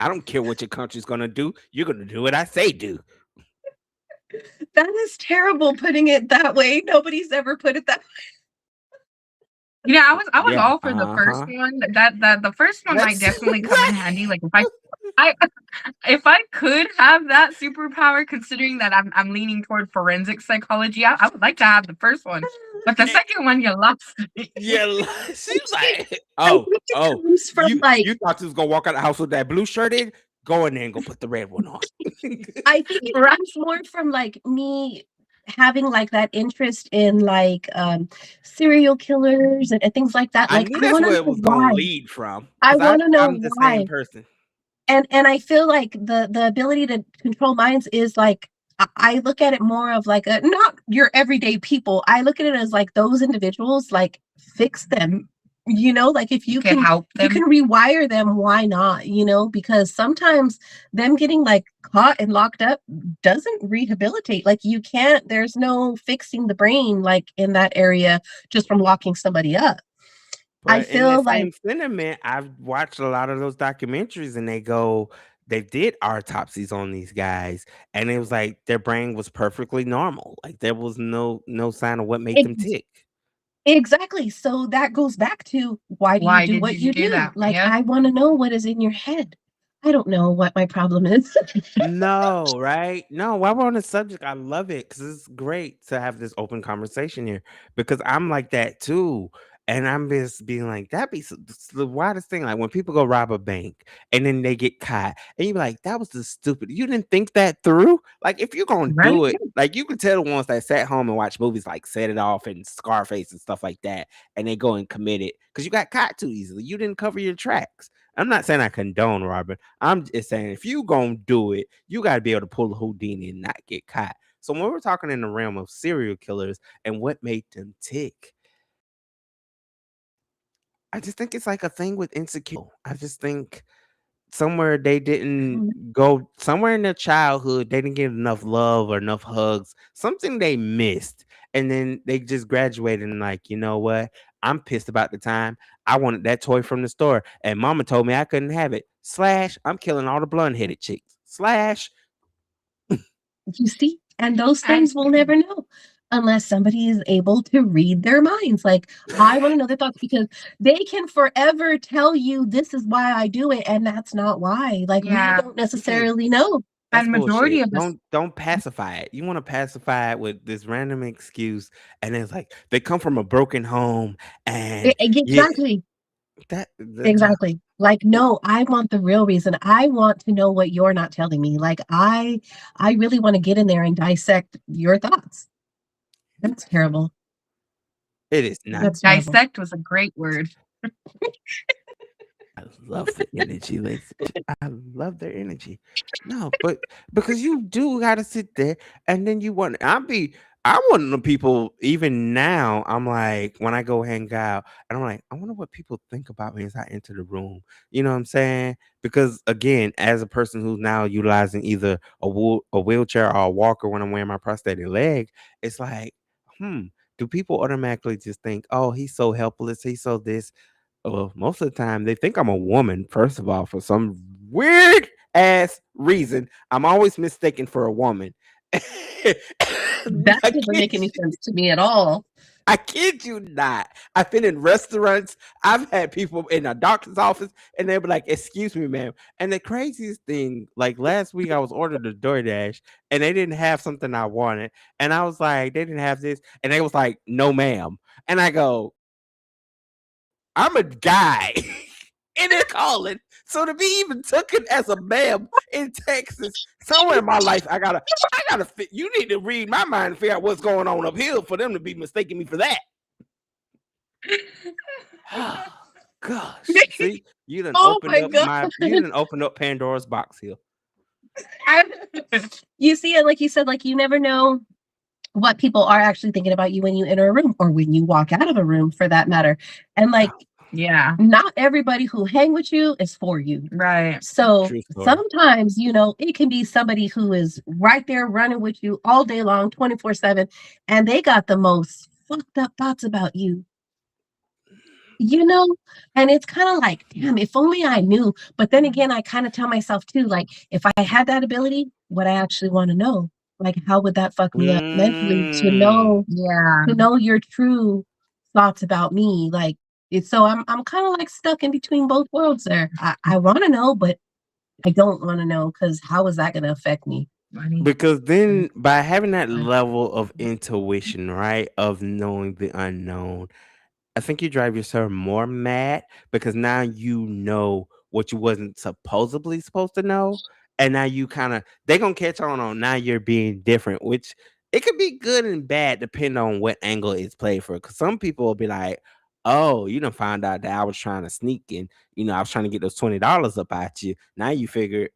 [SPEAKER 2] I don't care what your country's gonna do. You're gonna do what I say do.
[SPEAKER 3] That is terrible putting it that way. Nobody's ever put it that way.
[SPEAKER 4] I was
[SPEAKER 2] Yeah.
[SPEAKER 4] all for the first one. That the first one might definitely come in handy. Like I if I could have that superpower, considering that I'm leaning toward forensic psychology, I would like to have the first one. But the second one, you lost.
[SPEAKER 2] Yeah, she's like,
[SPEAKER 3] I
[SPEAKER 2] oh,
[SPEAKER 3] think it comes from
[SPEAKER 2] you thought you was gonna walk out of the house with that blue shirt in? Go in there and go put the red one on.
[SPEAKER 3] I think it
[SPEAKER 4] Right.
[SPEAKER 3] comes more from like me having like that interest in like serial killers and things like that.
[SPEAKER 2] I
[SPEAKER 3] Like
[SPEAKER 2] knew
[SPEAKER 3] I
[SPEAKER 2] that's
[SPEAKER 3] want to
[SPEAKER 2] where it
[SPEAKER 3] know
[SPEAKER 2] was gonna
[SPEAKER 3] why.
[SPEAKER 2] lead from.
[SPEAKER 3] I
[SPEAKER 2] Because
[SPEAKER 3] want to know
[SPEAKER 2] I'm the same
[SPEAKER 3] why.
[SPEAKER 2] person.
[SPEAKER 3] And I feel like the ability to control minds is like I look at it more of like a not your everyday people. I look at it as like those individuals, like fix them. Like if
[SPEAKER 4] You
[SPEAKER 3] you
[SPEAKER 4] can
[SPEAKER 3] can
[SPEAKER 4] help
[SPEAKER 3] you can
[SPEAKER 4] them.
[SPEAKER 3] rewire them, why not? Because sometimes them getting like caught and locked up doesn't rehabilitate. Like you can't, there's no fixing the brain like in that area just from locking somebody up. I
[SPEAKER 2] But in
[SPEAKER 3] feel
[SPEAKER 2] that
[SPEAKER 3] like
[SPEAKER 2] same sentiment, I've watched a lot of those documentaries and they did autopsies on these guys, and it was like their brain was perfectly normal. Like there was no sign of what made them
[SPEAKER 3] ex-
[SPEAKER 2] tick.
[SPEAKER 3] exactly. So that goes back to why do you
[SPEAKER 4] Why
[SPEAKER 3] do
[SPEAKER 4] did
[SPEAKER 3] what
[SPEAKER 4] you
[SPEAKER 3] you
[SPEAKER 4] do
[SPEAKER 3] do?
[SPEAKER 4] that?
[SPEAKER 3] Like
[SPEAKER 4] Yep.
[SPEAKER 3] I want to know what is in your head. I don't know what my problem is.
[SPEAKER 2] No, right? No, while we're on the subject, I love it because it's great to have this open conversation here because I'm like that too. And I'm just being like, that be the wildest thing. Like when people go rob a bank and then they get caught, and you be like, that was the stupid. You didn't think that through. Like if you're gonna
[SPEAKER 4] Right.
[SPEAKER 2] do it, like you can tell the ones that sat home and watch movies like Set It Off and Scarface and stuff like that, and they go and commit it because you got caught too easily. You didn't cover your tracks. I'm not saying I condone robbing. I'm just saying if you gonna do it, you gotta be able to pull a Houdini and not get caught. So when we're talking in the realm of serial killers and what made them tick, I just think it's like a thing with insecurity. I just think somewhere they didn't go somewhere in their childhood, they didn't get enough love or enough hugs, something they missed. And then they just graduated and like, you know what? I'm pissed about the time I wanted that toy from the store and mama told me I couldn't have it. Slash, I'm killing all the blonde headed chicks. Slash.
[SPEAKER 3] You see? And those
[SPEAKER 4] And
[SPEAKER 3] things we'll never know unless somebody is able to read their minds. Like, I want to know their thoughts because they can forever tell you this is why I do it, and that's not why. Like, we
[SPEAKER 4] yeah,
[SPEAKER 3] don't necessarily know.
[SPEAKER 2] That's
[SPEAKER 4] and majority
[SPEAKER 2] bullshit.
[SPEAKER 4] of this
[SPEAKER 2] Don't pacify it. You want to pacify it with this random excuse, and it's like they come from a broken home, and yeah,
[SPEAKER 3] Exactly.
[SPEAKER 2] no.
[SPEAKER 3] Exactly. Like, no, I want the real reason. I want to know what you're not telling me. Like, I really want to get in there and dissect your thoughts. That's terrible.
[SPEAKER 2] It is not.
[SPEAKER 3] That's terrible.
[SPEAKER 4] dissect was a great word.
[SPEAKER 2] I love the energy. I love their energy. No, but because you do gotta sit there and then you want I'm one of the people even now, I'm like when I go hang out and I'm like, I wonder what people think about me as I enter the room. You know what I'm saying? Because again, as a person who's now utilizing either a wheelchair or a walker when I'm wearing my prosthetic leg, it's like, do people automatically just think, oh, he's so helpless, he's so this? Well, most of the time they think I'm a woman, first of all, for some weird ass reason. I'm always mistaken for a woman.
[SPEAKER 3] That
[SPEAKER 2] I
[SPEAKER 3] doesn't
[SPEAKER 2] kid
[SPEAKER 3] make any
[SPEAKER 2] you,
[SPEAKER 3] sense to me at all.
[SPEAKER 2] I kid you not. I've been in restaurants. I've had people in a doctor's office, and they were like, "Excuse me, ma'am." And the craziest thing, like last week, I was ordered a DoorDash, and they didn't have something I wanted, and I was like, "They didn't have this," and they was like, "No, ma'am." And I go, I'm a guy and they're calling. So to be even taken as a ma'am in Texas, somewhere in my life, I gotta fit. You need to read my mind and figure out what's going on up here for them to be mistaking me for that. Gosh, see,
[SPEAKER 3] Oh my God.
[SPEAKER 2] you done opened up Pandora's box here.
[SPEAKER 3] You see it, like you said, like you never know what people are actually thinking about you when you enter a room or when you walk out of a room for that matter. And like
[SPEAKER 4] Yeah,
[SPEAKER 3] not everybody who hang with you is for you.
[SPEAKER 4] right.
[SPEAKER 3] So
[SPEAKER 2] True story.
[SPEAKER 3] sometimes, it can be somebody who is right there running with you all day long, 24/7, and they got the most fucked up thoughts about you. And it's kind of like, damn, if only I knew. But then again, I kind of tell myself too, like, if I had that ability, what I actually want to know, like, how would that fuck me up mentally
[SPEAKER 2] Mm,
[SPEAKER 4] Yeah.
[SPEAKER 3] to know your true thoughts about me. Like it's so I'm kind of like stuck in between both worlds there. I want to know, but I don't want to know because how is that going to affect me?
[SPEAKER 4] Money.
[SPEAKER 2] Because then by having that level of intuition, right, of knowing the unknown, I think you drive yourself more mad because now you know what you wasn't supposedly supposed to know, and now you kind of they gonna catch on now you're being different, which it could be good and bad depending on what angle it's played for. Because some people will be like, "Oh, you done found out that I was trying to sneak and I was trying to get those $20 up at you. Now you figure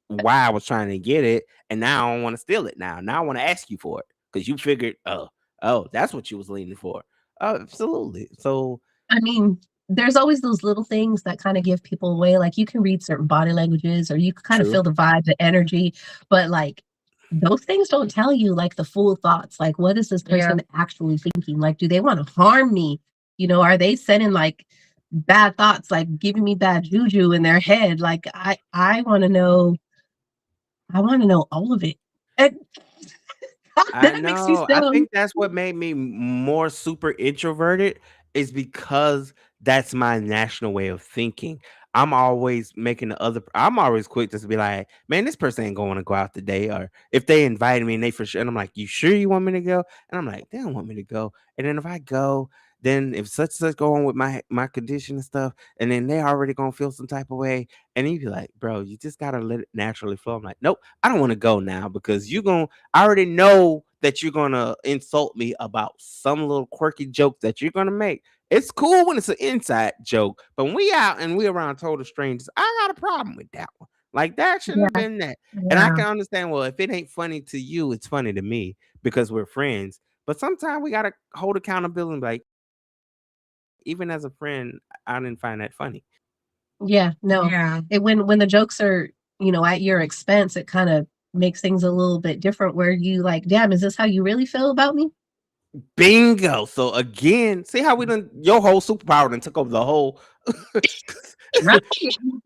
[SPEAKER 2] why I was trying to get it, and now I don't want to steal it. Now I want to ask you for it because you figured, oh, that's what you was leaning for." Oh, absolutely. So
[SPEAKER 3] I mean, there's always those little things that kind of give people away. Like you can read certain body languages or you can kind of
[SPEAKER 2] true.
[SPEAKER 3] feel the vibe, the energy, but like those things don't tell you like the full thoughts. Like, what is this
[SPEAKER 4] Yeah.
[SPEAKER 3] person actually thinking? Like, do they want to harm me? Are they sending like bad thoughts, like giving me bad juju in their head? Like, I want to know. I want to know all of it. And
[SPEAKER 2] I
[SPEAKER 3] that makes me
[SPEAKER 2] know. I
[SPEAKER 3] so.
[SPEAKER 2] think that's what made me more super introverted is because that's my national way of thinking. I'm always quick to be like, man, this person ain't going to go out today. Or if they invited me and they for sure, and I'm like, you sure you want me to go? And I'm like, they don't want me to go. And then if I go, then if such and such go on with my condition and stuff, and then they already gonna feel some type of way, and you be like, bro, you just gotta let it naturally flow. I'm like, nope, I don't want to go now because I already know that you're gonna insult me about some little quirky joke that you're gonna make. It's cool when it's an inside joke, but when we out and we around total strangers, I got a problem with that one. Like that shouldn't have
[SPEAKER 3] Yeah,
[SPEAKER 2] been that. And I
[SPEAKER 3] yeah,
[SPEAKER 2] can understand, well, if it ain't funny to you, it's funny to me because we're friends. But sometimes we gotta hold accountability and be like, even as a friend, I didn't find that funny.
[SPEAKER 3] yeah. No,
[SPEAKER 4] Yeah.
[SPEAKER 3] when the jokes are at your expense, it kind of makes things a little bit different. Where you like, damn, is this how you really feel about me?
[SPEAKER 2] Bingo. So again, see how we done your whole superpower and took over the whole.
[SPEAKER 3] Right.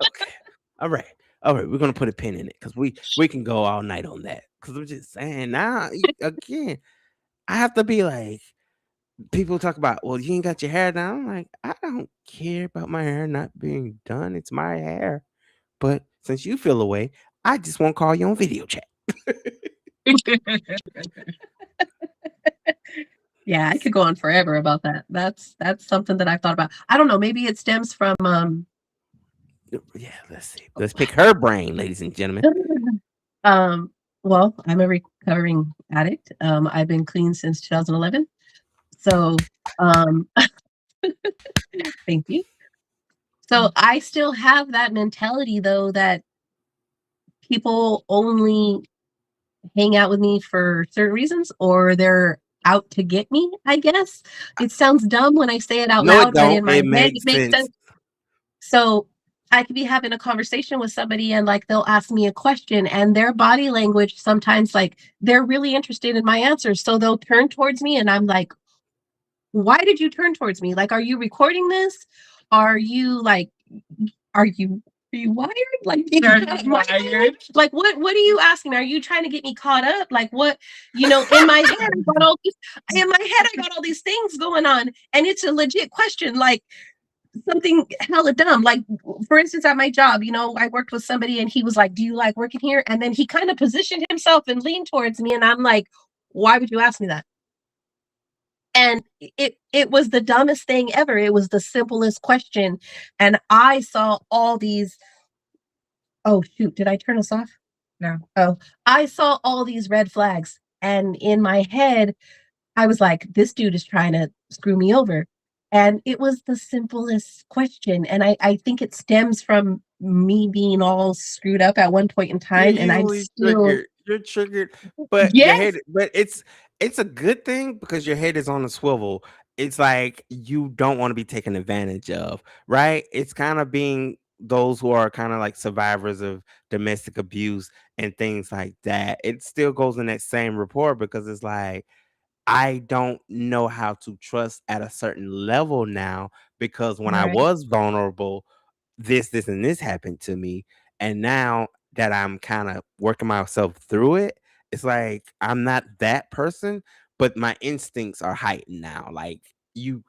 [SPEAKER 2] Okay. All right. All right. We're gonna put a pin in it because we can go all night on that. Because I'm just saying now again, I have to be like people talk about. Well, you ain't got your hair done. I'm like, I don't care about my hair not being done. It's my hair. But since you feel away, I just won't call you on video chat.
[SPEAKER 3] Yeah, I could go on forever about that. That's something that I've thought about. I don't know, maybe it stems from
[SPEAKER 2] Yeah, let's see. Let's pick her brain, ladies and gentlemen.
[SPEAKER 3] um well, I'm a recovering addict. I've been clean since 2011. So, um thank you. So I still have that mentality though that people only hang out with me for certain reasons or they're out to get me, I guess. It sounds dumb when I say it out
[SPEAKER 2] No, it
[SPEAKER 3] loud, but
[SPEAKER 2] don't.
[SPEAKER 3] in my
[SPEAKER 2] It
[SPEAKER 3] head it
[SPEAKER 2] makes
[SPEAKER 3] makes
[SPEAKER 2] sense.
[SPEAKER 3] sense. So I could be having a conversation with somebody and like they'll ask me a question and their body language sometimes like they're really interested in my answers. So they'll turn towards me and I'm like, why did you turn towards me? Like, are you recording this? Are you like are you are you wired? Like,
[SPEAKER 4] Are you wired?
[SPEAKER 3] like what are you asking? Are you trying to get me caught up? Like what, in my head I got all these things going on. And it's a legit question, like something hella dumb. Like, for instance, at my job, I worked with somebody and he was like, do you like working here? And then he kind of positioned himself and leaned towards me, and I'm like, why would you ask me that? And it was the dumbest thing ever. It was the simplest question. And I saw all these. Oh shoot, did I turn us off?
[SPEAKER 4] No.
[SPEAKER 3] Oh, I saw all these red flags. And in my head, I was like, this dude is trying to screw me over. And it was the simplest question. And I think it stems from me being all screwed up at one point in
[SPEAKER 2] You're
[SPEAKER 3] time. And I'm
[SPEAKER 2] easily
[SPEAKER 3] still,
[SPEAKER 2] triggered. You're triggered, but your
[SPEAKER 3] yes,
[SPEAKER 2] head. But it's a good thing because your head is on a swivel. It's like you don't want to be taken advantage of, right? It's kind of being those who are kind of like survivors of domestic abuse and things like that. It still goes in that same report because it's like I don't know how to trust at a certain level now because when I
[SPEAKER 3] right,
[SPEAKER 2] was vulnerable, this, and this happened to me. And now that I'm kind of working myself through it, it's like I'm not that person, but my instincts are heightened now. Like you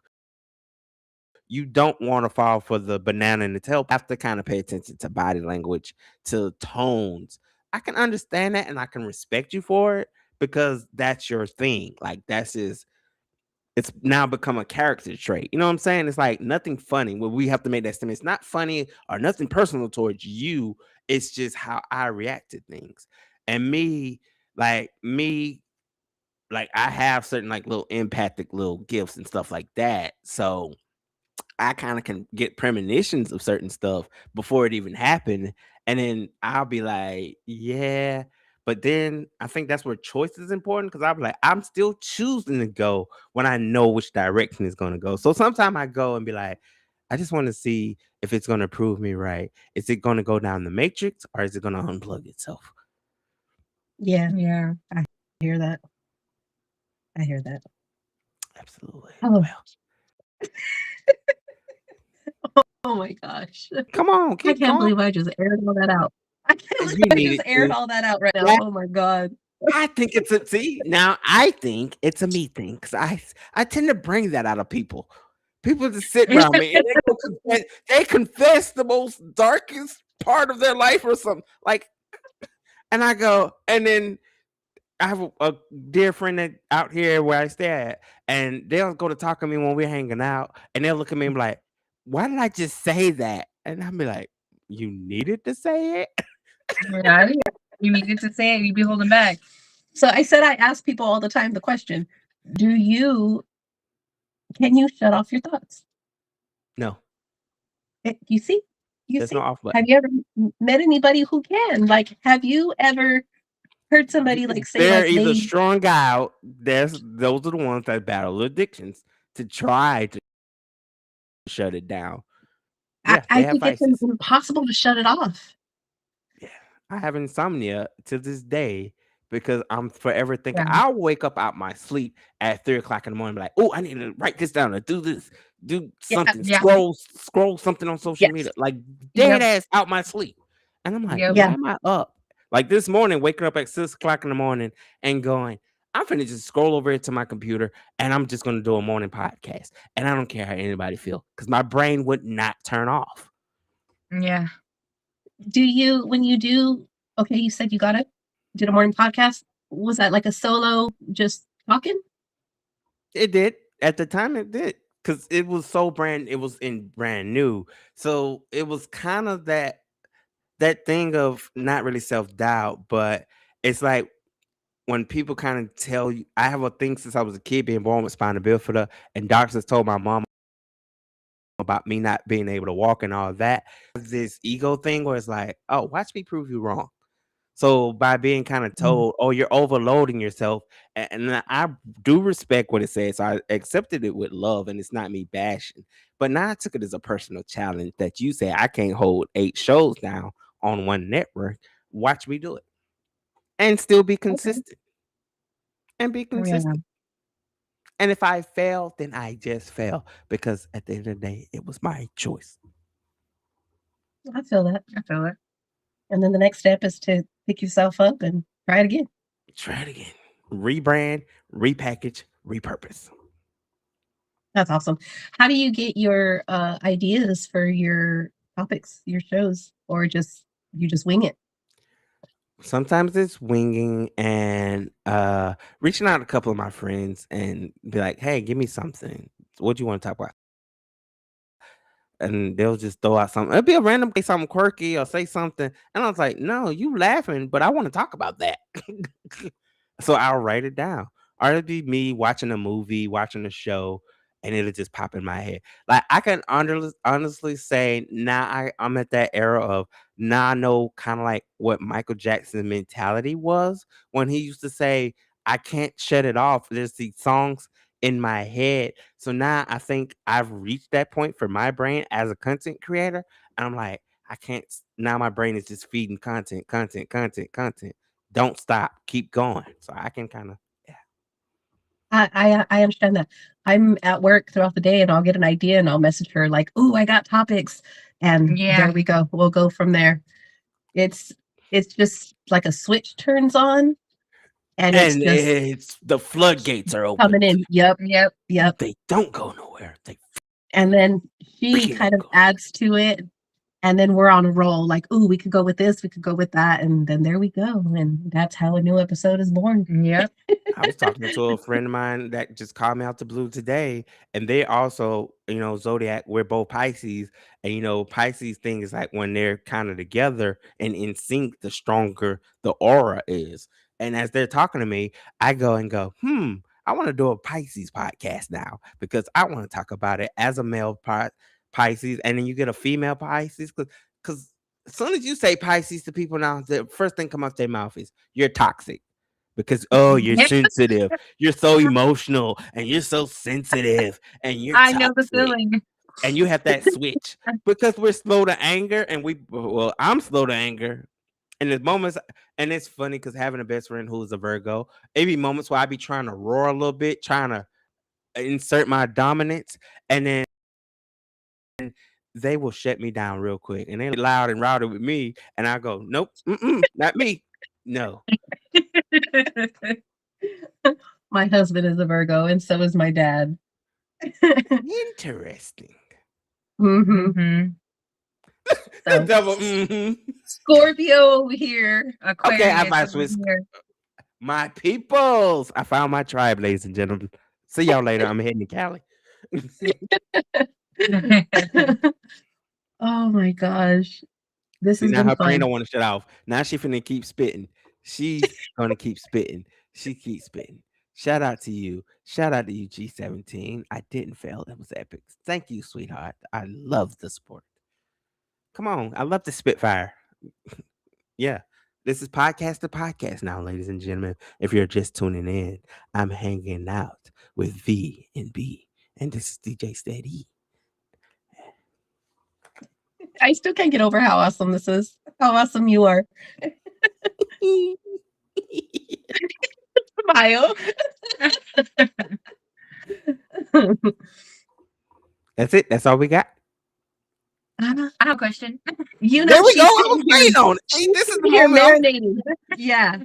[SPEAKER 2] you don't want to fall for the banana in the tail. You have to kind of pay attention to body language, to tones. I can understand that and I can respect you for it because that's your thing. Like that's just it's now become a character trait. You know what I'm saying? It's like nothing funny. Well, we have to make that statement. It's not funny or nothing personal towards you. It's just how I react to things. And me, like I have certain like little empathic little gifts and stuff like that. So I kind of can get premonitions of certain stuff before it even happened. And then I'll be like, yeah. But then I think that's where choice is important because I'll be like, I'm still choosing to go when I know which direction it's going to go. So sometimes I go and be like, I just want to see if it's going to prove me right. Is it going to go down the matrix or is it going to unplug itself?
[SPEAKER 3] Yeah,
[SPEAKER 4] Yeah.
[SPEAKER 3] I hear that. I hear that.
[SPEAKER 2] Absolutely.
[SPEAKER 3] Oh.
[SPEAKER 2] Well,
[SPEAKER 3] Oh my gosh.
[SPEAKER 2] come on,
[SPEAKER 3] I
[SPEAKER 2] keep
[SPEAKER 3] can't
[SPEAKER 2] going.
[SPEAKER 3] believe I just aired all that out. I can't believe
[SPEAKER 2] You
[SPEAKER 3] I
[SPEAKER 2] need
[SPEAKER 3] just
[SPEAKER 2] it
[SPEAKER 3] aired
[SPEAKER 2] to.
[SPEAKER 3] all that out right now.
[SPEAKER 2] Yeah.
[SPEAKER 3] Oh my God.
[SPEAKER 2] I think it's a see now. I think it's a me thing because I tend to bring that out of people. People just sit around me and they confess the most darkest part of their life or something like, and I go and then I have a dear friend that out here where I stay at, and they'll go to talk to me when we're hanging out, and they'll look at me and be like, "Why did I just say that?" And I'll be like, "You needed to say it."
[SPEAKER 4] Yeah. You needed to say it. You'd be holding back.
[SPEAKER 3] So I said I ask people all the time the question, can you shut off your thoughts?
[SPEAKER 2] No,
[SPEAKER 3] You see?
[SPEAKER 2] there's no off button.
[SPEAKER 3] Have you ever met anybody who can? Like, have you ever heard somebody like say
[SPEAKER 2] They're
[SPEAKER 3] like
[SPEAKER 2] either
[SPEAKER 3] they
[SPEAKER 2] strung out. Those are the ones that battle addictions to try to shut it down. Yeah,
[SPEAKER 3] I
[SPEAKER 2] they have
[SPEAKER 3] think it's
[SPEAKER 2] vices.
[SPEAKER 3] impossible to shut it off.
[SPEAKER 2] Yeah, I have insomnia to this day because I'm forever thinking.
[SPEAKER 4] Yeah.
[SPEAKER 2] I'll wake up out my sleep at 3 o'clock in the morning, and be like, "Oh, I need to write this down or do this, do something,
[SPEAKER 4] Yeah.
[SPEAKER 2] scroll something on social
[SPEAKER 3] Yes.
[SPEAKER 2] media, like
[SPEAKER 4] Yep.
[SPEAKER 2] dead ass out my sleep." And I'm like,
[SPEAKER 4] Yep.
[SPEAKER 2] "Why am I up?" Like this morning, waking up at 6 o'clock in the morning and going, "I'm finna just scroll over to my computer and I'm just gonna do a morning podcast, and I don't care how anybody feel because my brain would not turn off."
[SPEAKER 4] Yeah.
[SPEAKER 3] When you do, okay, you said you did a morning podcast. Was that like a solo just talking?
[SPEAKER 2] It did. At the time it did. Cause it was so it was brand new. So it was kind of that thing of not really self-doubt, but it's like when people kind of tell you I have a thing since I was a kid being born with spina bifida, and doctors told my mom about me not being able to walk and all that. This ego thing where it's like, oh, watch me prove you wrong. So by being kind of told, "Oh, you're overloading yourself," and I do respect what it says, so I accepted it with love, and it's not me bashing. But now I took it as a personal challenge that you say I can't hold 8 shows down on one network. Watch me do it, and still be consistent, and be
[SPEAKER 4] Yeah.
[SPEAKER 2] consistent. And if I fail, then I just fail because at the end of the day, it was my choice.
[SPEAKER 3] I feel that.
[SPEAKER 4] I feel it.
[SPEAKER 3] And then the next step is to pick yourself up and try it again.
[SPEAKER 2] Try it again. Rebrand, repackage, repurpose.
[SPEAKER 3] That's awesome. How do you get your ideas for your topics, your shows, or you just wing it?
[SPEAKER 2] Sometimes it's winging and reaching out to a couple of my friends and be like, "Hey, give me something. What do you want to talk about?" And they'll just throw out something. It'll be a random say something quirky or say something, and I was like, "No, you laughing, but I want to talk about that." So I'll write it down. Or it'll be me watching a movie, watching a show, and it'll just pop in my head. Like I can honestly say now I'm at that era of now I know kind of like what Michael Jackson's mentality was when he used to say, I can't shut it off. There's these songs in my head. So now I think I've reached that point for my brain as a content creator. And I'm like, I can't now my brain is just feeding content, content, content, content. Don't stop. Keep going. So I can kind of
[SPEAKER 3] I understand that. I'm at work throughout the day and I'll get an idea and I'll message her like, "Oh, I got topics," and there we go. We'll go from there. It's just like a switch turns on, and
[SPEAKER 2] it's the floodgates are open.
[SPEAKER 3] coming in. Yep.
[SPEAKER 4] Yep.
[SPEAKER 3] Yep.
[SPEAKER 2] They don't go nowhere.
[SPEAKER 3] And then She kind of adds to it, and then we're on a roll. Like, ooh, we could go with this, we could go with that, and then there we go. And that's how a new episode is born.
[SPEAKER 4] Yep.
[SPEAKER 2] I was talking to a friend of mine that just called me out the blue today, and they also, zodiac. We're both Pisces, and Pisces thing is like when they're kind of together and in sync, the stronger the aura is. And as they're talking to me, I go and go, I want to do a Pisces podcast now because I want to talk about it as a male Pisces, and then you get a female Pisces because as soon as you say Pisces to people now, the first thing come out their mouth is you're toxic. Because you're
[SPEAKER 4] Yep.
[SPEAKER 2] sensitive, you're so emotional, and you're so sensitive, and you're
[SPEAKER 4] I know the
[SPEAKER 2] toxic,
[SPEAKER 4] feeling.
[SPEAKER 2] and you have that switch because we're slow to anger, and I'm slow to anger, and there's moments, and it's funny because having a best friend who's a Virgo, it be moments where I be trying to roar a little bit, trying to insert my dominance, and then they will shut me down real quick, and they're loud and rowdy with me, and I go, nope, not me, no.
[SPEAKER 3] My husband is a Virgo, and so is my dad.
[SPEAKER 2] Interesting.
[SPEAKER 3] Mm-hmm.
[SPEAKER 2] The
[SPEAKER 3] So,
[SPEAKER 2] devil.
[SPEAKER 3] Scorpio over here.
[SPEAKER 4] Aquarius
[SPEAKER 2] Okay, I might
[SPEAKER 4] over
[SPEAKER 2] switch.
[SPEAKER 4] here.
[SPEAKER 2] My peoples. I found my tribe, ladies and gentlemen. See y'all later. I'm heading to Cali.
[SPEAKER 3] Oh my gosh. This
[SPEAKER 2] See,
[SPEAKER 3] has
[SPEAKER 2] now
[SPEAKER 3] been
[SPEAKER 2] her brain
[SPEAKER 3] fun.
[SPEAKER 2] don't want to shut off. Now she finna keep spitting. She's gonna keep spitting. She keeps spitting. Shout out to you. Shout out to you, G17. I didn't fail. It was epic. Thank you, sweetheart. I love the sport. Come on. I love the Spitfire. Yeah. This is podcast to podcast now, ladies and gentlemen. If you're just tuning in, I'm hanging out with V and B. And this is DJ Steady.
[SPEAKER 3] I still can't get over how awesome this is. How awesome you are. Smile.
[SPEAKER 2] That's it. That's all we got.
[SPEAKER 4] I have a question.
[SPEAKER 3] You know,
[SPEAKER 2] There we go.
[SPEAKER 3] she's
[SPEAKER 2] I was
[SPEAKER 3] sitting here,
[SPEAKER 2] waiting on it. See, this is the
[SPEAKER 3] here
[SPEAKER 2] moment.
[SPEAKER 3] marinating. Yeah.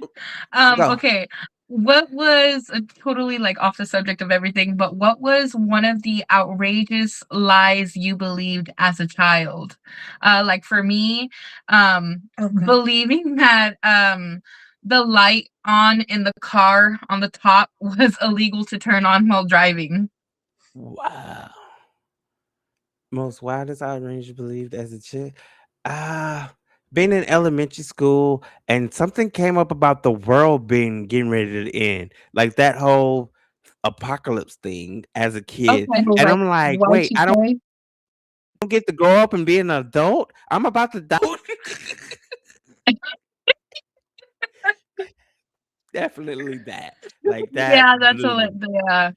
[SPEAKER 2] Go.
[SPEAKER 4] Okay. What was totally like off the subject of everything, but what was one of the outrageous lies you believed as a child? Like for me,
[SPEAKER 3] Oh, God.
[SPEAKER 4] believing that the light on in the car on the top was illegal to turn on while driving.
[SPEAKER 2] Wow. Most wildest outrage believed as a chick. Being in elementary school and something came up about the world getting ready to end. Like that whole apocalypse thing as a kid.
[SPEAKER 4] Okay.
[SPEAKER 2] And I'm like, wait, I don't
[SPEAKER 3] Y2K?
[SPEAKER 2] get to grow up and be an adult. I'm about to die. Definitely that. Like that.
[SPEAKER 4] Yeah, that's
[SPEAKER 2] blew me.
[SPEAKER 4] yeah.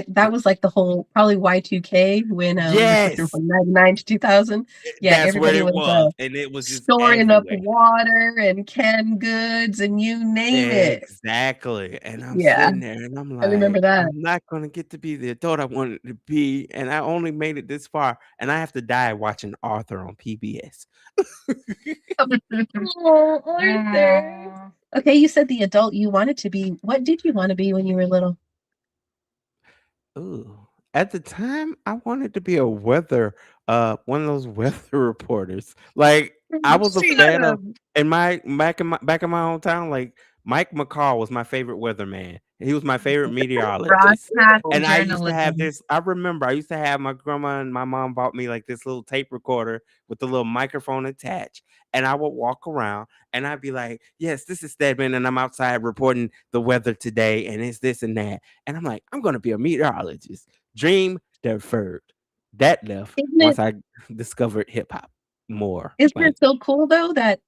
[SPEAKER 3] That was like the whole probably Y2K when we switched
[SPEAKER 2] Yes.
[SPEAKER 3] from 99 to 2000. Yeah,
[SPEAKER 2] That's what
[SPEAKER 3] everybody
[SPEAKER 2] it
[SPEAKER 3] was
[SPEAKER 2] was. And it was just
[SPEAKER 3] storing up
[SPEAKER 2] everywhere.
[SPEAKER 3] water and canned goods and you name it.
[SPEAKER 2] Exactly. And I'm
[SPEAKER 3] Yeah,
[SPEAKER 2] sitting there and I'm
[SPEAKER 3] I remember
[SPEAKER 2] like,
[SPEAKER 3] that.
[SPEAKER 2] I'm not going to get to be the adult I wanted to be. And I only made it this far. And I have to die watching Arthur on PBS.
[SPEAKER 3] Oh, Arthur. Okay, you said the adult you wanted to be. What did you want to be when you were little?
[SPEAKER 2] Ooh. At the time, I wanted to be a one of those weather reporters. Like I was a fan of in my back in my hometown, like Mike McCall was my favorite weatherman. He was my favorite meteorologist.
[SPEAKER 4] Broadcast
[SPEAKER 2] And I used to have
[SPEAKER 4] journalism.
[SPEAKER 2] this. I remember I used to have my grandma and my mom bought me like this little tape recorder with the little microphone attached. And I would walk around and I'd be like, yes, this is Stedman, and I'm outside reporting the weather today, and it's this and that. And I'm like, I'm gonna be a meteorologist. Dream deferred. That left once I discovered hip hop more.
[SPEAKER 3] Isn't it so cool though that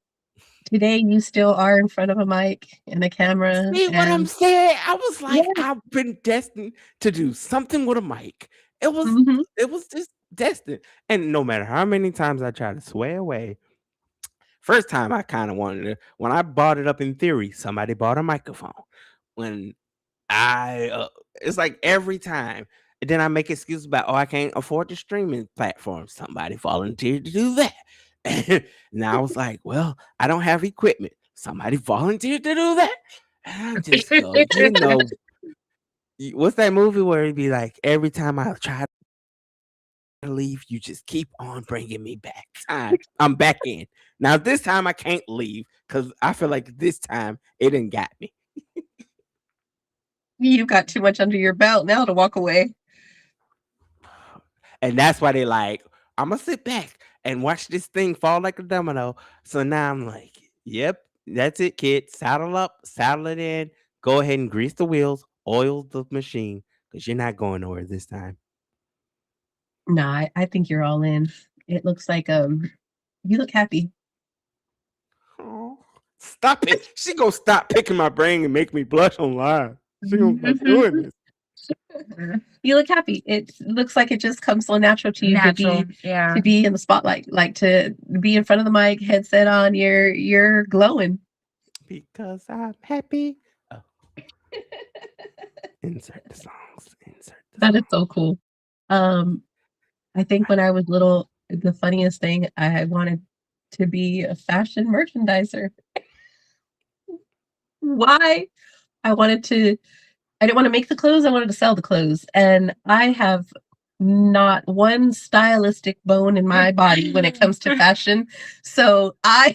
[SPEAKER 3] today you still are in front of a mic and a camera?
[SPEAKER 2] See what I'm saying? I was like,
[SPEAKER 3] Yeah.
[SPEAKER 2] I've been destined to do something with a mic. It was
[SPEAKER 3] Mhm.
[SPEAKER 2] it was just destined. And no matter how many times I tried to sway away, first time I kind of wanted to, when I bought it up in theory, somebody bought a microphone. When it's like every time. And then I make excuses about, I can't afford the streaming platform. Somebody volunteered to do that. And now I was like, well, I don't have equipment. Somebody volunteered to do that. And I just go, what's that movie where it'd be like every time I try leave, you just keep on bringing me back. I'm back in. Now this time I can't leave because I feel like this time it done got me.
[SPEAKER 3] You got too much under your belt now to walk away.
[SPEAKER 2] And that's why they like, I'm gonna sit back and watch this thing fall like a domino. So now I'm like, yep, that's it, kid. Saddle up, saddle it in, go ahead and grease the wheels, oil the machine, because you're not going nowhere this time.
[SPEAKER 3] No, I think you're all in. It looks like you look happy.
[SPEAKER 2] Oh, stop it. She gonna stop picking my brain and make me blush on live. She gonna stop doing this.
[SPEAKER 3] You look happy. It looks like it just comes so natural to you to be in the spotlight, like to be in front of the mic, headset on. You're glowing.
[SPEAKER 2] Because I'm happy. Oh. Insert the songs.
[SPEAKER 3] That is so cool. I think when I was little, the funniest thing, I wanted to be a fashion merchandiser. Why? I didn't want to make the clothes, I wanted to sell the clothes. And I have not one stylistic bone in my body when it comes to fashion. So I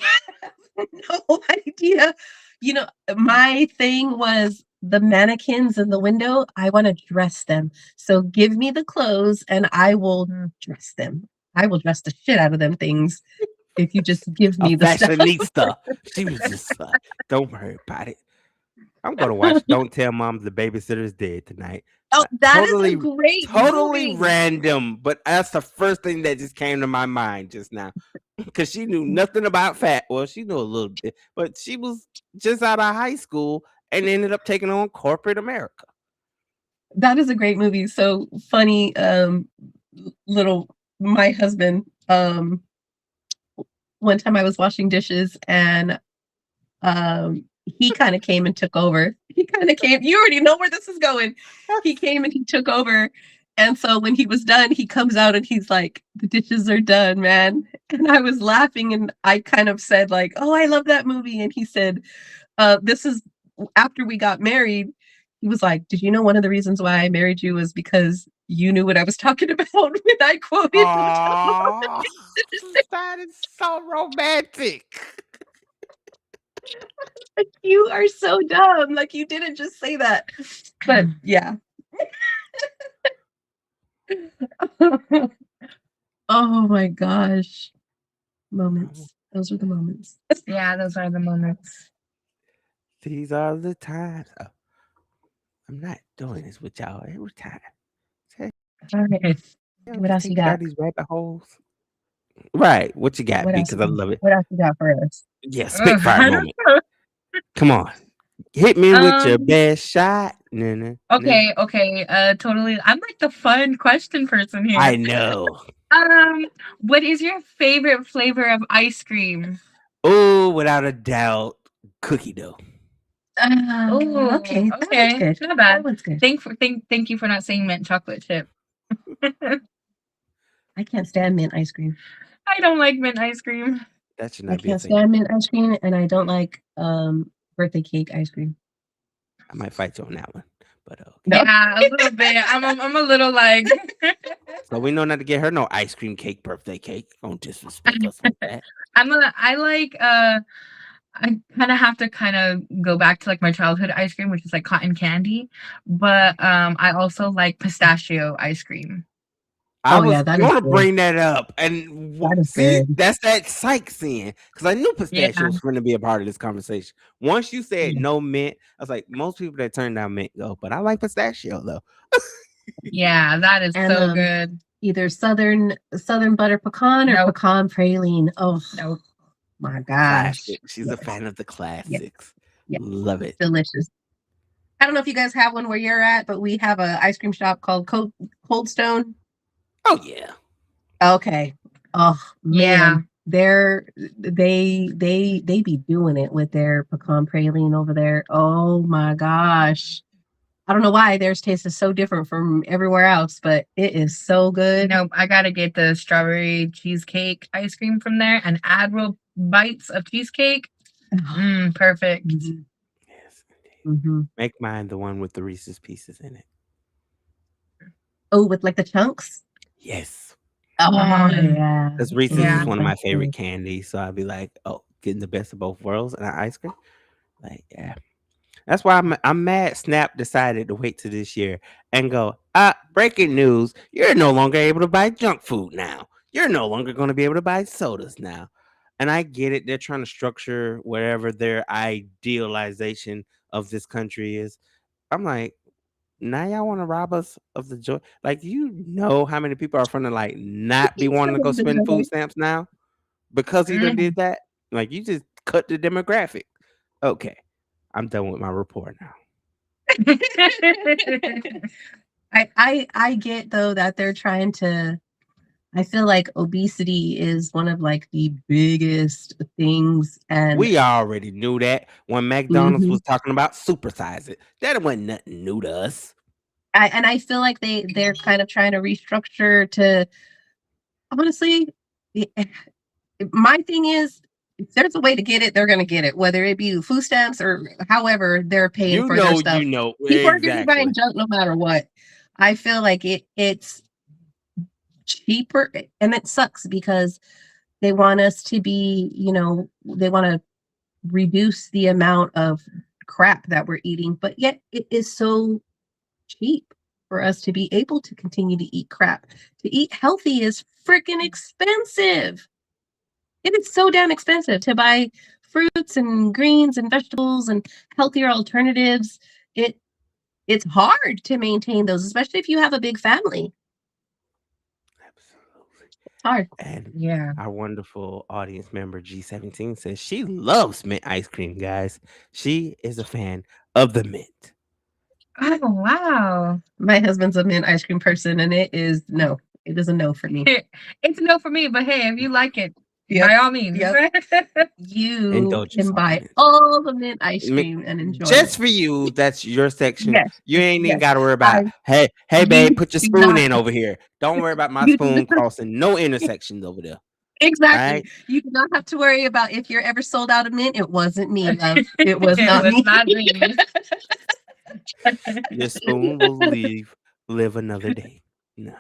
[SPEAKER 3] have no idea. You know, my thing was the mannequins in the window. I want to dress them. So give me the clothes and I will dress them. I will dress the shit out of them things if you just give me the stuff.
[SPEAKER 2] Fashionista. She was just like, don't worry about it. I'm gonna watch Don't Tell Mom the Babysitter's Dead tonight.
[SPEAKER 3] Oh, that is a great movie.
[SPEAKER 2] Random, but that's the first thing that just came to my mind just now. Because she knew nothing about fat. Well, she knew a little bit, but she was just out of high school and ended up taking on corporate America.
[SPEAKER 3] That is a great movie. So funny. My husband, one time I was washing dishes and he kind of came and took over. You already know where this is going. He came and he took over. And so when he was done, he comes out and he's like, the dishes are done, man. And I was laughing and I kind of said like, oh, I love that movie. And he said, this is after we got married. He was like, did you know one of the reasons why I married you was because you knew what I was talking about when I quoted.
[SPEAKER 2] That is so romantic.
[SPEAKER 3] You are so dumb. Like you didn't just say that. But yeah. Oh my gosh. Moments. Those are the moments.
[SPEAKER 4] Yeah, those are the moments.
[SPEAKER 2] These are the times. Oh, I'm not doing this with y'all every time.
[SPEAKER 3] Okay. What else you got?
[SPEAKER 2] These rabbit holes. Right. What you got, because I love it.
[SPEAKER 3] What else you got for us?
[SPEAKER 2] Yeah, Spitfire moment. Come on. Hit me with your best shot.
[SPEAKER 4] Okay. Totally. I'm like the fun question person here.
[SPEAKER 2] I know.
[SPEAKER 4] What is your favorite flavor of ice cream?
[SPEAKER 2] Oh, without a doubt, cookie dough.
[SPEAKER 3] Okay. That's good.
[SPEAKER 4] Not bad.
[SPEAKER 3] That one's good.
[SPEAKER 4] Thank you for not saying mint chocolate chip.
[SPEAKER 3] I can't stand mint ice cream.
[SPEAKER 4] I don't like mint ice cream.
[SPEAKER 2] That should not be a thing.
[SPEAKER 3] I can't stand mint ice cream, and I don't like birthday cake ice cream.
[SPEAKER 2] I might fight you on that one, but okay.
[SPEAKER 4] Yeah, a little bit. I'm a little like.
[SPEAKER 2] So we know not to get her no ice cream cake, birthday cake. Don't disrespect us like that.
[SPEAKER 4] I kind of have to kind of go back to like my childhood ice cream, which is like cotton candy, but I also like pistachio ice cream.
[SPEAKER 2] I was going to bring that up, and see, that's that sightseeing, because I knew pistachio was going to be a part of this conversation. Once you said no mint, I was like, most people that turn down mint go, but I like pistachio though.
[SPEAKER 4] Yeah, that is so good.
[SPEAKER 3] Either southern butter pecan or pecan praline. Oh my gosh.
[SPEAKER 2] Classic. She's a fan of the classics. Love it.
[SPEAKER 3] Delicious. I don't know if you guys have one where you're at, but we have an ice cream shop called Cold Stone.
[SPEAKER 2] Oh yeah.
[SPEAKER 3] Okay. Oh man. They be doing it with their pecan praline over there. Oh my gosh. I don't know why theirs tastes so different from everywhere else, but it is so good.
[SPEAKER 4] No, I gotta get the strawberry cheesecake ice cream from there and Admiral bites of cheesecake. Perfect.
[SPEAKER 2] Mm-hmm. Yes. Mm-hmm. Make mine the one with the Reese's Pieces in it.
[SPEAKER 3] Oh, with like the chunks?
[SPEAKER 2] Yes.
[SPEAKER 3] Oh, yeah.
[SPEAKER 2] Because Reese's
[SPEAKER 4] Yeah.
[SPEAKER 2] is one of my favorite
[SPEAKER 3] Exactly.
[SPEAKER 2] candies. So I'd be like, oh, getting the best of both worlds and ice cream. Like, yeah. That's why I'm mad Snap decided to wait to this year and go, breaking news, you're no longer able to buy junk food now. You're no longer going to be able to buy sodas now. And I get it. They're trying to structure whatever their idealization of this country is. I'm like, now y'all want to rob us of the joy? Like, you know how many people are going to like not be wanting to go spend food stamps now because he done did that? Like, you just cut the demographic. Okay, I'm done with my report now.
[SPEAKER 3] I get though that they're trying to. I feel like obesity is one of like the biggest things, and
[SPEAKER 2] We already knew that when McDonald's
[SPEAKER 3] Mhm.
[SPEAKER 2] was talking about supersize it. That wasn't nothing new to us.
[SPEAKER 3] I feel like they're kind of trying to restructure to honestly. My thing is, if there's a way to get it, they're going to get it, whether it be food stamps or however they're paying for their stuff. People are going to be
[SPEAKER 2] exactly.
[SPEAKER 3] buying junk no matter what. I feel like it's cheaper, and it sucks because they want us to be, they want to reduce the amount of crap that we're eating, but yet it is so cheap for us to be able to continue to eat crap. To eat healthy is freaking expensive. It is so damn expensive to buy fruits and greens and vegetables and healthier alternatives. It's hard to maintain those, especially if you have a big family.
[SPEAKER 2] Absolutely.
[SPEAKER 3] It's hard.
[SPEAKER 2] And
[SPEAKER 4] Yeah.
[SPEAKER 2] our wonderful audience member G17 says she loves mint ice cream, guys. She is a fan of the mint.
[SPEAKER 4] Oh, wow.
[SPEAKER 3] My husband's a mint ice cream person, and it is no. It is a no for me.
[SPEAKER 4] It's a no for me, but hey, if you like it,
[SPEAKER 3] Yep,
[SPEAKER 4] by all means.
[SPEAKER 3] yep. You
[SPEAKER 2] Indulge
[SPEAKER 3] can
[SPEAKER 2] yourself
[SPEAKER 3] buy
[SPEAKER 2] in it.
[SPEAKER 3] all the mint ice cream and enjoy
[SPEAKER 2] Just
[SPEAKER 3] it.
[SPEAKER 2] for you, that's your section.
[SPEAKER 3] Yes,
[SPEAKER 2] You ain't even
[SPEAKER 3] yes.
[SPEAKER 2] got to worry about, hey,
[SPEAKER 3] You
[SPEAKER 2] babe, put your
[SPEAKER 3] do
[SPEAKER 2] spoon
[SPEAKER 3] not.
[SPEAKER 2] in over here. Don't worry about my
[SPEAKER 3] You do
[SPEAKER 2] spoon
[SPEAKER 3] not.
[SPEAKER 2] crossing no intersections over there.
[SPEAKER 3] Exactly.
[SPEAKER 2] Right?
[SPEAKER 3] You do not have to worry about if you're ever sold out of mint. It wasn't me, love. It was
[SPEAKER 4] It
[SPEAKER 3] not
[SPEAKER 4] was
[SPEAKER 3] me.
[SPEAKER 4] not me.
[SPEAKER 2] Your spoon will live another day. No,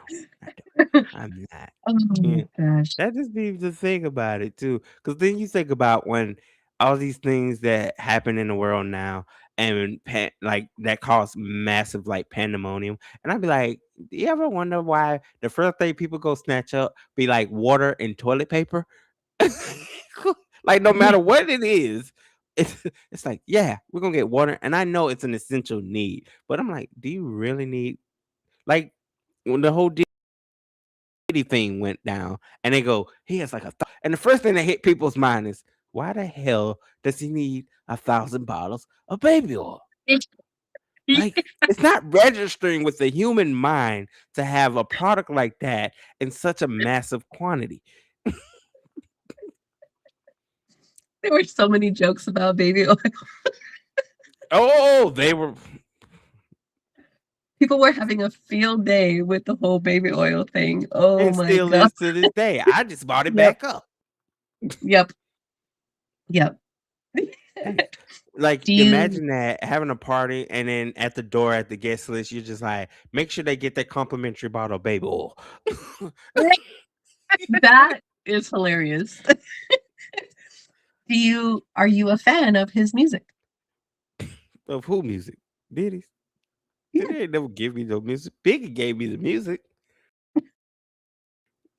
[SPEAKER 2] I don't. I'm not.
[SPEAKER 3] Oh
[SPEAKER 2] Yeah.
[SPEAKER 3] my gosh.
[SPEAKER 2] That just be the thing about it too. Because then you think about when all these things that happen in the world now and like that cause massive like pandemonium. And I'd be like, do you ever wonder why the first thing people go snatch up be like water and toilet paper? Like no matter what it is, it's like, yeah, we're gonna get water. And I know it's an essential need, but I'm like, do you really need like when the whole Diddy thing went down and they go, he has like and the first thing that hit people's mind is why the hell does he need 1,000 bottles of baby oil? Like it's not registering with the human mind to have a product like that in such a massive quantity.
[SPEAKER 3] There were so many jokes about baby oil.
[SPEAKER 2] Oh, they were.
[SPEAKER 3] People were having a field day with the whole baby oil thing. Oh
[SPEAKER 2] And
[SPEAKER 3] my
[SPEAKER 2] still
[SPEAKER 3] god.
[SPEAKER 2] is to this day. I just bought it
[SPEAKER 3] Yep.
[SPEAKER 2] back up.
[SPEAKER 3] Yep. Yep.
[SPEAKER 2] Like
[SPEAKER 3] Do you
[SPEAKER 2] imagine that having a party and then at the door at the guest list, you're just like, make sure they get that complimentary bottle of baby oil.
[SPEAKER 3] that is hilarious. Are you a fan of his music?
[SPEAKER 2] Of who music? Diddy's.
[SPEAKER 3] Yeah,
[SPEAKER 2] Diddy ain't never give me no music. Biggie gave me the music.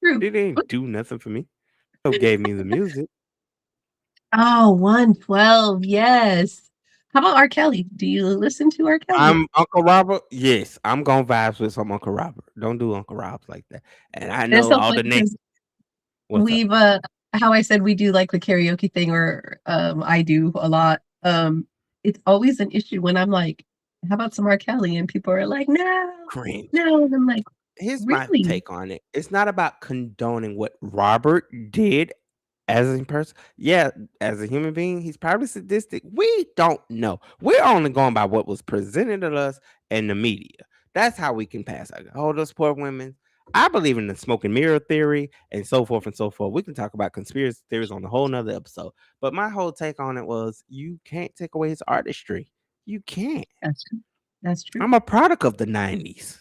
[SPEAKER 3] true.
[SPEAKER 2] Diddy ain't do nothing for me. So gave me the music.
[SPEAKER 3] Oh, 112. Yes. How about R. Kelly? Do you listen to R. Kelly?
[SPEAKER 2] I'm Uncle Robert. Yes, I'm gonna vibes with some Uncle Robert. Don't do Uncle Rob's like that. And I
[SPEAKER 3] And it's
[SPEAKER 2] know
[SPEAKER 3] so
[SPEAKER 2] all the
[SPEAKER 3] funny
[SPEAKER 2] names.
[SPEAKER 3] because
[SPEAKER 2] What's up?
[SPEAKER 3] we've how I said we do like the karaoke thing, or I do a lot. It's always an issue when I'm like, how about some R. Kelly? And people are like, no,
[SPEAKER 2] Cringe.
[SPEAKER 3] no. And I'm like,
[SPEAKER 2] Here's my
[SPEAKER 3] really?
[SPEAKER 2] take on it. It's not about condoning what Robert did as a person. Yeah, as a human being, he's probably sadistic. We don't know. We're only going by what was presented to us in the media. That's how we can pass. Like, oh, those poor women. I believe in the smoke and mirror theory and so forth and so forth. We can talk about conspiracy theories on a whole nother episode. But my whole take on it was you can't take away his artistry. You can't.
[SPEAKER 3] That's true. That's true.
[SPEAKER 2] I'm a product of the 90s.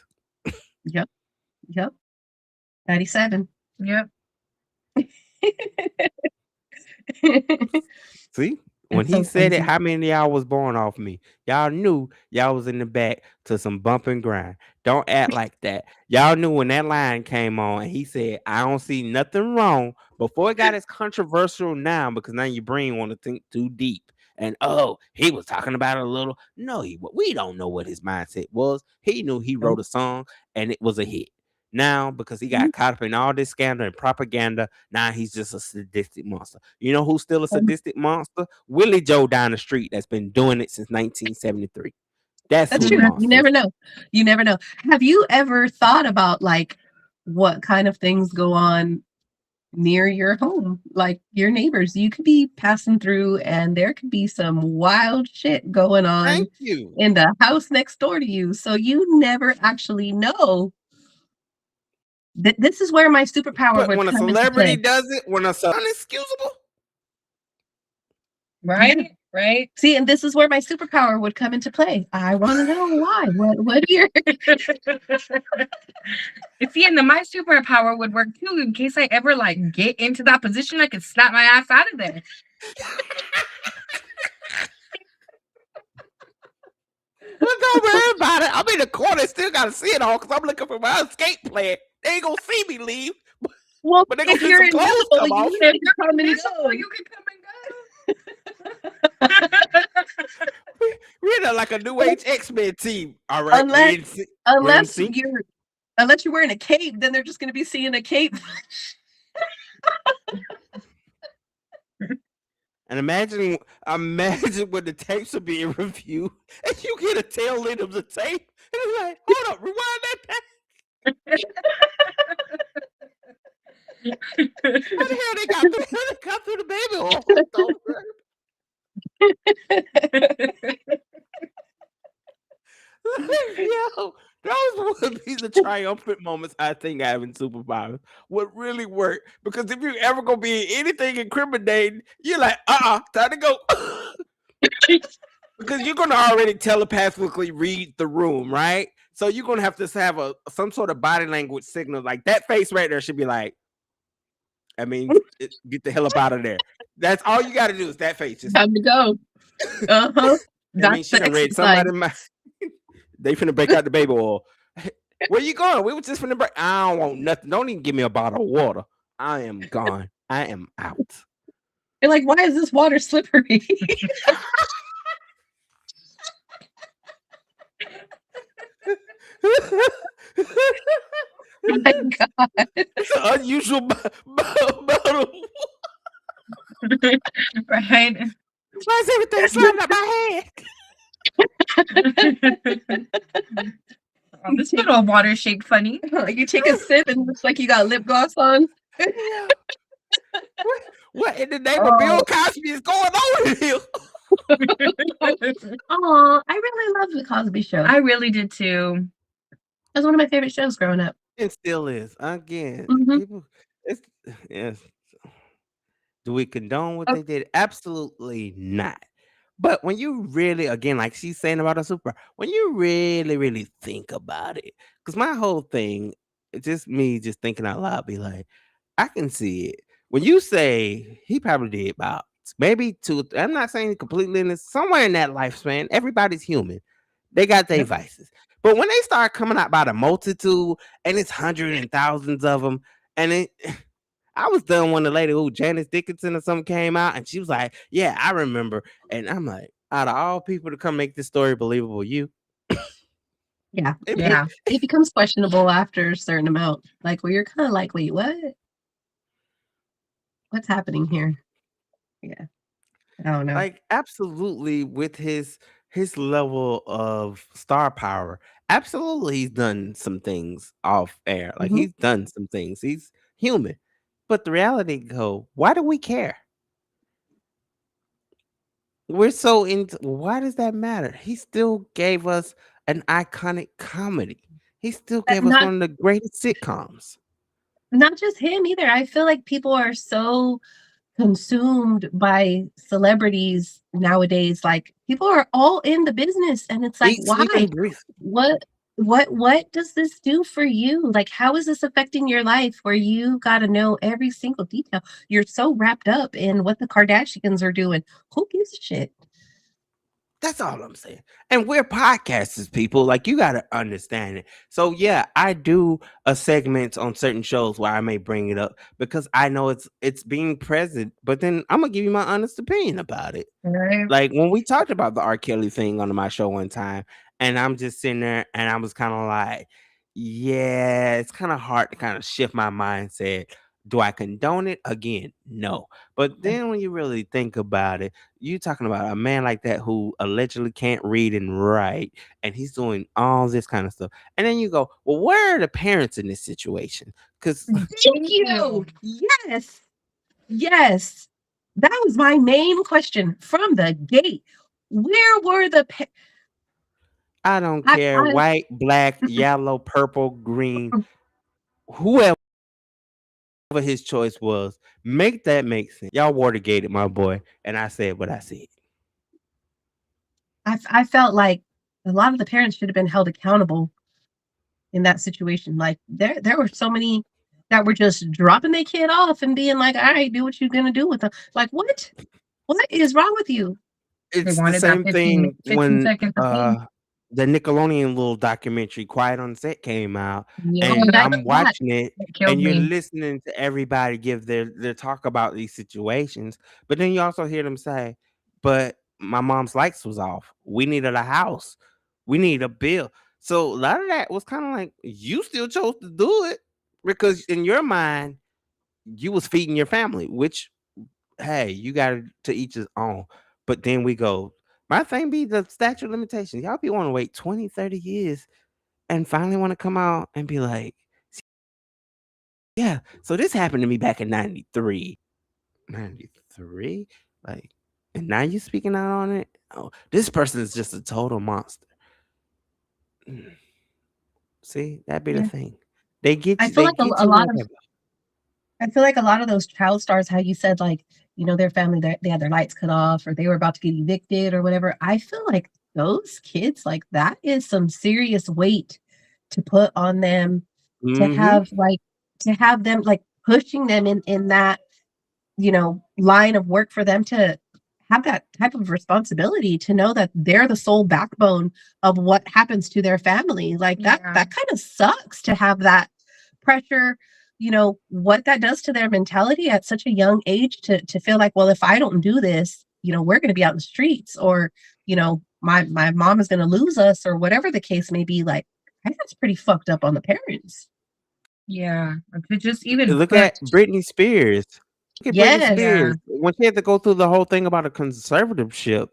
[SPEAKER 3] Yep. Yep. 97.
[SPEAKER 4] Yep.
[SPEAKER 2] See, when
[SPEAKER 3] That's
[SPEAKER 2] he
[SPEAKER 3] so
[SPEAKER 2] said it,
[SPEAKER 3] crazy.
[SPEAKER 2] how many of y'all was born off me? Y'all knew y'all was in the back to some bump and grind. Don't act like that. Y'all knew when that line came on and he said, I don't see nothing wrong before it got as controversial now because now your brain want to think too deep. And oh, he was talking about it a little. No, we don't know what his mindset was. He knew he wrote
[SPEAKER 3] Nope.
[SPEAKER 2] a song and it was a hit. Now, because he
[SPEAKER 3] Mhm.
[SPEAKER 2] got caught up in all this scandal and propaganda, now he's just a sadistic monster. You know who's still a
[SPEAKER 3] Um,
[SPEAKER 2] sadistic monster? Willie Joe down the street that's been doing it since 1973. That's
[SPEAKER 3] That's
[SPEAKER 2] who the
[SPEAKER 3] true. You
[SPEAKER 2] monster is.
[SPEAKER 3] never know. You never know. Have you ever thought about like what kind of things go on near your home, like your neighbors? You could be passing through and there could be some wild shit going on
[SPEAKER 2] Thank you.
[SPEAKER 3] in the house next door to you. So you never actually know. This is where my superpower
[SPEAKER 2] But
[SPEAKER 3] would
[SPEAKER 2] when a
[SPEAKER 3] come into
[SPEAKER 2] celebrity
[SPEAKER 3] play.
[SPEAKER 2] does it, when a unexcusable,
[SPEAKER 4] Right? Right?
[SPEAKER 3] See, and this is where my superpower would come into play. I want to know why. What are your
[SPEAKER 4] See, and then my superpower would work too in case I ever like get into that position. I could snap my ass out of there.
[SPEAKER 2] look over everybody. I'm in the corner, still gotta see it all because I'm looking for my escape plan. They ain't gonna see me leave,
[SPEAKER 3] well?
[SPEAKER 2] but they gonna
[SPEAKER 3] If
[SPEAKER 2] see
[SPEAKER 3] you're
[SPEAKER 2] some clothes
[SPEAKER 3] invisible,
[SPEAKER 2] come off.
[SPEAKER 3] you can come and
[SPEAKER 4] Invisible,
[SPEAKER 3] go.
[SPEAKER 4] you can come and go.
[SPEAKER 2] We're like a new age X-Men team. All right,
[SPEAKER 3] Unless
[SPEAKER 2] we're in
[SPEAKER 3] unless
[SPEAKER 2] sync.
[SPEAKER 3] you're wearing a cape, then they're just going to be seeing a cape.
[SPEAKER 2] And imagine when the tapes are being reviewed and you get a tail end of the tape and it's like, hold up, rewind that back. How the hell they got through the baby hole? Yo, those would be the triumphant moments I think having superpowers would really work. Because if you're ever gonna be anything incriminating, you're like, time to go. Because you're gonna already telepathically read the room, right? So you're gonna have to have some sort of body language signal. Like that face right there should be like, I mean, get the hell up out of there. That's all you gotta do is that face. Just,
[SPEAKER 3] Time to go.
[SPEAKER 2] I mean,
[SPEAKER 3] That's
[SPEAKER 2] she
[SPEAKER 3] the
[SPEAKER 2] done read
[SPEAKER 3] exit sign.
[SPEAKER 2] somebody mind. They finna break out the baby oil. Where you going? We were just finna break. I don't want nothing. Don't even give me a bottle of water. I am gone. I am out.
[SPEAKER 3] You're like, why is this water slippery? Oh my God.
[SPEAKER 2] It's an unusual bottle.
[SPEAKER 4] Right?
[SPEAKER 2] Why is everything sliding up my head?
[SPEAKER 4] This little water shaped funny.
[SPEAKER 3] Like you take a sip and it looks like you got lip gloss on.
[SPEAKER 2] Yeah. What in the name of Bill Cosby is going on here?
[SPEAKER 3] Oh, I really love the Cosby Show.
[SPEAKER 4] I really did too.
[SPEAKER 3] It was one of my favorite shows growing up.
[SPEAKER 2] It still is. Again,
[SPEAKER 3] Mhm.
[SPEAKER 2] people. Yes. Do we condone what they did? Absolutely not. But when you really, again, like she's saying about a super, when you really, really think about it, because my whole thing, it's just me just thinking out loud, be like, I can see it. When you say he probably did about maybe two, I'm not saying completely in this, somewhere in that lifespan, everybody's human. They got their vices. But when they start coming out by the multitude and it's hundreds and thousands of them, and it I was done when the lady who Janice Dickinson or something came out and she was like, yeah, I remember. And I'm like, out of all people to come make this story believable, you.
[SPEAKER 3] Yeah.
[SPEAKER 4] Yeah.
[SPEAKER 3] It becomes questionable after a certain amount. Like, well, you're kind of like, wait, what? What's happening here? Yeah. I don't know.
[SPEAKER 2] Like, absolutely, with his level of star power, absolutely he's done some things off air. Like he's done some things. He's human. But the reality go, why do we care? We're so into why does that matter? He still gave us an iconic comedy. He still gave us
[SPEAKER 3] Not
[SPEAKER 2] one of the greatest sitcoms.
[SPEAKER 3] not just him either. I feel like people are so consumed by celebrities nowadays. Like people are all in the business, and it's like,
[SPEAKER 2] Eat,
[SPEAKER 3] why?
[SPEAKER 2] sleep, and breathe.
[SPEAKER 3] What what does this do for you? Like, how is this affecting your life where you got to know every single detail? You're so wrapped up in what the Kardashians are doing. Who gives a shit?
[SPEAKER 2] That's all I'm saying. And we're podcasters, people. Like, you gotta understand it. So yeah, I do a segment on certain shows where I may bring it up because I know it's being present, but then I'm gonna give you my honest opinion about it.
[SPEAKER 4] Right.
[SPEAKER 2] Like when we talked about the R. Kelly thing on my show one time, and I'm just sitting there and I was kind of like, yeah, it's kind of hard to kind of shift my mindset. Do I condone it? Again, no. But then when you really think about it, you talking about a man like that who allegedly can't read and write, and he's doing all this kind of stuff. And then you go, well, where are the parents in this situation? Because
[SPEAKER 3] Thank you. Yes. Yes. That was my main question from the gate. Where were the
[SPEAKER 2] I don't
[SPEAKER 3] I,
[SPEAKER 2] care,
[SPEAKER 3] I
[SPEAKER 2] white, black, yellow, purple, green, whoever his choice was, make that make sense. Y'all Watergated my boy, and I said what I said.
[SPEAKER 3] I felt like a lot of the parents should have been held accountable in that situation. Like there were so many that were just dropping their kid off and being like, all right, do what you're gonna do with them. Like, what? What is wrong with you?
[SPEAKER 4] They
[SPEAKER 2] It's the
[SPEAKER 4] wanted that
[SPEAKER 2] same thing
[SPEAKER 4] 15
[SPEAKER 2] when
[SPEAKER 4] seconds of fame.
[SPEAKER 2] the Nickelodeon little documentary Quiet on Set came out,
[SPEAKER 3] Yeah,
[SPEAKER 2] and
[SPEAKER 3] that
[SPEAKER 2] I'm watching it,
[SPEAKER 4] That killed
[SPEAKER 2] and you're
[SPEAKER 4] me.
[SPEAKER 2] listening to everybody give their talk about these situations, but then you also hear them say, "But my mom's lights was off. We needed a house. We need a bill." So a lot of that was kind of like you still chose to do it because in your mind you was feeding your family, which hey, you got to each his own. But then we go, my thing be the statute of limitations. Y'all be want to wait 20, 30 years and finally want to come out and be like, yeah, so this happened to me back in 93. 93? Like, and now you speaking out on it? Oh, this person is just a total monster. Mm. See, that be the
[SPEAKER 3] yeah.
[SPEAKER 2] thing. They get
[SPEAKER 3] I
[SPEAKER 2] you,
[SPEAKER 3] feel
[SPEAKER 2] they
[SPEAKER 3] like
[SPEAKER 2] get
[SPEAKER 3] a
[SPEAKER 2] you
[SPEAKER 3] lot of
[SPEAKER 2] wherever.
[SPEAKER 3] I feel like a lot of those child stars, how you said, like, their family, they had their lights cut off or they were about to get evicted or whatever. I feel like those kids, like, that is some serious weight to put on them to
[SPEAKER 2] Mm-hmm.
[SPEAKER 3] have them, like, pushing them in that, line of work for them to have that type of responsibility to know that they're the sole backbone of what happens to their family. Like
[SPEAKER 4] Yeah.
[SPEAKER 3] that kind of sucks to have that pressure, what that does to their mentality at such a young age to feel like, well, if I don't do this, we're going to be out in the streets or, my mom is going to lose us or whatever the case may be. Like, I think that's pretty fucked up on the parents.
[SPEAKER 4] Yeah. To just even
[SPEAKER 2] Look
[SPEAKER 4] push.
[SPEAKER 2] at Britney Spears. Look at Britney
[SPEAKER 3] Yes.
[SPEAKER 4] Yeah.
[SPEAKER 2] Spears. When she had to go through the whole thing about a conservatorship,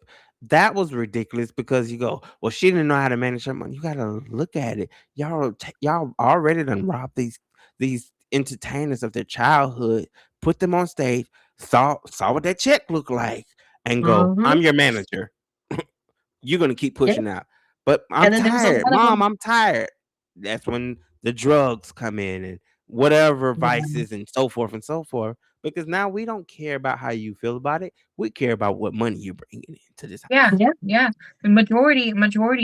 [SPEAKER 2] that was ridiculous because you go, well, she didn't know how to manage her money. You gotta look at it. Y'all already done robbed these entertainers of their childhood, put them on stage, saw what that check looked like, and go,
[SPEAKER 3] Hmm.
[SPEAKER 2] I'm your manager. You're gonna keep
[SPEAKER 3] Yeah.
[SPEAKER 2] pushing out. But I'm
[SPEAKER 3] And then there's a
[SPEAKER 2] tired,
[SPEAKER 3] lot of
[SPEAKER 2] mom.
[SPEAKER 3] them.
[SPEAKER 2] I'm tired. That's when the drugs come in and whatever
[SPEAKER 3] Yeah.
[SPEAKER 2] vices and so forth and so forth. Because now we don't care about how you feel about it. We care about what money you're bringing into this
[SPEAKER 4] Yeah,
[SPEAKER 2] house.
[SPEAKER 3] Yeah.
[SPEAKER 4] yeah. The majority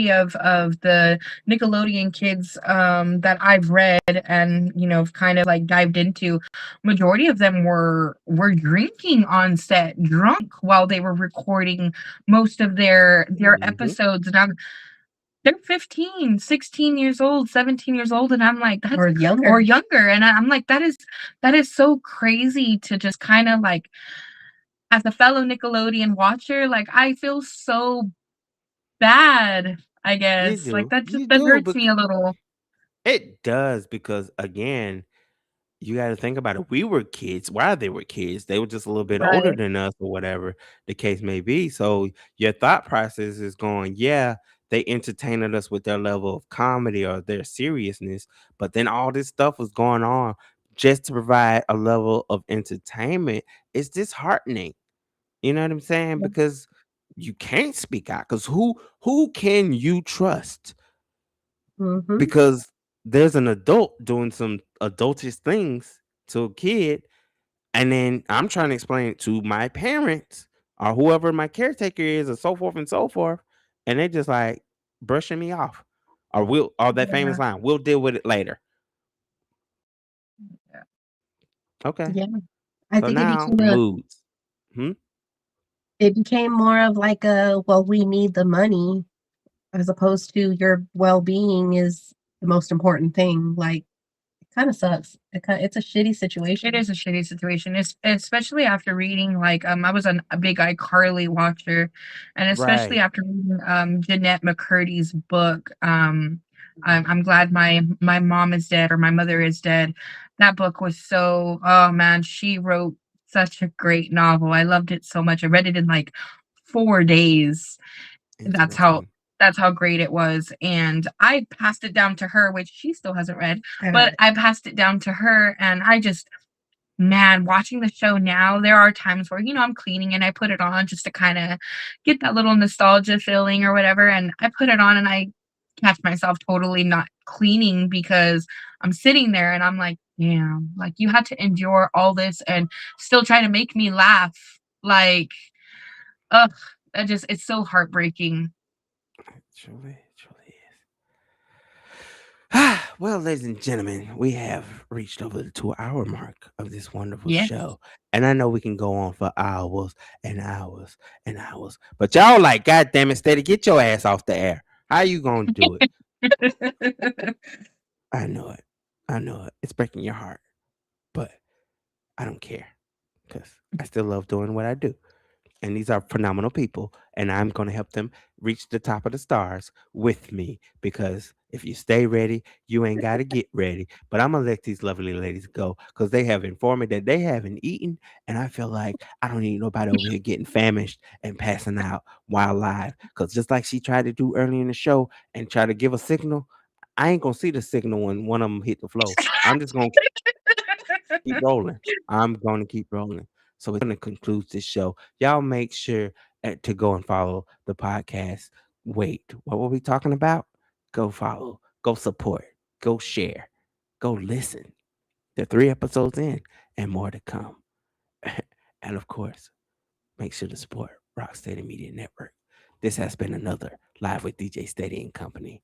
[SPEAKER 4] of the Nickelodeon kids that I've read and kind of like dived into, majority of them were drinking on set, drunk while they were recording most of their
[SPEAKER 2] Hmm.
[SPEAKER 4] episodes, and they're 15, 16 years old, 17 years old, and I'm like, that's
[SPEAKER 3] Or younger.
[SPEAKER 4] or younger, and I'm like, that is so crazy to just kind of like, as a fellow Nickelodeon watcher, like I feel so bad, I
[SPEAKER 2] You
[SPEAKER 4] guess. Like
[SPEAKER 2] do, you
[SPEAKER 4] that
[SPEAKER 2] do,
[SPEAKER 4] hurts
[SPEAKER 2] but
[SPEAKER 4] me a little.
[SPEAKER 2] it does because again, you got to think about it. We were kids. While they were kids, they were just a little bit older
[SPEAKER 4] Right.
[SPEAKER 2] than us, or whatever the case may be. So your thought process is going, yeah, they entertained us with their level of comedy or their seriousness, but then all this stuff was going on just to provide a level of entertainment. It's disheartening. You know what I'm saying? Because you can't speak out. Because who can you trust?
[SPEAKER 3] Mhm.
[SPEAKER 2] Because there's an adult doing some adultish things to a kid, and then I'm trying to explain it to my parents or whoever my caretaker is, or so forth and so forth, and they just like brushing me off. or that famous
[SPEAKER 4] Yeah.
[SPEAKER 2] line, we'll deal with it later.
[SPEAKER 4] Yeah.
[SPEAKER 2] Okay.
[SPEAKER 3] Yeah. I
[SPEAKER 2] So
[SPEAKER 3] think
[SPEAKER 2] now moods. Hmm?
[SPEAKER 3] it became more of like a, well, we need the money as opposed to your well-being is the most important thing. Like, it kind of sucks. It's a shitty
[SPEAKER 4] It
[SPEAKER 3] situation.
[SPEAKER 4] is a shitty situation, especially after reading like I was a big iCarly watcher, and especially
[SPEAKER 2] Right.
[SPEAKER 4] after reading Jeanette McCurdy's book. I'm glad my mom is dead or my mother is dead. That book was so, oh man, she wrote such a great novel. I loved it so much. I read it in like 4 days. That's how
[SPEAKER 2] Interesting.
[SPEAKER 4] that's how great it was, and I passed it down to her, which she still hasn't read,
[SPEAKER 3] I read
[SPEAKER 4] but
[SPEAKER 3] it.
[SPEAKER 4] I passed it down to her, and I just, man, watching the show now, there are times where, I'm cleaning and I put it on just to kinda get that little nostalgia feeling or whatever, and I put it on and I catch myself totally not cleaning because I'm sitting there and I'm like, "Damn, like, you had to endure all this and still try to make me laugh." Like, ugh, that just it's so heartbreaking.
[SPEAKER 2] Truly, truly is. Well, ladies and gentlemen, we have reached over the 2 hour mark of this wonderful
[SPEAKER 4] Yes.
[SPEAKER 2] show. And I know we can go on for hours and hours and hours. But y'all like, God damn it, Steady, get your ass off the air. How you gonna do it? I know it. I know it. It's breaking your heart. But I don't care. Because I still love doing what I do. And these are phenomenal people, and I'm going to help them reach the top of the stars with me, because if you stay ready, you ain't got to get ready. But I'm going to let these lovely ladies go because they have informed me that they haven't eaten, and I feel like I don't need nobody over here getting famished and passing out while live, because just like she tried to do early in the show and try to give a signal, I ain't going to see the signal when one of them hit the flow. I'm just going to keep rolling. I'm going to keep rolling. So it's going to conclude this show. Y'all make sure to go and follow the podcast. Wait, what were we talking about? Go follow, go support, go share, go listen. They're 3 episodes in and more to come. And of course, make sure to support Rocksteady Media Network. This has been another Live with DJ Steady and Company.